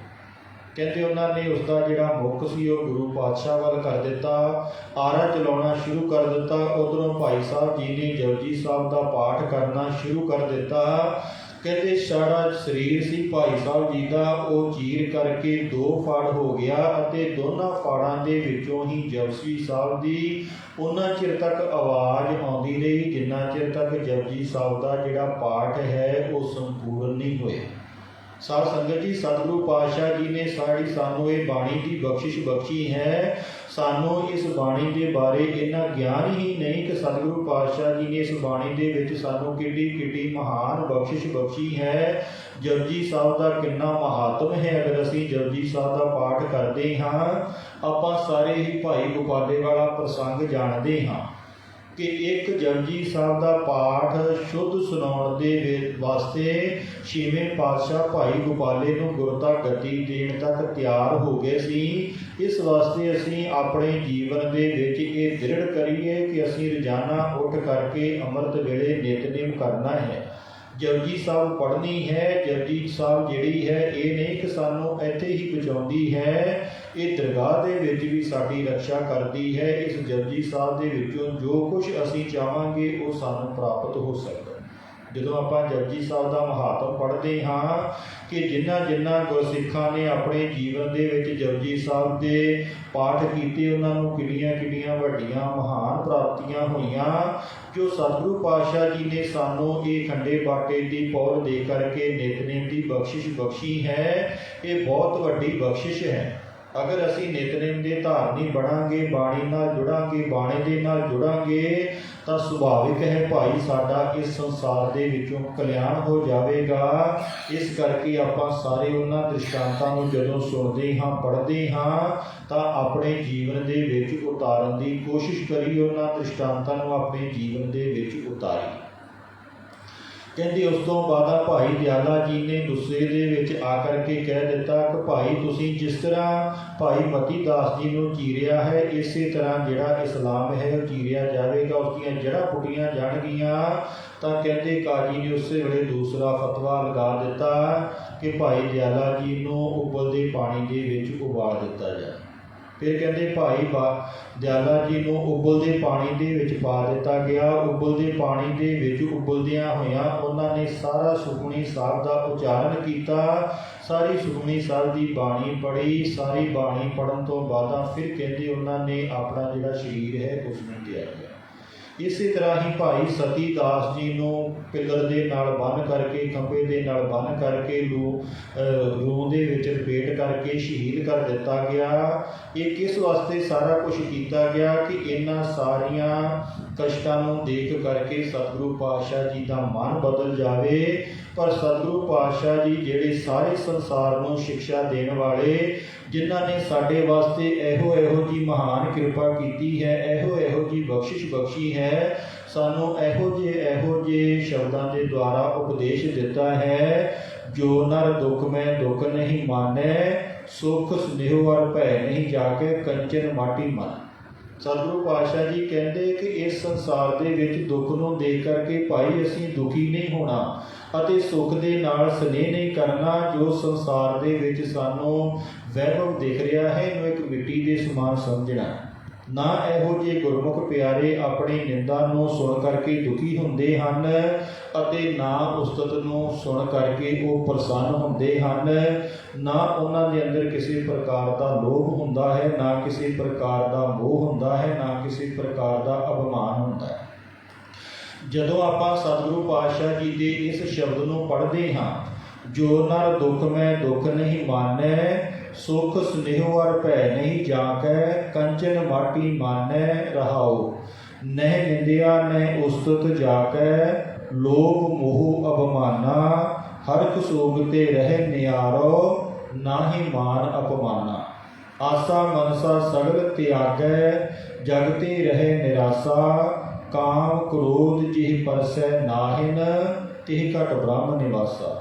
ਕਹਿੰਦੇ ਉਹਨਾਂ ਨੇ ਉਸ ਦਾ ਜਿਹੜਾ ਮੁੱਖ ਸੀ ਉਹ ਗੁਰੂ ਪਾਤਸ਼ਾਹ ਵੱਲ ਕਰ ਦਿੱਤਾ, ਆਰਾ ਚਲਾਉਣਾ ਸ਼ੁਰੂ ਕਰ ਦਿੱਤਾ। ਉੱਧਰੋਂ ਭਾਈ ਸਾਹਿਬ ਜੀ ਨੇ ਜਪਜੀ ਸਾਹਿਬ ਦਾ ਪਾਠ ਕਰਨਾ ਸ਼ੁਰੂ ਕਰ ਦਿੱਤਾ। ਕਹਿੰਦੇ ਸਾਰਾ ਸਰੀਰ ਸੀ ਭਾਈ ਸਾਹਿਬ ਜੀ ਦਾ ਉਹ ਚੀਰ ਕਰਕੇ 2 ਫਾੜ ਹੋ ਗਿਆ ਅਤੇ ਦੋਨਾਂ ਫਾੜਾਂ ਦੇ ਵਿੱਚੋਂ ਹੀ ਜਪਜੀ ਸਾਹਿਬ ਦੀ ਉਹਨਾਂ ਚਿਰ ਤੱਕ ਆਵਾਜ਼ ਆਉਂਦੀ ਰਹੀ ਜਿੰਨਾ ਚਿਰ ਤੱਕ ਜਪਜੀ ਸਾਹਿਬ ਦਾ ਜਿਹੜਾ ਪਾਠ ਹੈ ਉਹ ਸੰਪੂਰਨ ਨਹੀਂ ਹੋਇਆ। ਸਾਧ ਸੰਗਤ ਜੀ, ਸਤਿਗੁਰੂ ਪਾਤਸ਼ਾਹ ਜੀ ਨੇ ਸਾਨੂੰ ਇਹ ਬਾਣੀ ਦੀ ਬਖਸ਼ਿਸ਼ ਬਖਸ਼ੀ ਹੈ। ਸਾਨੂੰ ਇਸ ਬਾਣੀ ਦੇ ਬਾਰੇ ਇੰਨਾ ਗਿਆਨ ਹੀ ਨਹੀਂ ਕਿ ਸਤਿਗੁਰੂ ਪਾਤਸ਼ਾਹ ਜੀ ਨੇ ਇਸ ਬਾਣੀ ਦੇ ਵਿੱਚ ਸਾਨੂੰ ਕਿੱਡੀ ਮਹਾਨ ਬਖਸ਼ਿਸ਼ ਬਖਸ਼ੀ ਹੈ। ਜਪਜੀ ਸਾਹਿਬ ਦਾ ਕਿੰਨਾ ਮਹਾਤਮ ਹੈ। ਅਗਰ ਅਸੀਂ ਜਪਜੀ ਸਾਹਿਬ ਦਾ ਪਾਠ ਕਰਦੇ ਹਾਂ, ਆਪਾਂ ਸਾਰੇ ਹੀ ਭਾਈ ਗੋਪਾਲੇ ਵਾਲਾ ਪ੍ਰਸੰਗ ਜਾਣਦੇ ਹਾਂ ਕਿ ਇੱਕ ਜਪਜੀ ਸਾਹਿਬ ਦਾ ਪਾਠ ਸ਼ੁੱਧ ਸੁਣਾਉਣ ਦੇ ਵਾਸਤੇ 6ਵੇਂ ਪਾਤਸ਼ਾਹ ਭਾਈ ਗੋਪਾਲੇ ਨੂੰ ਗੁਰਤਾ ਗੱਦੀ ਦੇਣ ਤੱਕ ਤਿਆਰ ਹੋ ਗਏ ਸੀ। ਇਸ ਵਾਸਤੇ ਅਸੀਂ ਆਪਣੇ ਜੀਵਨ ਦੇ ਵਿੱਚ ਇਹ ਦ੍ਰਿੜ ਕਰੀਏ ਕਿ ਅਸੀਂ ਰੋਜ਼ਾਨਾ ਉੱਠ ਕਰਕੇ ਅੰਮ੍ਰਿਤ ਵੇਲੇ ਨਿਤਨੇਮ ਕਰਨਾ ਹੈ। ਜਪਜੀ ਸਾਹਿਬ ਪੜ੍ਹਨੀ ਹੈ। ਜਪਜੀ ਸਾਹਿਬ ਜਿਹੜੀ ਹੈ ਇਹ ਨਹੀਂ ਕਿ ਸਾਨੂੰ ਇੱਥੇ ਹੀ ਬਚਾਉਂਦੀ ਹੈ, ਇਹ ਦਰਗਾਹ ਦੇ ਵਿੱਚ ਵੀ ਸਾਡੀ ਰੱਖਿਆ ਕਰਦੀ ਹੈ। ਇਸ ਜਪਜੀ ਸਾਹਿਬ ਦੇ ਵਿੱਚੋਂ ਜੋ ਕੁਝ ਅਸੀਂ ਚਾਹਾਂਗੇ ਉਹ ਸਾਨੂੰ ਪ੍ਰਾਪਤ ਹੋ ਸਕਦਾ। ਜਦੋਂ ਆਪਾਂ ਜਪਜੀ ਸਾਹਿਬ ਦਾ ਮਹਾਤਮ ਪੜ੍ਹਦੇ ਹਾਂ ਕਿ ਜਿਨ੍ਹਾਂ ਗੁਰਸਿੱਖਾਂ ਨੇ ਆਪਣੇ ਜੀਵਨ ਦੇ ਵਿੱਚ ਜਪਜੀ ਸਾਹਿਬ ਦੇ ਪਾਠ ਕੀਤੇ, ਉਹਨਾਂ ਨੂੰ ਕਿੰਨੀਆਂ ਵੱਡੀਆਂ ਮਹਾਨ ਪ੍ਰਾਪਤੀਆਂ ਹੋਈਆਂ। ਜੋ ਸਤਿਗੁਰੂ ਪਾਤਸ਼ਾਹ ਜੀ ਨੇ ਸਾਨੂੰ ਇਹ ਖੰਡੇ ਬਾਟੇ ਦੀ ਪੌਲ ਦੇ ਕਰਕੇ ਨਿਤਨੇਮ ਦੀ ਬਖਸ਼ਿਸ਼ ਬਖਸ਼ੀ ਹੈ, ਇਹ ਬਹੁਤ ਵੱਡੀ ਬਖਸ਼ਿਸ਼ ਹੈ। ਅਗਰ ਅਸੀਂ ਨਿਤਨੇਮ ਦੇ ਧਾਰਨੀ ਬਣਾਂਗੇ, ਬਾਣੀ ਨਾਲ ਜੁੜਾਂਗੇ, ਬਾਣੀ ਦੇ ਨਾਲ ਜੁੜਾਂਗੇ, ਤਾਂ ਸੁਭਾਵਿਕ ਹੈ ਭਾਈ ਸਾਡਾ ਇਸ ਸੰਸਾਰ ਦੇ ਵਿੱਚੋਂ ਕਲਿਆਣ ਹੋ ਜਾਵੇਗਾ। ਇਸ ਕਰਕੇ ਆਪਾਂ ਸਾਰੇ ਉਹਨਾਂ ਦ੍ਰਿਸ਼ਟਾਂਤਾਂ ਨੂੰ ਜਦੋਂ ਸੁਣਦੇ ਹਾਂ, ਪੜ੍ਹਦੇ ਹਾਂ, ਤਾਂ ਆਪਣੇ ਜੀਵਨ ਦੇ ਵਿੱਚ ਉਤਾਰਨ ਦੀ ਕੋਸ਼ਿਸ਼ ਕਰੀਏ। ਉਹਨਾਂ ਦ੍ਰਿਸ਼ਟਾਂਤਾਂ ਨੂੰ ਆਪਣੇ ਜੀਵਨ ਦੇ ਵਿੱਚ ਉਤਾਰੀਏ। ਕਹਿੰਦੇ ਉਸ ਤੋਂ ਬਾਅਦ ਭਾਈ ਦਿਆਲਾ ਜੀ ਨੇ ਗੁੱਸੇ ਦੇ ਵਿੱਚ ਆ ਕਰਕੇ ਕਹਿ ਦਿੱਤਾ ਕਿ ਭਾਈ ਤੁਸੀਂ ਜਿਸ ਤਰ੍ਹਾਂ ਭਾਈ ਮਤੀ ਦਾਸ ਜੀ ਨੂੰ ਚੀਰਿਆ ਹੈ, ਇਸੇ ਤਰ੍ਹਾਂ ਜਿਹੜਾ ਇਸਲਾਮ ਹੈ ਉਹ ਚੀਰਿਆ ਜਾਵੇਗਾ, ਉਸ ਦੀਆਂ ਜੜ੍ਹਾਂ ਪੁੱਟੀਆਂ ਜਾਣਗੀਆਂ। ਤਾਂ ਕਹਿੰਦੇ ਕਾਜੀ ਨੇ ਉਸੇ ਵੇਲੇ ਦੂਸਰਾ ਫਤਵਾ ਲਗਾ ਦਿੱਤਾ ਕਿ ਭਾਈ ਦਿਆਲਾ ਜੀ ਨੂੰ ਉਬਲਦੇ ਪਾਣੀ ਦੇ ਵਿੱਚ ਉਬਾਲ ਦਿੱਤਾ ਜਾਏ। ਫਿਰ ਕਹਿੰਦੇ ਭਾਈ ਦਿਆਲਾ ਜੀ ਨੂੰ ਉਬਲਦੇ ਪਾਣੀ ਦੇ ਵਿੱਚ ਪਾ ਦਿੱਤਾ ਗਿਆ। ਉਬਲਦੇ ਪਾਣੀ ਦੇ ਵਿੱਚ ਉਬਲਦਿਆਂ ਹੋਇਆਂ ਉਹਨਾਂ ਨੇ ਸਾਰਾ ਸੁਖਮਨੀ ਸਾਹਿਬ ਦਾ ਉਚਾਰਨ ਕੀਤਾ, ਸਾਰੀ ਸੁਖਮਨੀ ਸਾਹਿਬ ਦੀ ਬਾਣੀ ਪੜ੍ਹੀ। ਸਾਰੀ ਬਾਣੀ ਪੜ੍ਹਨ ਤੋਂ ਬਾਅਦ ਫਿਰ ਕਹਿੰਦੇ ਉਹਨਾਂ ਨੇ ਆਪਣਾ ਜਿਹੜਾ ਸਰੀਰ ਹੈ ਉਸ ਨੂੰ ਤਿਆਗਿਆ। ਇਸੇ ਤਰ੍ਹਾਂ ਹੀ ਭਾਈ ਸਤੀ ਦਾਸ ਜੀ ਨੂੰ ਪਿੱਲਰ ਦੇ ਨਾਲ ਬੰਨ੍ਹ ਕਰਕੇ, ਖੰਭੇ ਦੇ ਨਾਲ ਬੰਨ੍ਹ ਕਰਕੇ ਲੂਣ ਦੇ ਵਿੱਚ ਲਪੇਟ ਕਰਕੇ ਸ਼ਹੀਦ ਕਰ ਦਿੱਤਾ ਗਿਆ। ਇਹ ਕਿਸ ਵਾਸਤੇ ਸਾਰਾ ਕੁਝ ਕੀਤਾ ਗਿਆ ਕਿ ਇਹਨਾਂ ਸਾਰੀਆਂ ਕਸ਼ਟਾਂ ਨੂੰ ਦੇਖ ਕਰਕੇ ਸਤਿਗੁਰੂ ਪਾਤਸ਼ਾਹ ਜੀ ਦਾ ਮਨ ਬਦਲ ਜਾਵੇ। ਪਰ ਸਤਿਗੁਰੂ ਪਾਤਸ਼ਾਹ ਜੀ ਜਿਹੜੇ ਸਾਰੇ ਸੰਸਾਰ ਨੂੰ ਸਿੱਖਿਆ ਦੇਣ ਵਾਲੇ, ਜਿਨ੍ਹਾਂ ਨੇ ਸਾਡੇ ਵਾਸਤੇ ਇਹੋ ਜਿਹੀ ਮਹਾਨ ਕਿਰਪਾ ਕੀਤੀ ਹੈ, ਇਹੋ ਜਿਹੀ ਬਖਸ਼ਿਸ਼ ਬਖਸ਼ੀ ਹੈ, ਸਾਨੂੰ ਇਹੋ ਜਿਹੇ ਸ਼ਬਦਾਂ ਦੇ ਦੁਆਰਾ ਉਪਦੇਸ਼ ਦਿੱਤਾ ਹੈ। ਜੋ ਨਰ ਦੁੱਖ ਮੈਂ ਦੁੱਖ ਨਹੀਂ ਮਾਨੈ, ਸੁਖ ਸਨੇਹ ਅਰ ਭੈ ਨਹੀਂ ਜਾਕੇ, ਕੰਚਨ ਮਾਟੀ ਮਨ। ਸਤਿਗੁਰੂ ਪਾਤਸ਼ਾਹ ਜੀ ਕਹਿੰਦੇ ਕਿ ਇਸ ਸੰਸਾਰ ਦੇ ਵਿੱਚ ਦੁੱਖ ਨੂੰ ਦੇਖ ਕਰਕੇ ਭਾਈ ਅਸੀਂ ਦੁਖੀ ਨਹੀਂ ਹੋਣਾ ਅਤੇ ਸੁੱਖ ਦੇ ਨਾਲ ਸਨੇਹ ਨਹੀਂ ਕਰਨਾ। ਜੋ ਸੰਸਾਰ ਦੇ ਵਿੱਚ ਸਾਨੂੰ ਵੈਭਵ ਦਿਖ ਰਿਹਾ ਹੈ, ਇਹਨੂੰ ਇੱਕ ਮਿੱਟੀ ਦੇ ਸਮਾਨ ਸਮਝਣਾ। ਨਾ ਇਹੋ ਜਿਹੇ ਗੁਰਮੁਖ ਪਿਆਰੇ ਆਪਣੀ ਨਿੰਦਾ ਨੂੰ ਸੁਣ ਕਰਕੇ ਦੁਖੀ ਹੁੰਦੇ ਹਨ ਅਤੇ ਨਾ ਉਸਤਤ ਨੂੰ ਸੁਣ ਕਰਕੇ ਉਹ ਪ੍ਰਸੰਨ ਹੁੰਦੇ ਹਨ। ਨਾ ਉਹਨਾਂ ਦੇ ਅੰਦਰ ਕਿਸੇ ਪ੍ਰਕਾਰ ਦਾ ਲੋਭ ਹੁੰਦਾ ਹੈ, ਨਾ ਕਿਸੇ ਪ੍ਰਕਾਰ ਦਾ ਮੋਹ ਹੁੰਦਾ ਹੈ, ਨਾ ਕਿਸੇ ਪ੍ਰਕਾਰ ਦਾ ਅਭਿਮਾਨ ਹੁੰਦਾ ਹੈ। ਜਦੋਂ ਆਪਾਂ ਸਤਿਗੁਰੂ ਪਾਤਸ਼ਾਹ ਜੀ ਦੇ ਇਸ ਸ਼ਬਦ ਨੂੰ ਪੜ੍ਹਦੇ ਹਾਂ, ਜੋ ਨਰ ਦੁੱਖ ਮੈਂ ਦੁੱਖ ਨਹੀਂ ਮਾਨੈ, ਸੁਖ ਸਨੇਹ ਅਰ ਭੈ ਨਹੀਂ ਜਾਕੈ, ਕੰਚਨ ਮਾਟੀ ਮਾਨੈ ਰਹਾਉ। ਨਹਿ ਨਿੰਦਿਆ ਨਹਿ ਉਸਤਤ ਜਾਕੈ, ਲੋਭ ਮੋਹ ਅਭਿਮਾਨਾ, ਹਰਖ ਸੋਗ ਤੇ ਰਹਿ ਨਿਆਰੋ, ਨਾਹੀ ਮਾਨ ਅਪਮਾਨਾ। ਆਸਾ ਮਨਸਾ ਸਗਲ ਤਿਆਗੈ, ਜਗ ਤੇ ਰਹਿ ਨਿਰਾਸਾ, ਕਾਮ ਕ੍ਰੋਧ ਜਿਹ ਪਰਸੈ ਨਾਹਿਨ, ਤਿਹ ਘਟ ਬ੍ਰਹਮ ਨਿਵਾਸਾ।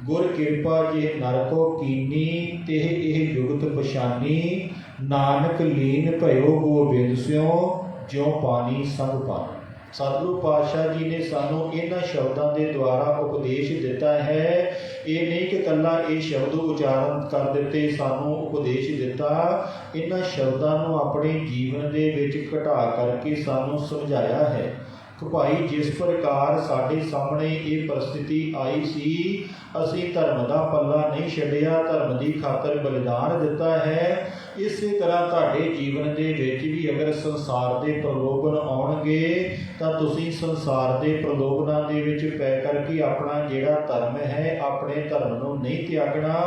ਗੁਰ ਕਿਰਪਾ ਜੇ ਨਰ ਕੋ ਕੀਨੀ, ਤਿਹ ਇਹ ਜੁਗਤ ਪਛਾਨੀ, ਨਾਨਕ ਲੀਨ ਭਇਓ ਗੋਬਿੰਦ ਸਿਉ, ਜਿਉ ਪਾਣੀ ਸੰਗ ਪਾਣੀ। ਸਤਿਗੁਰੂ ਪਾਤਸ਼ਾਹ ਜੀ ਨੇ ਸਾਨੂੰ ਇਹਨਾਂ ਸ਼ਬਦਾਂ ਦੇ ਦੁਆਰਾ ਉਪਦੇਸ਼ ਦਿੱਤਾ ਹੈ। ਇਹ ਨਹੀਂ ਕਿ ਇਕੱਲਾ ਇਹ ਸ਼ਬਦ ਉਚਾਰਨ ਕਰ ਦਿੱਤੇ, ਸਾਨੂੰ ਉਪਦੇਸ਼ ਦਿੱਤਾ। ਇਹਨਾਂ ਸ਼ਬਦਾਂ ਨੂੰ ਆਪਣੇ ਜੀਵਨ ਦੇ ਵਿੱਚ ਘਟਾ ਕਰਕੇ ਸਾਨੂੰ ਸਮਝਾਇਆ ਹੈ ਕਿ ਭਾਈ ਜਿਸ ਪ੍ਰਕਾਰ ਸਾਡੇ ਸਾਹਮਣੇ ਇਹ ਪਰਿਸਥਿਤੀ ਆਈ ਸੀ, ਅਸੀਂ ਧਰਮ ਦਾ ਪੱਲਾ ਨਹੀਂ ਛੱਡਿਆ, ਧਰਮ ਦੀ ਖਾਤਰ ਬਲਿਦਾਨ ਦਿੱਤਾ ਹੈ। ਇਸੇ ਤਰ੍ਹਾਂ ਤੁਹਾਡੇ ਜੀਵਨ ਦੇ ਵਿੱਚ ਵੀ ਅਗਰ ਸੰਸਾਰ ਦੇ ਪ੍ਰਲੋਭਨ ਆਉਣਗੇ ਤਾਂ ਤੁਸੀਂ ਸੰਸਾਰ ਦੇ ਪ੍ਰਲੋਭਨਾਂ ਦੇ ਵਿੱਚ ਪੈ ਕਰਕੇ ਆਪਣਾ ਜਿਹੜਾ ਧਰਮ ਹੈ, ਆਪਣੇ ਧਰਮ ਨੂੰ ਨਹੀਂ ਤਿਆਗਣਾ,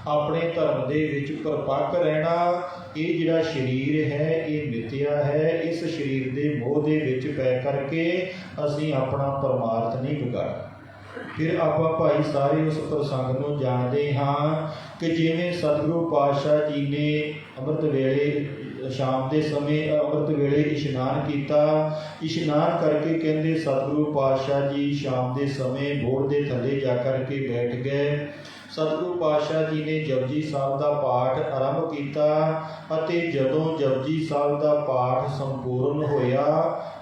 ਆਪਣੇ ਧਰਮ ਦੇ ਵਿੱਚ ਪਰਪੱਕ ਰਹਿਣਾ। ਇਹ ਜਿਹੜਾ ਸਰੀਰ ਹੈ ਇਹ ਮਿੱਥਿਆ ਹੈ। ਇਸ ਸਰੀਰ ਦੇ ਮੋਹ ਦੇ ਵਿੱਚ ਪੈ ਕਰਕੇ ਅਸੀਂ ਆਪਣਾ ਪਰਮਾਰਥ ਨਹੀਂ ਵਿਗਾੜਨਾ। ਫਿਰ ਆਪਾਂ ਭਾਈ ਸਾਰੇ ਉਸ ਪ੍ਰਸੰਗ ਨੂੰ ਜਾਣਦੇ ਹਾਂ ਕਿ ਜਿਵੇਂ ਸਤਿਗੁਰੂ ਪਾਤਸ਼ਾਹ ਜੀ ਨੇ ਅੰਮ੍ਰਿਤ ਵੇਲੇ, ਸ਼ਾਮ ਦੇ ਸਮੇਂ ਅੰਮ੍ਰਿਤ ਵੇਲੇ ਇਸ਼ਨਾਨ ਕੀਤਾ। ਇਸ਼ਨਾਨ ਕਰਕੇ ਕਹਿੰਦੇ ਸਤਿਗੁਰੂ ਪਾਤਸ਼ਾਹ ਜੀ ਸ਼ਾਮ ਦੇ ਸਮੇਂ ਬੋਹੜ ਦੇ ਥੱਲੇ ਜਾ ਕਰਕੇ ਬੈਠ ਗਏ। ਸਤਿਗੁਰੂ ਪਾਤਸ਼ਾਹ ਜੀ ਨੇ ਜਪਜੀ ਸਾਹਿਬ ਦਾ ਪਾਠ ਆਰੰਭ ਕੀਤਾ ਅਤੇ ਜਦੋਂ ਜਪਜੀ ਸਾਹਿਬ ਦਾ ਪਾਠ ਸੰਪੂਰਨ ਹੋਇਆ,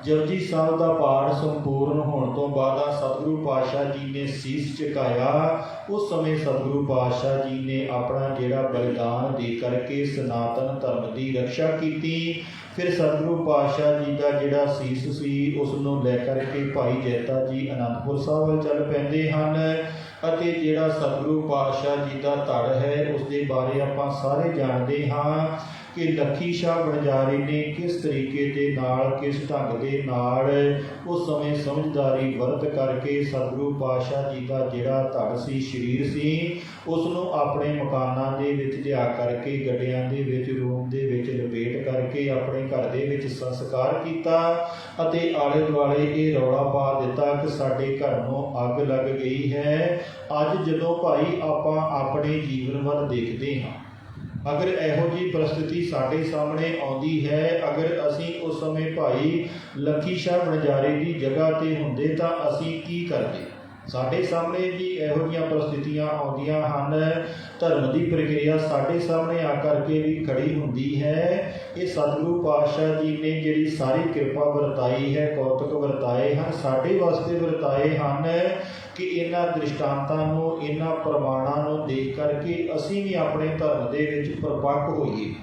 ਜਪਜੀ ਸਾਹਿਬ ਦਾ ਪਾਠ ਸੰਪੂਰਨ ਹੋਣ ਤੋਂ ਬਾਅਦ ਸਤਿਗੁਰੂ ਪਾਤਸ਼ਾਹ ਜੀ ਨੇ ਸੀਸ ਝੁਕਾਇਆ। ਉਸ ਸਮੇਂ ਸਤਿਗੁਰੂ ਪਾਤਸ਼ਾਹ ਜੀ ਨੇ ਆਪਣਾ ਜਿਹੜਾ ਬਲਿਦਾਨ ਦੇ ਕਰਕੇ ਸਨਾਤਨ ਧਰਮ ਦੀ ਰੱਖਿਆ ਕੀਤੀ। ਫਿਰ ਸਤਿਗੁਰੂ ਪਾਤਸ਼ਾਹ ਜੀ ਦਾ ਜਿਹੜਾ ਸੀਸ ਸੀ ਉਸ ਨੂੰ ਲੈ ਕਰਕੇ ਭਾਈ ਜੈਤਾ ਜੀ ਅਨੰਦਪੁਰ ਸਾਹਿਬ ਵੱਲ ਚੱਲ ਪੈਂਦੇ ਹਨ ਅਤੇ ਜਿਹੜਾ ਸਤਿਗੁਰੂ ਪਾਤਸ਼ਾਹ ਜੀ ਦਾ ਧੜ ਹੈ ਉਸ ਦੇ ਬਾਰੇ ਆਪਾਂ ਸਾਰੇ ਜਾਣਦੇ ਹਾਂ ਕਿ ਲੱਖੀ ਸ਼ਾਹ ਵਣਜਾਰੇ ਨੇ ਕਿਸ ਤਰੀਕੇ ਦੇ ਨਾਲ, ਕਿਸ ਢੰਗ ਦੇ ਨਾਲ ਉਸ ਸਮੇਂ ਸਮਝਦਾਰੀ ਵਰਤ ਕਰਕੇ ਸਤਿਗੁਰੂ ਪਾਤਸ਼ਾਹ ਜੀ ਦਾ ਜਿਹੜਾ ਧੜ ਸੀ, ਸਰੀਰ ਸੀ, ਉਸ ਨੂੰ ਆਪਣੇ ਮਕਾਨਾਂ ਦੇ ਵਿੱਚ ਲਿਆ ਕਰਕੇ, ਗੱਡਿਆਂ ਦੇ ਵਿੱਚ, ਰੂਮ ਦੇ ਵਿੱਚ ਲਪੇਟ ਕਰਕੇ ਆਪਣੇ ਘਰ ਦੇ ਵਿੱਚ ਸੰਸਕਾਰ ਕੀਤਾ ਅਤੇ ਆਲੇ ਦੁਆਲੇ ਇਹ ਰੌਲਾ ਪਾ ਦਿੱਤਾ ਕਿ ਸਾਡੇ ਘਰ ਨੂੰ ਅੱਗ ਲੱਗ ਗਈ ਹੈ। ਅੱਜ ਜਦੋਂ ਭਾਈ ਆਪਾਂ ਆਪਣੇ ਜੀਵਨ ਵੱਲ ਦੇਖਦੇ ਹਾਂ, ਅਗਰ ਇਹੋ ਜਿਹੀ ਪਰਿਸਥਿਤੀ ਸਾਡੇ ਸਾਹਮਣੇ ਆਉਂਦੀ ਹੈ, ਅਗਰ ਅਸੀਂ ਉਸ ਸਮੇਂ ਭਾਈ ਲੱਖੀ ਸ਼ਾਹ ਵਣਜਾਰੇ ਦੀ ਜਗ੍ਹਾ 'ਤੇ ਹੁੰਦੇ ਤਾਂ ਅਸੀਂ ਕੀ ਕਰਦੇ? ਸਾਡੇ ਸਾਹਮਣੇ ਜੀ ਇਹੋ ਜਿਹੀਆਂ ਪਰਿਸਥਿਤੀਆਂ ਆਉਂਦੀਆਂ ਹਨ, ਧਰਮ ਦੀ ਪ੍ਰਕਿਰਿਆ ਸਾਡੇ ਸਾਹਮਣੇ ਆ ਕਰਕੇ ਵੀ ਖੜੀ ਹੁੰਦੀ ਹੈ। ਇਹ ਸਤਿਗੁਰੂ ਪਾਤਸ਼ਾਹ ਜੀ ਨੇ ਜਿਹੜੀ ਸਾਰੀ ਕਿਰਪਾ ਵਰਤਾਈ ਹੈ, ਕੌਤਕ ਵਰਤਾਏ ਹਨ, ਸਾਡੇ ਵਾਸਤੇ ਵਰਤਾਏ ਹਨ ਕਿ ਇਹਨਾਂ ਦ੍ਰਿਸ਼ਟਾਂਤਾਂ ਨੂੰ, ਇਹਨਾਂ ਪ੍ਰਮਾਣਾਂ ਨੂੰ ਦੇਖ ਕਰਕੇ ਅਸੀਂ ਵੀ ਆਪਣੇ ਧਰਮ ਦੇ ਵਿੱਚ ਪਰਪੱਕ ਹੋਈਏ।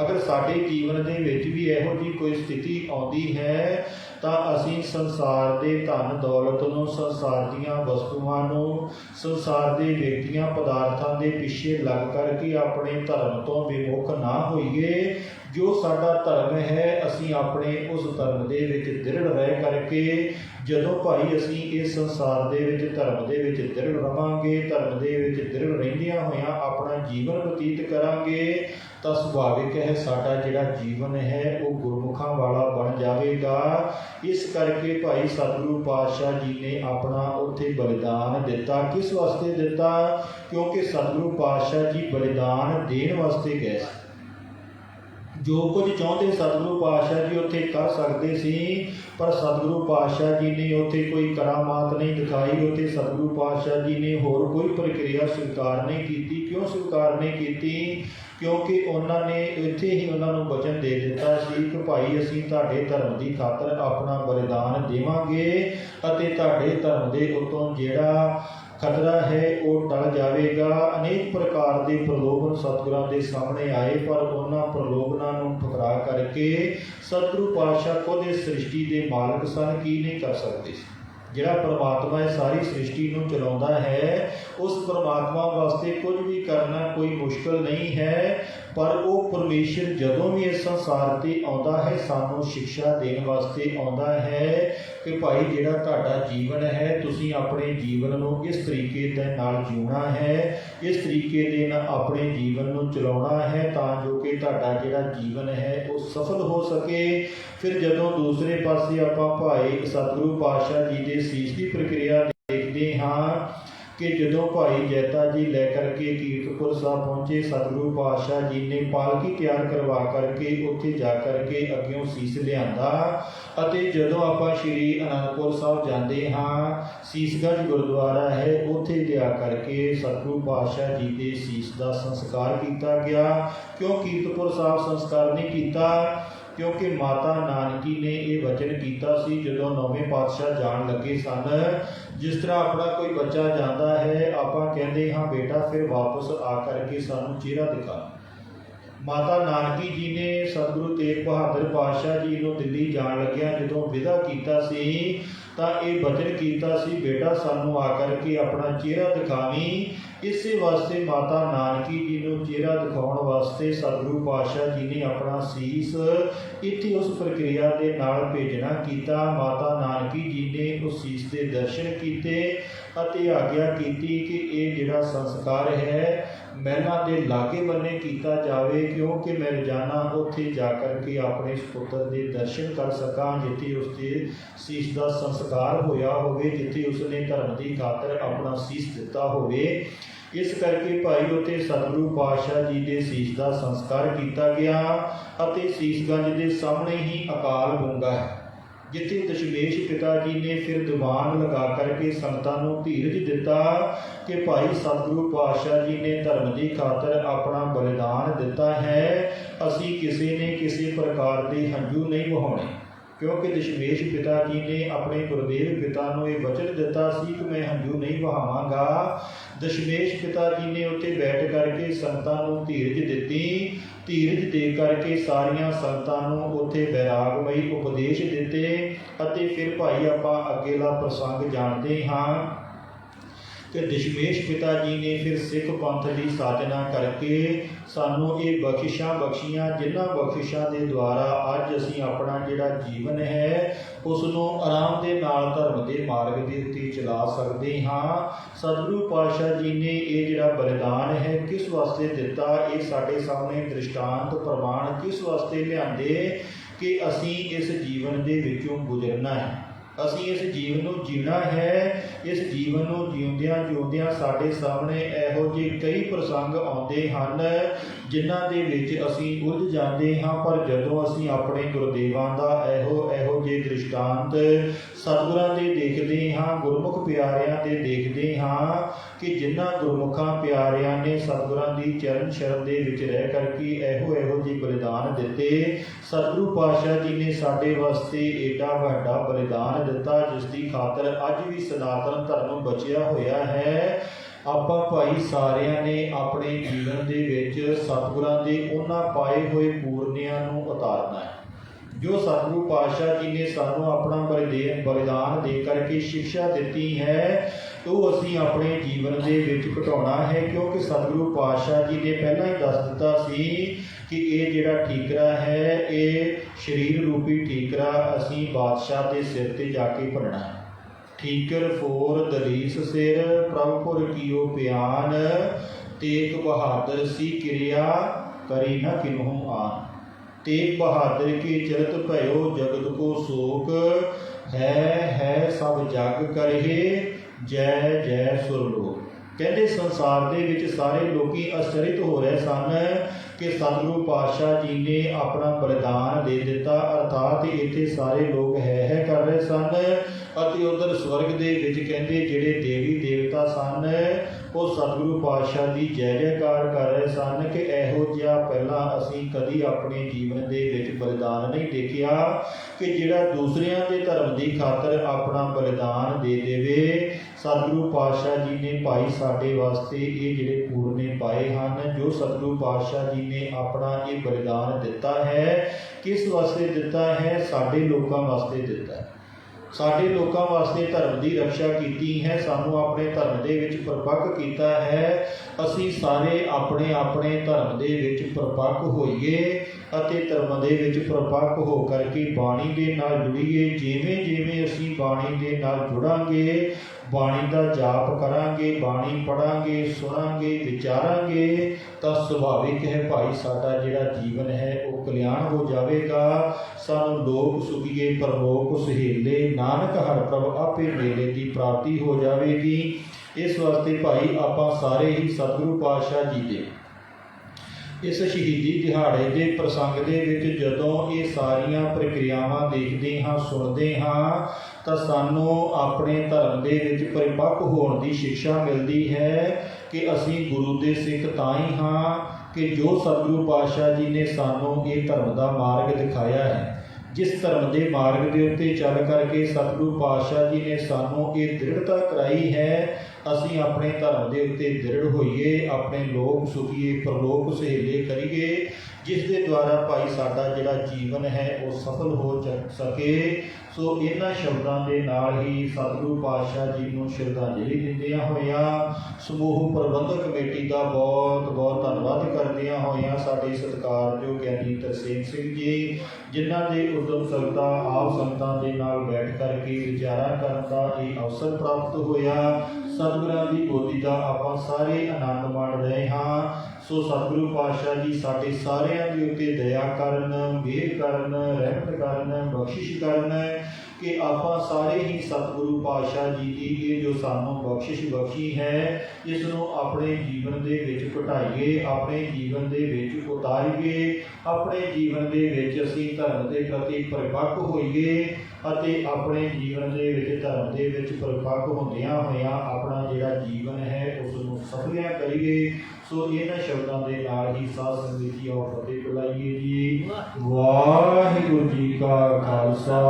ਅਗਰ ਸਾਡੇ ਜੀਵਨ ਦੇ ਵਿੱਚ ਵੀ ਇਹੋ ਜਿਹੀ ਕੋਈ ਸਥਿਤੀ ਆਉਂਦੀ ਹੈ ਤਾਂ ਅਸੀਂ ਸੰਸਾਰ ਦੇ ਧਨ ਦੌਲਤ ਨੂੰ, ਸੰਸਾਰ ਦੀਆਂ ਵਸਤੂਆਂ ਨੂੰ, ਸੰਸਾਰ ਦੇ ਵਿਅਕਤੀਆਂ ਪਦਾਰਥਾਂ ਦੇ ਪਿੱਛੇ ਲੱਗ ਕਰਕੇ ਆਪਣੇ ਧਰਮ ਤੋਂ ਵਿਮੁਖ ਨਾ ਹੋਈਏ। ਜੋ ਸਾਡਾ ਧਰਮ ਹੈ ਅਸੀਂ ਆਪਣੇ ਉਸ ਧਰਮ ਦੇ ਵਿੱਚ ਦ੍ਰਿੜ ਰਹਿ ਕਰਕੇ, ਜਦੋਂ ਭਾਈ ਅਸੀਂ ਇਸ ਸੰਸਾਰ ਦੇ ਵਿੱਚ ਧਰਮ ਦੇ ਵਿੱਚ ਦ੍ਰਿੜ ਰਵਾਂਗੇ, ਧਰਮ ਦੇ ਵਿੱਚ ਦ੍ਰਿੜ ਰਹਿੰਦਿਆਂ ਹੋਇਆਂ ਆਪਣਾ ਜੀਵਨ ਬਤੀਤ ਕਰਾਂਗੇ ਤਾਂ ਸੁਭਾਵਿਕ ਹੈ ਸਾਡਾ ਜਿਹੜਾ ਜੀਵਨ ਹੈ ਉਹ ਗੁਰਮੁਖਾਂ ਵਾਲਾ ਬਣ ਜਾਵੇਗਾ। ਇਸ ਕਰਕੇ ਭਾਈ ਸਤਿਗੁਰੂ ਪਾਤਸ਼ਾਹ ਜੀ ਨੇ ਆਪਣਾ ਉੱਥੇ ਬਲਿਦਾਨ ਦਿੱਤਾ। ਕਿਸ ਵਾਸਤੇ ਦਿੱਤਾ? ਕਿਉਂਕਿ ਸਤਿਗੁਰੂ ਪਾਤਸ਼ਾਹ ਜੀ ਬਲਿਦਾਨ ਦੇਣ ਵਾਸਤੇ ਗਏ ਸੀ। ਜੋ ਕੁਝ ਚਾਹੁੰਦੇ ਸਤਿਗੁਰੂ ਪਾਤਸ਼ਾਹ ਜੀ ਉੱਥੇ ਕਰ ਸਕਦੇ ਸੀ, ਪਰ ਸਤਿਗੁਰੂ ਪਾਤਸ਼ਾਹ ਜੀ ਨੇ ਉੱਥੇ ਕੋਈ ਕਰਾਮਾਤ ਨਹੀਂ ਦਿਖਾਈ। ਉੱਥੇ ਸਤਿਗੁਰੂ ਪਾਤਸ਼ਾਹ ਜੀ ਨੇ ਹੋਰ ਕੋਈ ਪ੍ਰਕਿਰਿਆ ਸਵੀਕਾਰ ਨਹੀਂ ਕੀਤੀ। ਕਿਉਂ ਸਵੀਕਾਰ ਨਹੀਂ ਕੀਤੀ? ਕਿਉਂਕਿ ਉਹਨਾਂ ਨੇ ਇੱਥੇ ਹੀ ਉਹਨਾਂ ਨੂੰ ਵਚਨ ਦੇ ਦਿੱਤਾ ਸੀ ਕਿ ਭਾਈ ਅਸੀਂ ਤੁਹਾਡੇ ਧਰਮ ਦੀ ਖਾਤਰ ਆਪਣਾ ਬਲਿਦਾਨ ਦੇਵਾਂਗੇ ਅਤੇ ਤੁਹਾਡੇ ਧਰਮ ਦੇ ਉੱਤੋਂ ਜਿਹੜਾ ਖਤਰਾ ਹੈ ਉਹ ਟਲ ਜਾਵੇਗਾ। ਅਨੇਕ ਪ੍ਰਕਾਰ ਦੇ ਪ੍ਰਲੋਭਨ ਸਤਿਗੁਰਾਂ ਦੇ ਸਾਹਮਣੇ ਆਏ, ਪਰ ਉਹਨਾਂ ਪ੍ਰਲੋਭਨਾਂ ਨੂੰ ਠੁਕਰਾ ਕਰਕੇ ਸਤਿਗੁਰੂ ਪਾਤਸ਼ਾਹ ਖੁਦ ਇਸ ਸ੍ਰਿਸ਼ਟੀ ਦੇ ਮਾਲਕ ਸਨ, ਕੀ ਨਹੀਂ ਕਰ ਸਕਦੇ ਸੀ। ਜਿਹੜਾ ਪਰਮਾਤਮਾ ਇਹ ਸਾਰੀ ਸ੍ਰਿਸ਼ਟੀ ਨੂੰ ਚਲਾਉਂਦਾ ਹੈ, ਉਸ ਪਰਮਾਤਮਾ ਵਾਸਤੇ ਕੁਝ ਵੀ ਕਰਨਾ ਕੋਈ ਮੁਸ਼ਕਲ ਨਹੀਂ ਹੈ। ਪਰ ਉਹ ਪਰਮੇਸ਼ਰ ਜਦੋਂ ਵੀ ਇਸ ਸੰਸਾਰ 'ਤੇ ਆਉਂਦਾ ਹੈ ਸਾਨੂੰ ਸਿੱਖਿਆ ਦੇਣ ਵਾਸਤੇ ਆਉਂਦਾ ਹੈ ਕਿ ਭਾਈ ਜਿਹੜਾ ਤੁਹਾਡਾ ਜੀਵਨ ਹੈ ਤੁਸੀਂ ਆਪਣੇ ਜੀਵਨ ਨੂੰ ਇਸ ਤਰੀਕੇ ਦੇ ਨਾਲ ਜਿਉਣਾ ਹੈ, ਇਸ ਤਰੀਕੇ ਦੇ ਨਾਲ ਆਪਣੇ ਜੀਵਨ ਨੂੰ ਚਲਾਉਣਾ ਹੈ ਤਾਂ ਜੋ ਕਿ ਤੁਹਾਡਾ ਜਿਹੜਾ ਜੀਵਨ ਹੈ ਉਹ ਸਫਲ ਹੋ ਸਕੇ। ਫਿਰ ਜਦੋਂ ਦੂਸਰੇ ਪਾਸੇ ਆਪਾਂ ਭਾਈ ਸਤਿਗੁਰੂ ਪਾਤਸ਼ਾਹ ਜੀ ਦੇ ਸੀਸ ਦੀ ਪ੍ਰਕਿਰਿਆ ਦੇਖਦੇ ਹਾਂ ਕਿ ਜਦੋਂ ਭਾਈ ਜੈਤਾ ਜੀ ਲੈ ਕਰਕੇ ਕੀਰਤਪੁਰ ਸਾਹਿਬ ਪਹੁੰਚੇ, ਸਤਿਗੁਰੂ ਪਾਤਸ਼ਾਹ ਜੀ ਨੇ ਪਾਲਕੀ ਤਿਆਰ ਕਰਵਾ ਕਰਕੇ ਉੱਥੇ ਜਾ ਕਰਕੇ ਅੱਗਿਓਂ ਸੀਸ ਲਿਆਂਦਾ ਅਤੇ ਜਦੋਂ ਆਪਾਂ ਸ਼੍ਰੀ ਅਨੰਦਪੁਰ ਸਾਹਿਬ ਜਾਂਦੇ ਹਾਂ, ਸੀਸਗੰਜ ਗੁਰਦੁਆਰਾ ਹੈ, ਉੱਥੇ ਲਿਆ ਕਰਕੇ ਸਤਿਗੁਰੂ ਪਾਤਸ਼ਾਹ ਜੀ ਦੇ ਸੀਸ ਦਾ ਸੰਸਕਾਰ ਕੀਤਾ ਗਿਆ। ਕਿਉਂ ਕੀਰਤਪੁਰ ਸਾਹਿਬ ਸੰਸਕਾਰ ਨਹੀਂ ਕੀਤਾ? ਕਿਉਂਕਿ ਮਾਤਾ ਨਾਨਕੀ ਨੇ ਇਹ ਵਚਨ ਕੀਤਾ ਸੀ ਜਦੋਂ ਨੌਵੇਂ ਪਾਤਸ਼ਾਹ ਜਾਣ ਲੱਗੇ ਸਨ। ਜਿਸ ਤਰ੍ਹਾਂ ਆਪਣਾ ਕੋਈ ਬੱਚਾ ਜਾਂਦਾ ਹੈ, ਆਪਾਂ ਕਹਿੰਦੇ ਹਾਂ ਬੇਟਾ ਫਿਰ ਵਾਪਸ ਆ ਕਰਕੇ ਸਾਨੂੰ ਚਿਹਰਾ ਦਿਖਾ। ਮਾਤਾ ਨਾਨਕੀ ਜੀ ਨੇ ਸਤਿਗੁਰੂ ਤੇਗ ਬਹਾਦਰ ਪਾਤਸ਼ਾਹ ਜੀ ਨੂੰ ਦਿੱਲੀ ਜਾਣ ਲੱਗਿਆ ਜਦੋਂ ਵਿਦਾ ਕੀਤਾ ਸੀ ਤਾਂ ਇਹ ਵਚਨ ਕੀਤਾ ਸੀ, ਬੇਟਾ ਸਾਨੂੰ ਆ ਕਰਕੇ ਆਪਣਾ ਚਿਹਰਾ ਦਿਖਾਵੀਂ। ਇਸੇ ਵਾਸਤੇ ਮਾਤਾ ਨਾਨਕੀ ਜੀ ਨੂੰ ਚਿਹਰਾ ਦਿਖਾਉਣ ਵਾਸਤੇ ਸਤਿਗੁਰੂ ਪਾਤਸ਼ਾਹ ਜੀ ਨੇ ਆਪਣਾ ਸੀਸ ਇੱਥੇ ਉਸ ਪ੍ਰਕਿਰਿਆ ਦੇ ਨਾਲ ਭੇਜਣਾ ਕੀਤਾ। ਮਾਤਾ ਨਾਨਕੀ ਜੀ ਨੇ ਉਸ ਸੀਸ ਦੇ ਦਰਸ਼ਨ ਕੀਤੇ ਅਤੇ ਆਗਿਆ ਕੀਤੀ ਕਿ ਇਹ ਜਿਹੜਾ ਸੰਸਕਾਰ ਹੈ ਮਹਿਲਾਂ ਦੇ ਲਾਗੇ ਬੰਨੇ ਕੀਤਾ ਜਾਵੇ, ਕਿਉਂਕਿ ਮੈਂ ਰੋਜ਼ਾਨਾ ਉੱਥੇ ਜਾ ਕਰਕੇ ਆਪਣੇ ਸੁਪੁੱਤਰ ਦੇ ਦਰਸ਼ਨ ਕਰ ਸਕਾਂ ਜਿੱਥੇ ਉਸ ਦੇ ਸੀਸ ਦਾ ਸੰਸਕਾਰ ਹੋਇਆ ਹੋਵੇ, ਜਿੱਥੇ ਉਸਨੇ ਧਰਮ ਦੀ ਖਾਤਰ ਆਪਣਾ ਸੀਸ ਦਿੱਤਾ ਹੋਵੇ। ਇਸ ਕਰਕੇ ਭਾਈ ਉੱਥੇ ਸਤਿਗੁਰੂ ਪਾਤਸ਼ਾਹ ਜੀ ਦੇ ਸੀਸ ਦਾ ਸੰਸਕਾਰ ਕੀਤਾ ਗਿਆ ਅਤੇ ਸੀਸਗੰਜ ਦੇ ਸਾਹਮਣੇ ਹੀ ਅਕਾਲ ਗੰਗਾ ਹੈ। जिथे दशमेश पिता जी ने फिर दीवान लगा करके संगतां नूं धीरज दिता कि भाई सतगुरु पातशाह जी ने धर्म की खातर अपना बलिदान दिता है, असी किसी ने किसी प्रकार के हंझू नहीं बहाने, क्योंकि दशमेश पिता जी ने अपने गुरुदेव पिता नूं ये वचन दिता सी कि मैं हंझू नहीं बहावांगा। दशमेश पिता जी ने उत्थे बैठ करके संगतां नूं धीरज दित्ती, धीरज दे करके सारिया संगतां नूं उत्थे वैरागमई उपदेश दिते। अते फिर भाई आपां अगेला प्रसंग जानते हाँ कि दशमेश पिता जी ने फिर सिख पंथ की साधना करके सानू ये बख्शिशां बख्शियां, जिन्हां बख्शिशां के द्वारा अज असीं अपना जिहड़ा जीवन है उसनूं आराम दे नाल धर्म के मार्ग के उत्ते चला सकते हाँ। सतगुरु पातशाह जी ने ये जिहड़ा बलिदान है किस वास्ते दिता, ये साडे सामने दृष्टांत प्रमाण किस वास्ते लिआंदे कि असीं इस जीवन दे विचों गुजरना है, असीं इस जीवन नूं जीना है। इस जीवन नूं जीउंदियां जीउंदियां साडे सामने इहो ਜਿਹੇ कई प्रसंग आउंदे हन जिन्हां दे विच असीं उलझ जांदे हां, पर जदों असीं अपने गुरुदेवां दा इहो ਜਿਹੇ दृष्टांत सतगुरां दे देखदे हां, गुरमुख प्यारियां दे देखदे हां कि जिन्हां गुरमुखां प्यारियां ने सतगुरां दी चरण शरण दे विच रह करके इहो ਜਿਹੇ बलिदान दिते। सतगुरु पातशाह जी ने साडे वास्ते एडा वड्डा बलिदान दिता जिसकी खातर अज भी सनातन धर्म बचिया होया है। आपां भाई सारिਆਂ ने अपने जीवन दे विच सतगुरां दे उन्हां पाए हुए पूर्णियां नूं उतारना है। जो सतगुरु पातशाह जी ने सानू अपना बलिदान दे करके शिक्षा दी है तो असीं अपने जीवन दे विच घटाउणा है, क्योंकि सतगुरु पातशाह जी ने पहला ही दस दिता सी कि ये जिहड़ा ठीकरा है ये शरीर रूपी ठीकरा असीं बादशाह के सिर ते जाके भरना है। ठीकर फोर दलीस सिर प्रभुपुर कीओ प्यान, तेग बहादुर सी क्रिया करी न किन्हू आन। तेग बहादुर के चरत भयो जगत को शोक, है सब जग करहे जय जय सुरलोक। कहते संसार दे विच सारे लोकी आश्चर्यित हो रहे सन कि सतगुरु पातशाह जी ने अपना बलिदान दे दिता, अर्थात इत्थे सारे लोग है कर रहे सन। अते उधर स्वर्ग दे विच कहते जिहड़े देवी देवता सन वो सतगुरु पातशाह की जय जयकार कर रहे सन कि इहो जिहा पहला असीं कदी अपने जीवन दे विच बलिदान नहीं देखिया कि जिहड़ा दूसरियां दे धर्म की खातर अपना बलिदान दे देवे। सतगुरु पातशाह जी ने भाई साडे वास्ते ये जिहड़े पूरने पाए हैं, जो सतगुरु पातशाह जी ने अपना ये बलिदान दिता है किस वास्ते दिता है, साडे लोकां वास्ते दिता है। साडे लोकां वास्ते धर्म की रक्षा की है, सानू अपने धर्म दे विच परपक्क कीता है। असीं सारे अपने अपने धर्म दे विच परपक्क होइए अते धर्म दे विच परपक्क हो करके बाणी दे नाल जुड़ीए। जिवें जिवें असीं बाणी दे नाल जुड़ांगे, बाणी का जाप करांगे, बाणी पढ़ांगे, सुनांगे, विचारांगे तो सुभाविक है भाई साडा जिहड़ा जीवन है वो कल्याण हो जाएगा। सानू लोक सुखीए परलोक सुहेले, नानक हर प्रभ आपे मेले की प्राप्ति हो जाएगी। इस वास्ते भाई आपां सारे ही सतगुरु पातशाह जी दे इस शहीदी दिहाड़े के प्रसंग के विच जदों ये सारियां प्रक्रियावां देखते हाँ सुनते हाँ तो सानू अपने धर्म के विच परिपक्व होने की शिक्षा मिलती है कि असीं गुरु के सिख तां ही हाँ कि जो सतगुरु पातशाह जी ने सानू ये धर्म का मार्ग दिखाया है। जिस धर्म के मार्ग के उत्ते चल करके सतगुरु पातशाह जी ने सानू ये दृढ़ता कराई है, असीं अपने धर्म के उत्ते दृढ़ होइए, अपने लोक सुखीए परलोक सुहेले करिए, जिस दे द्वारा भाई साडा जिहड़ा जीवन है वो सफल हो सके। सो इन्हां शब्दां दे नाल ही सतगुरु पातशाह जी नूं श्रद्धांजलि दिंदियां होइयां समूह प्रबंधक कमेटी का बहुत बहुत धन्नवाद करदियां होइयां साडे सत्कारयोग ज्ञानी तरसेम सिंह जी, जिन्हां दे उद्यम संगतां आप संगतां दे नाल बैठ करके विचारा करन दा ये अवसर प्राप्त होया। सतगुरां दी गोदी दा आपां सारे आनंद माण रहे हाँ। ਸੋ ਸਤਿਗੁਰੂ ਪਾਤਸ਼ਾਹ ਜੀ ਸਾਡੇ ਸਾਰਿਆਂ ਦੇ ਉੱਤੇ ਦਇਆ ਕਰਨ, ਮਿਹਰ ਕਰਨ, ਰਹਿਮਤ ਕਰਨ, ਬਖਸ਼ਿਸ਼ ਕਰਨ ਕਿ ਆਪਾਂ ਸਾਰੇ ਹੀ ਸਤਿਗੁਰੂ ਪਾਤਸ਼ਾਹ ਜੀ ਦੀ ਇਹ ਜੋ ਸਾਨੂੰ ਬਖਸ਼ਿਸ਼ ਬਖਸ਼ੀ ਹੈ, ਇਸ ਨੂੰ ਆਪਣੇ ਜੀਵਨ ਦੇ ਵਿੱਚ ਘਟਾਈਏ, ਆਪਣੇ ਜੀਵਨ ਦੇ ਵਿੱਚ ਉਤਾਰੀਏ, ਆਪਣੇ ਜੀਵਨ ਦੇ ਵਿੱਚ ਅਸੀਂ ਧਰਮ ਦੇ ਪ੍ਰਤੀ ਪਰਿਪੱਕ ਹੋਈਏ ਅਤੇ ਆਪਣੇ ਜੀਵਨ ਦੇ ਵਿੱਚ ਧਰਮ ਦੇ ਵਿੱਚ ਪਰਿਪੱਕ ਹੁੰਦਿਆਂ ਹੋਇਆਂ ਆਪਣਾ ਜਿਹੜਾ ਜੀਵਨ ਹੈ ਉਸ ਨੂੰ ਸਫਲਿਆ ਕਰੀਏ। ਸੋ ਇਹਨਾਂ ਸ਼ਬਦਾਂ ਦੇ ਨਾਲ ਹੀ ਸਾਧ ਸੰਗਤ ਜੀ ਆਓ ਫਤਿਹ ਬੁਲਾਈਏ ਜੀ। ਵਾਹਿਗੁਰੂ ਜੀ ਕਾ ਖਾਲਸਾ